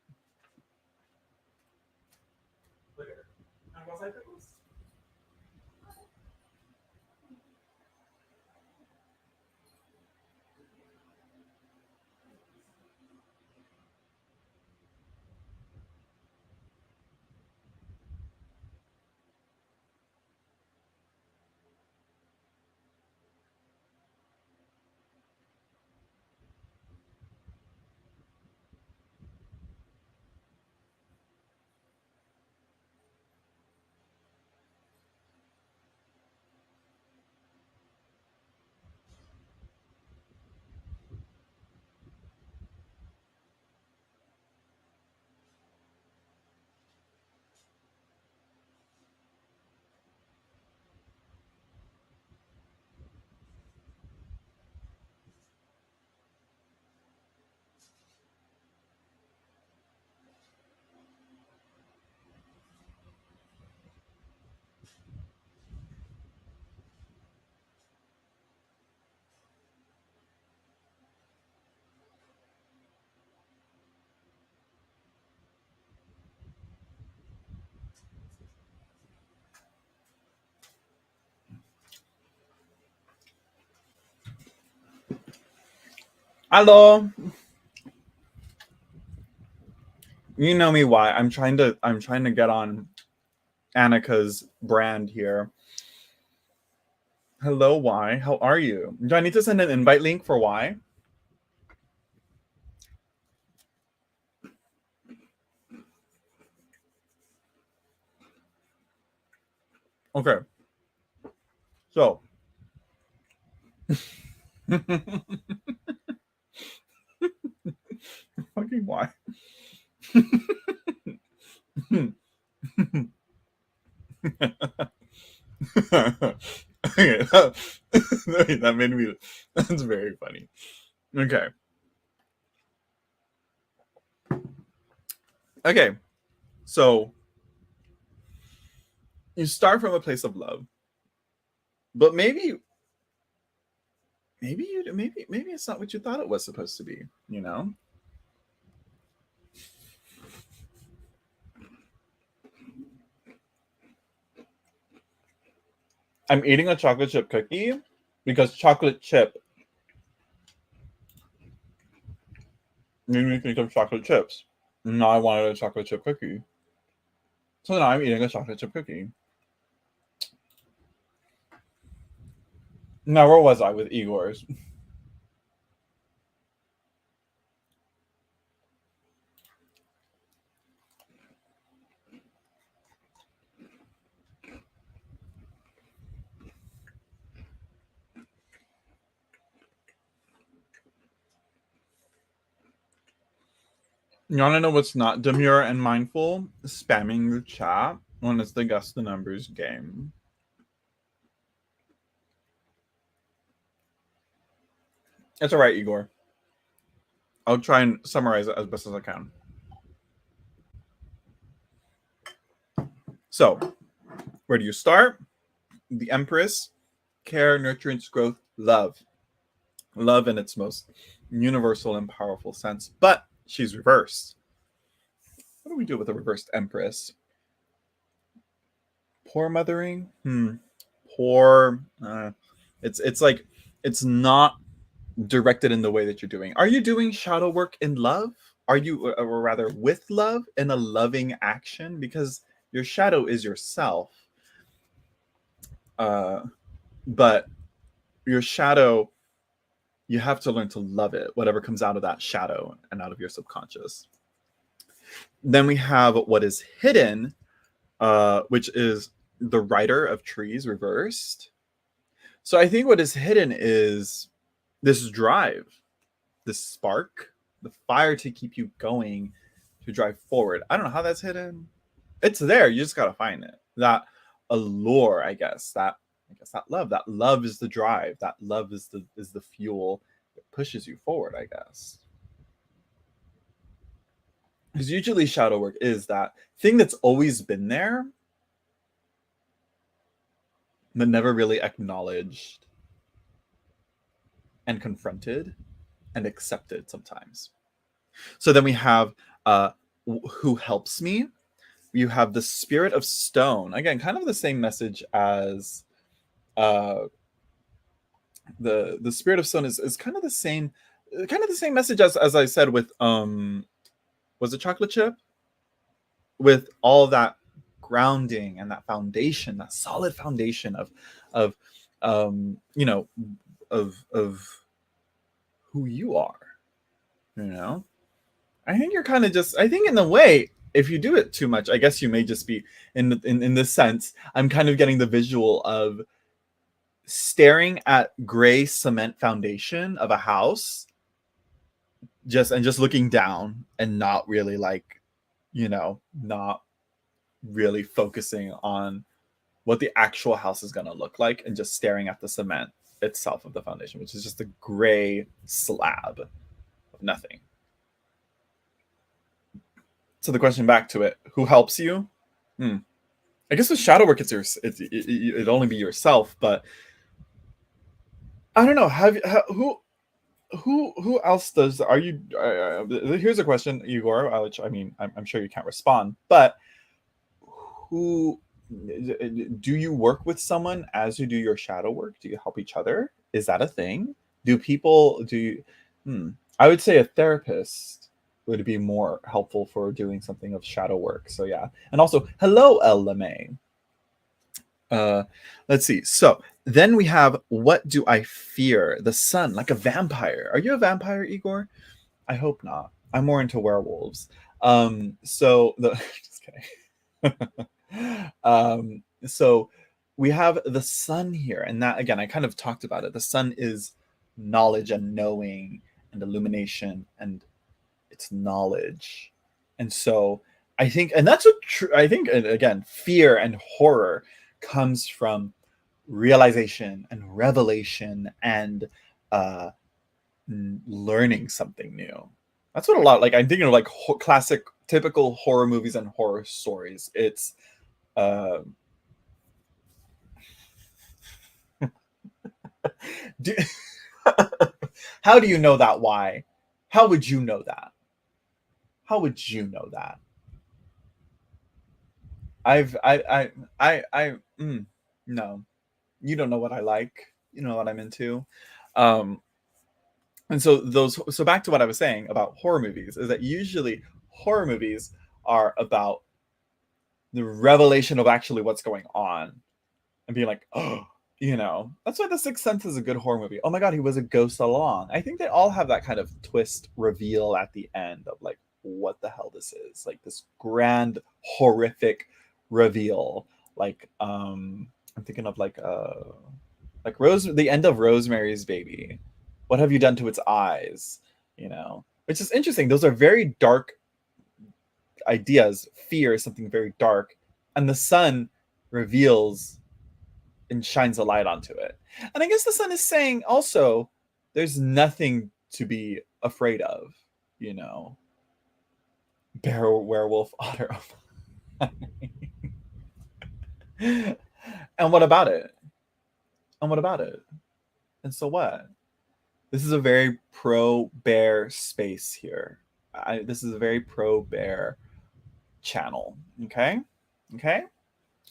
Hello. You know me why. I'm trying to get on Annika's brand here. Hello, why? How are you? Do I need to send an invite link for why? Okay. So fucking why? Okay, that made me. That's very funny. Okay. Okay. So you start from a place of love, but maybe it's not what you thought it was supposed to be. You know. I'm eating a chocolate chip cookie because chocolate chip made me think of chocolate chips. Now I wanted a chocolate chip cookie. So now I'm eating a chocolate chip cookie. Now where was I with Igor's? You wanna know what's not demure and mindful? Spamming the chat when it's the guess the numbers game. It's alright, Igor. I'll try and summarize it as best as I can. So, where do you start? The Empress, care, nurturance, growth, love. Love in its most universal and powerful sense, but she's reversed. What do we do with a reversed Empress? Poor mothering? Poor. It's like it's not directed in the way that you're doing. Are you doing shadow work in love? Are you, or rather, with love in a loving action? Because your shadow is yourself, but your shadow, you have to learn to love it, whatever comes out of that shadow and out of your subconscious. Then we have what is hidden, which is the Rider of Trees reversed. So I think what is hidden is this drive, this spark, the fire to keep you going, to drive forward. I don't know how that's hidden. It's there. You just gotta find it. That allure, I guess. That love. That love is the drive. That love is the fuel that pushes you forward, I guess. Because usually shadow work is that thing that's always been there, but never really acknowledged and confronted and accepted sometimes. So then we have who helps me. you have the Spirit of Stone. Again, kind of the same message as uh, the Spirit of Stone is kind of the same message as I said with was it Chocolate Chip, with all that grounding and that foundation, that solid foundation of you know, of who you are, you know. I think you're kind of just, I think in a way, if you do it too much, I guess you may just be in this sense, I'm kind of getting the visual of staring at gray cement foundation of a house, just looking down and not really like, you know, not really focusing on what the actual house is going to look like, and just staring at the cement itself of the foundation, which is just a gray slab of nothing. So the question back to it, who helps you? I guess with shadow work, it'd only be yourself, but I don't know. Who else does? Are you? Here's a question, Igor. Which I mean, I'm sure you can't respond, but who do you work with someone as you do your shadow work? Do you help each other? Is that a thing? Do people do you? I would say a therapist would be more helpful for doing something of shadow work. So yeah, and also hello, El LeMay. Let's see. So then we have, what do I fear? The sun, like a vampire. Are you a vampire, Igor? I hope not. I'm more into werewolves. So the just kidding. So we have the sun here, and that again, I kind of talked about it. The sun is knowledge and knowing and illumination, and it's knowledge. And so I think, and that's what I think, again, fear and horror comes from realization and revelation and learning something new. That's what a lot, like I'm thinking of like classic typical horror movies and horror stories. It's do, how do you know that? Why? How would you know that? How would you know that? No, you don't know what I like. You know what I'm into. Um, and so back to what I was saying about horror movies is that usually horror movies are about the revelation of actually what's going on and being like, oh, you know, that's why The Sixth Sense is a good horror movie. Oh my God, he was a ghost all along. I think they all have that kind of twist reveal at the end of like, what the hell this is, like this grand horrific reveal. Like I'm thinking of like Rose, the end of Rosemary's Baby. What have you done to its eyes? You know, which is interesting. Those are very dark ideas. Fear is something very dark, and the sun reveals and shines a light onto it. And I guess the sun is saying also, there's nothing to be afraid of, you know. Bear, werewolf, otter. And what about it? And what about it? And so what? This is a very pro bear space here. This is a very pro bear channel. Okay.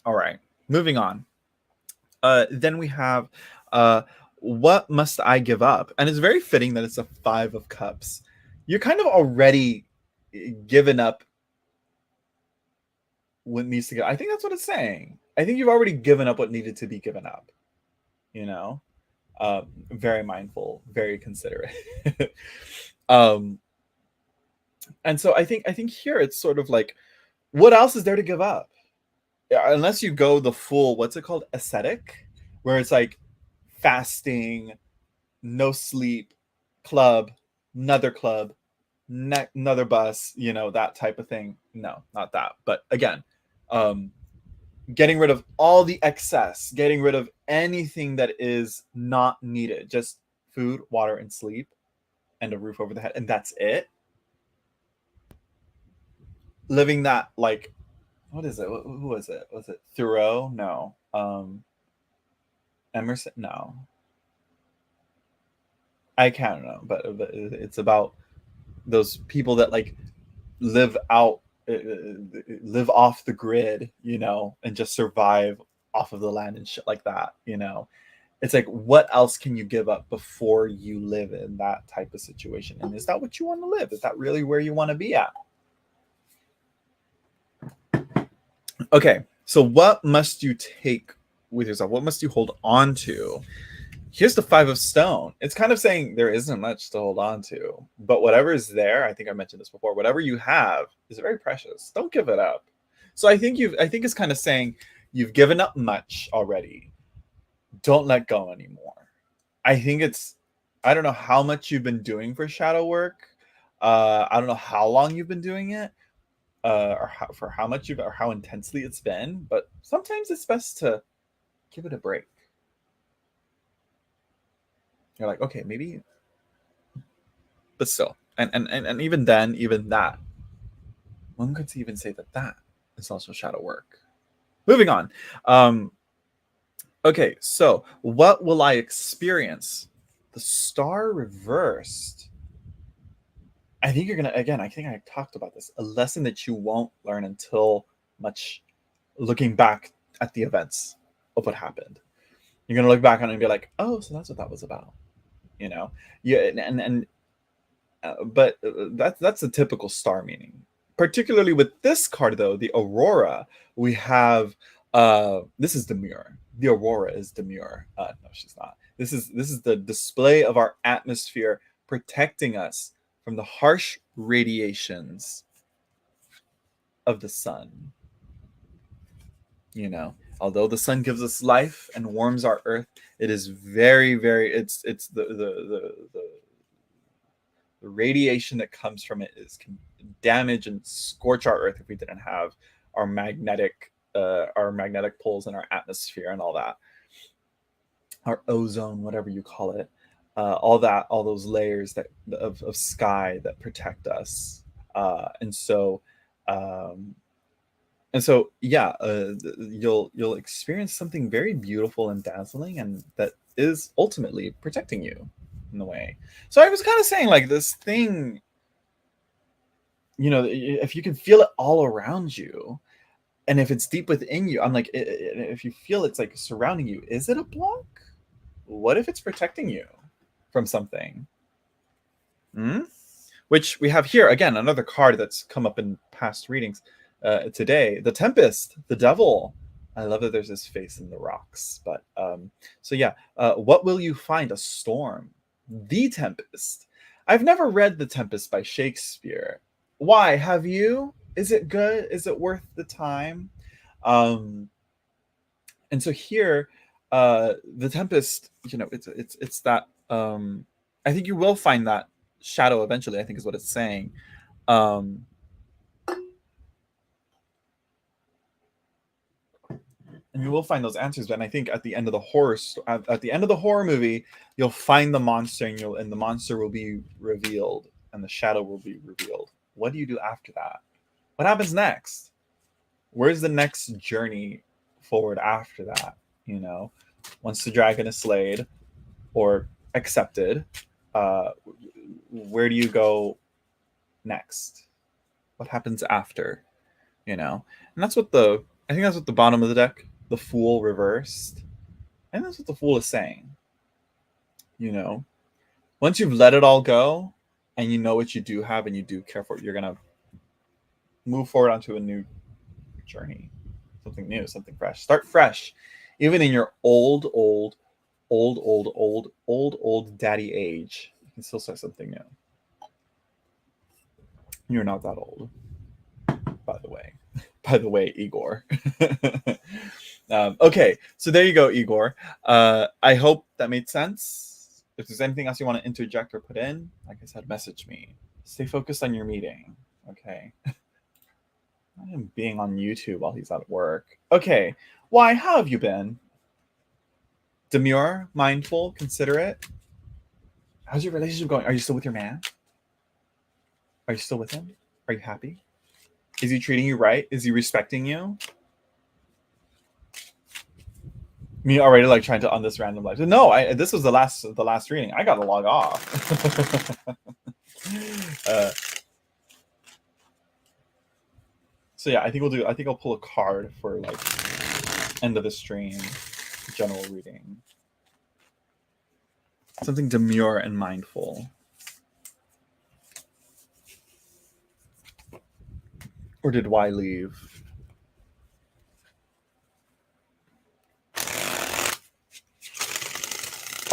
All right. Moving on. Then we have what must I give up? And it's very fitting that it's a 5 of Cups. You're kind of already given up what needs to go. I think that's what it's saying. I think you've already given up what needed to be given up. You know, very mindful, very considerate. And so I think here it's sort of like, what else is there to give up? Unless you go the full, what's it called, ascetic, where it's like fasting, no sleep, club, another bus, you know, that type of thing. No, not that. But again, getting rid of all the excess, getting rid of anything that is not needed, just food, water, and sleep, and a roof over the head, and that's it. Living that, like, what is it? Who was it? Was it Thoreau? No. Emerson? No. I can't know, but it's about those people that like live out live off the grid, you know, and just survive off of the land and shit like that, you know. It's like, what else can you give up before you live in that type of situation? And is that what you want to live? Is that really where you want to be at? Okay, so what must you take with yourself? What must you hold on to? Here's the 5 of stone. It's kind of saying there isn't much to hold on to, but whatever is there, I think I mentioned this before, whatever you have is very precious. Don't give it up. So I think it's kind of saying you've given up much already. Don't let go anymore. I think I don't know how much you've been doing for shadow work. I don't know how long you've been doing it, or how much or how intensely it's been, but sometimes it's best to give it a break. You're like, okay, maybe, but still, and even then, even that, one could even say that is also shadow work. Moving on. Okay, so what will I experience? The star reversed. I think you're gonna, again, I think I talked about this, a lesson that you won't learn until much looking back at the events of what happened. You're gonna look back on it and be like, oh, so that's what that was about, you know. Yeah, but that's a typical star meaning. Particularly with this card, though, the Aurora, we have this is demure. The Aurora is demure. No, she's not. This is the display of our atmosphere protecting us from the harsh radiations of the sun. You know, although the sun gives us life and warms our earth, it is very, very, it's the radiation that comes from it can damage and scorch our earth if we didn't have our magnetic poles in our atmosphere and all that, our ozone, whatever you call it, all those layers of sky that protect us, and so yeah, you'll experience something very beautiful and dazzling, and that is ultimately protecting you in a way. So I was kind of saying, like, this thing, you know, if you can feel it all around you, and if it's deep within you, I'm like, if you feel it's like surrounding you, is it a block? What if it's protecting you from something? Which we have here again, another card that's come up in past readings today. The Tempest, the Devil. I love that there's this face in the rocks. But so yeah, what will you find? A storm. The Tempest. I've never read The Tempest by Shakespeare. Why? Have you? Is it good? Is it worth the time? And so here, The Tempest, you know, it's that. I think you will find that shadow eventually, I think is what it's saying. And you will find those answers, but I think at the end of the horror movie, you'll find the monster, and the monster will be revealed, and the shadow will be revealed. What do you do after that? What happens next? Where's the next journey forward after that? You know, once the dragon is slayed or accepted, where do you go next? What happens after? You know, and I think that's what the bottom of the deck, the Fool reversed, and that's what the Fool is saying. You know, once you've let it all go, and you know what you do have, and you do care for it, you're gonna move forward onto a new journey, something new, something fresh. Start fresh, even in your old daddy age. You can still start something new. You're not that old, by the way. By the way, Igor. Okay, so there you go, Igor. I hope that made sense. If there's anything else you want to interject or put in, like I said, message me. Stay focused on your meeting. Okay. I am being on YouTube while he's at work. Okay. Why? How have you been? Demure, mindful, considerate. How's your relationship going? Are you still with your man? Are you still with him? Are you happy? Is he treating you right? Is he respecting you? Me already like trying to on this random live. No, this was the last reading. I gotta log off. So yeah, I think I'll pull a card for like end of the stream, general reading. Something demure and mindful. Or did Y leave?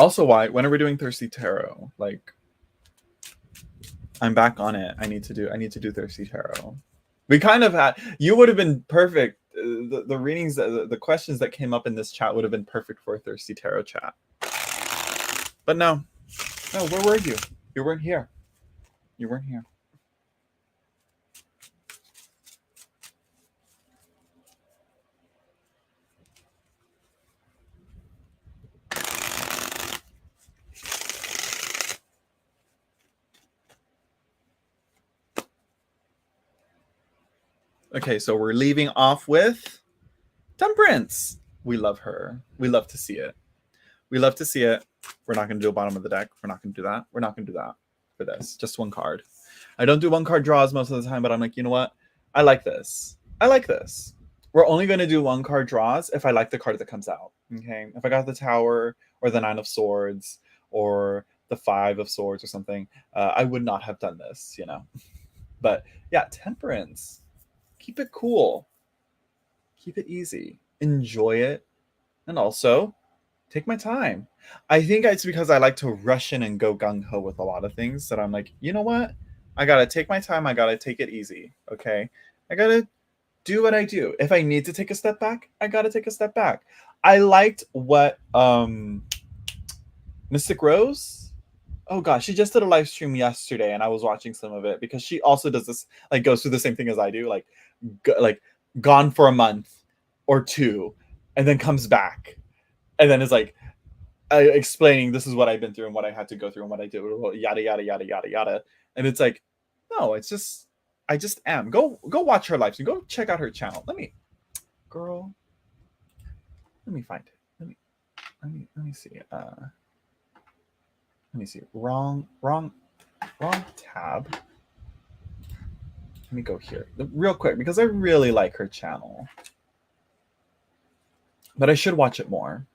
Also, why? When are we doing Thirsty Tarot? Like, I'm back on it. I need to do Thirsty Tarot. We kind of had. You would have been perfect. The readings, the questions that came up in this chat would have been perfect for a Thirsty Tarot chat. But no, where were you? You weren't here. You weren't here. Okay, so we're leaving off with Temperance. We love her. We love to see it. We love to see it. We're not going to do a bottom of the deck. We're not going to do that. We're not going to do that for this. Just one card. I don't do one card draws most of the time, but I'm like, you know what? I like this. I like this. We're only going to do one card draws if I like the card that comes out. Okay. If I got the Tower or the Nine of Swords or the Five of Swords or something, I would not have done this, you know. But yeah, Temperance. Keep it cool. Keep it easy. Enjoy it. And also, take my time. I think it's because I like to rush in and go gung-ho with a lot of things that I'm like, you know what? I gotta take my time. I gotta take it easy. Okay. I gotta do what I do. If I need to take a step back, I gotta take a step back. I liked what Mystic Rose. Oh gosh, she just did a live stream yesterday and I was watching some of it because she also does this, like goes through the same thing as I do, like gone for a month or two and then comes back and then is like explaining this is what I've been through and what I had to go through and what I did, yada yada yada yada yada. And it's like, no, it's just I just am. Go watch her live stream. Go check out her channel. Let me find it. Let me see. Let me see. Wrong tab. Let me go here real quick because I really like her channel. But I should watch it more.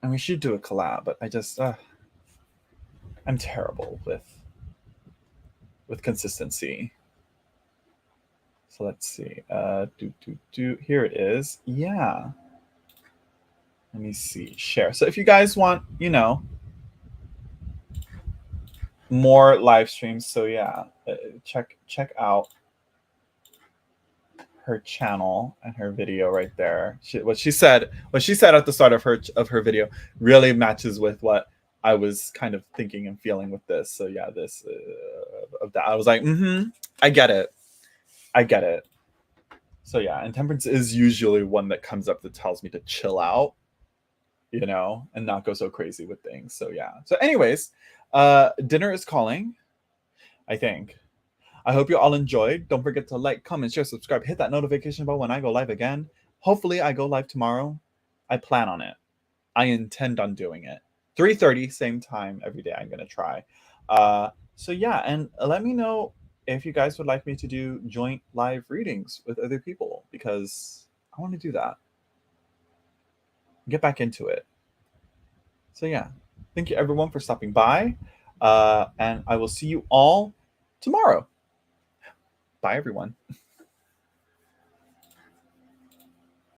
And we should do a collab, but I just I'm terrible with consistency. So let's see. Here it is. Yeah. Let me see. Share. So if you guys want, you know, more live streams, so yeah, check out her channel and her video right there. What she said at the start of her video really matches with what I was kind of thinking and feeling with this. So yeah, this of that I was like, I get it. So yeah, and Temperance is usually one that comes up that tells me to chill out, you know, and not go so crazy with things. So yeah. So anyways, dinner is calling, I think. I hope you all enjoyed. Don't forget to like, comment, share, subscribe, hit that notification bell when I go live again. Hopefully I go live tomorrow. I plan on it. I intend on doing it. 3:30, same time every day. I'm going to try. So yeah, and let me know if you guys would like me to do joint live readings with other people because I want to do that. Get back into it. So yeah, thank you everyone for stopping by. And I will see you all tomorrow. Bye, everyone.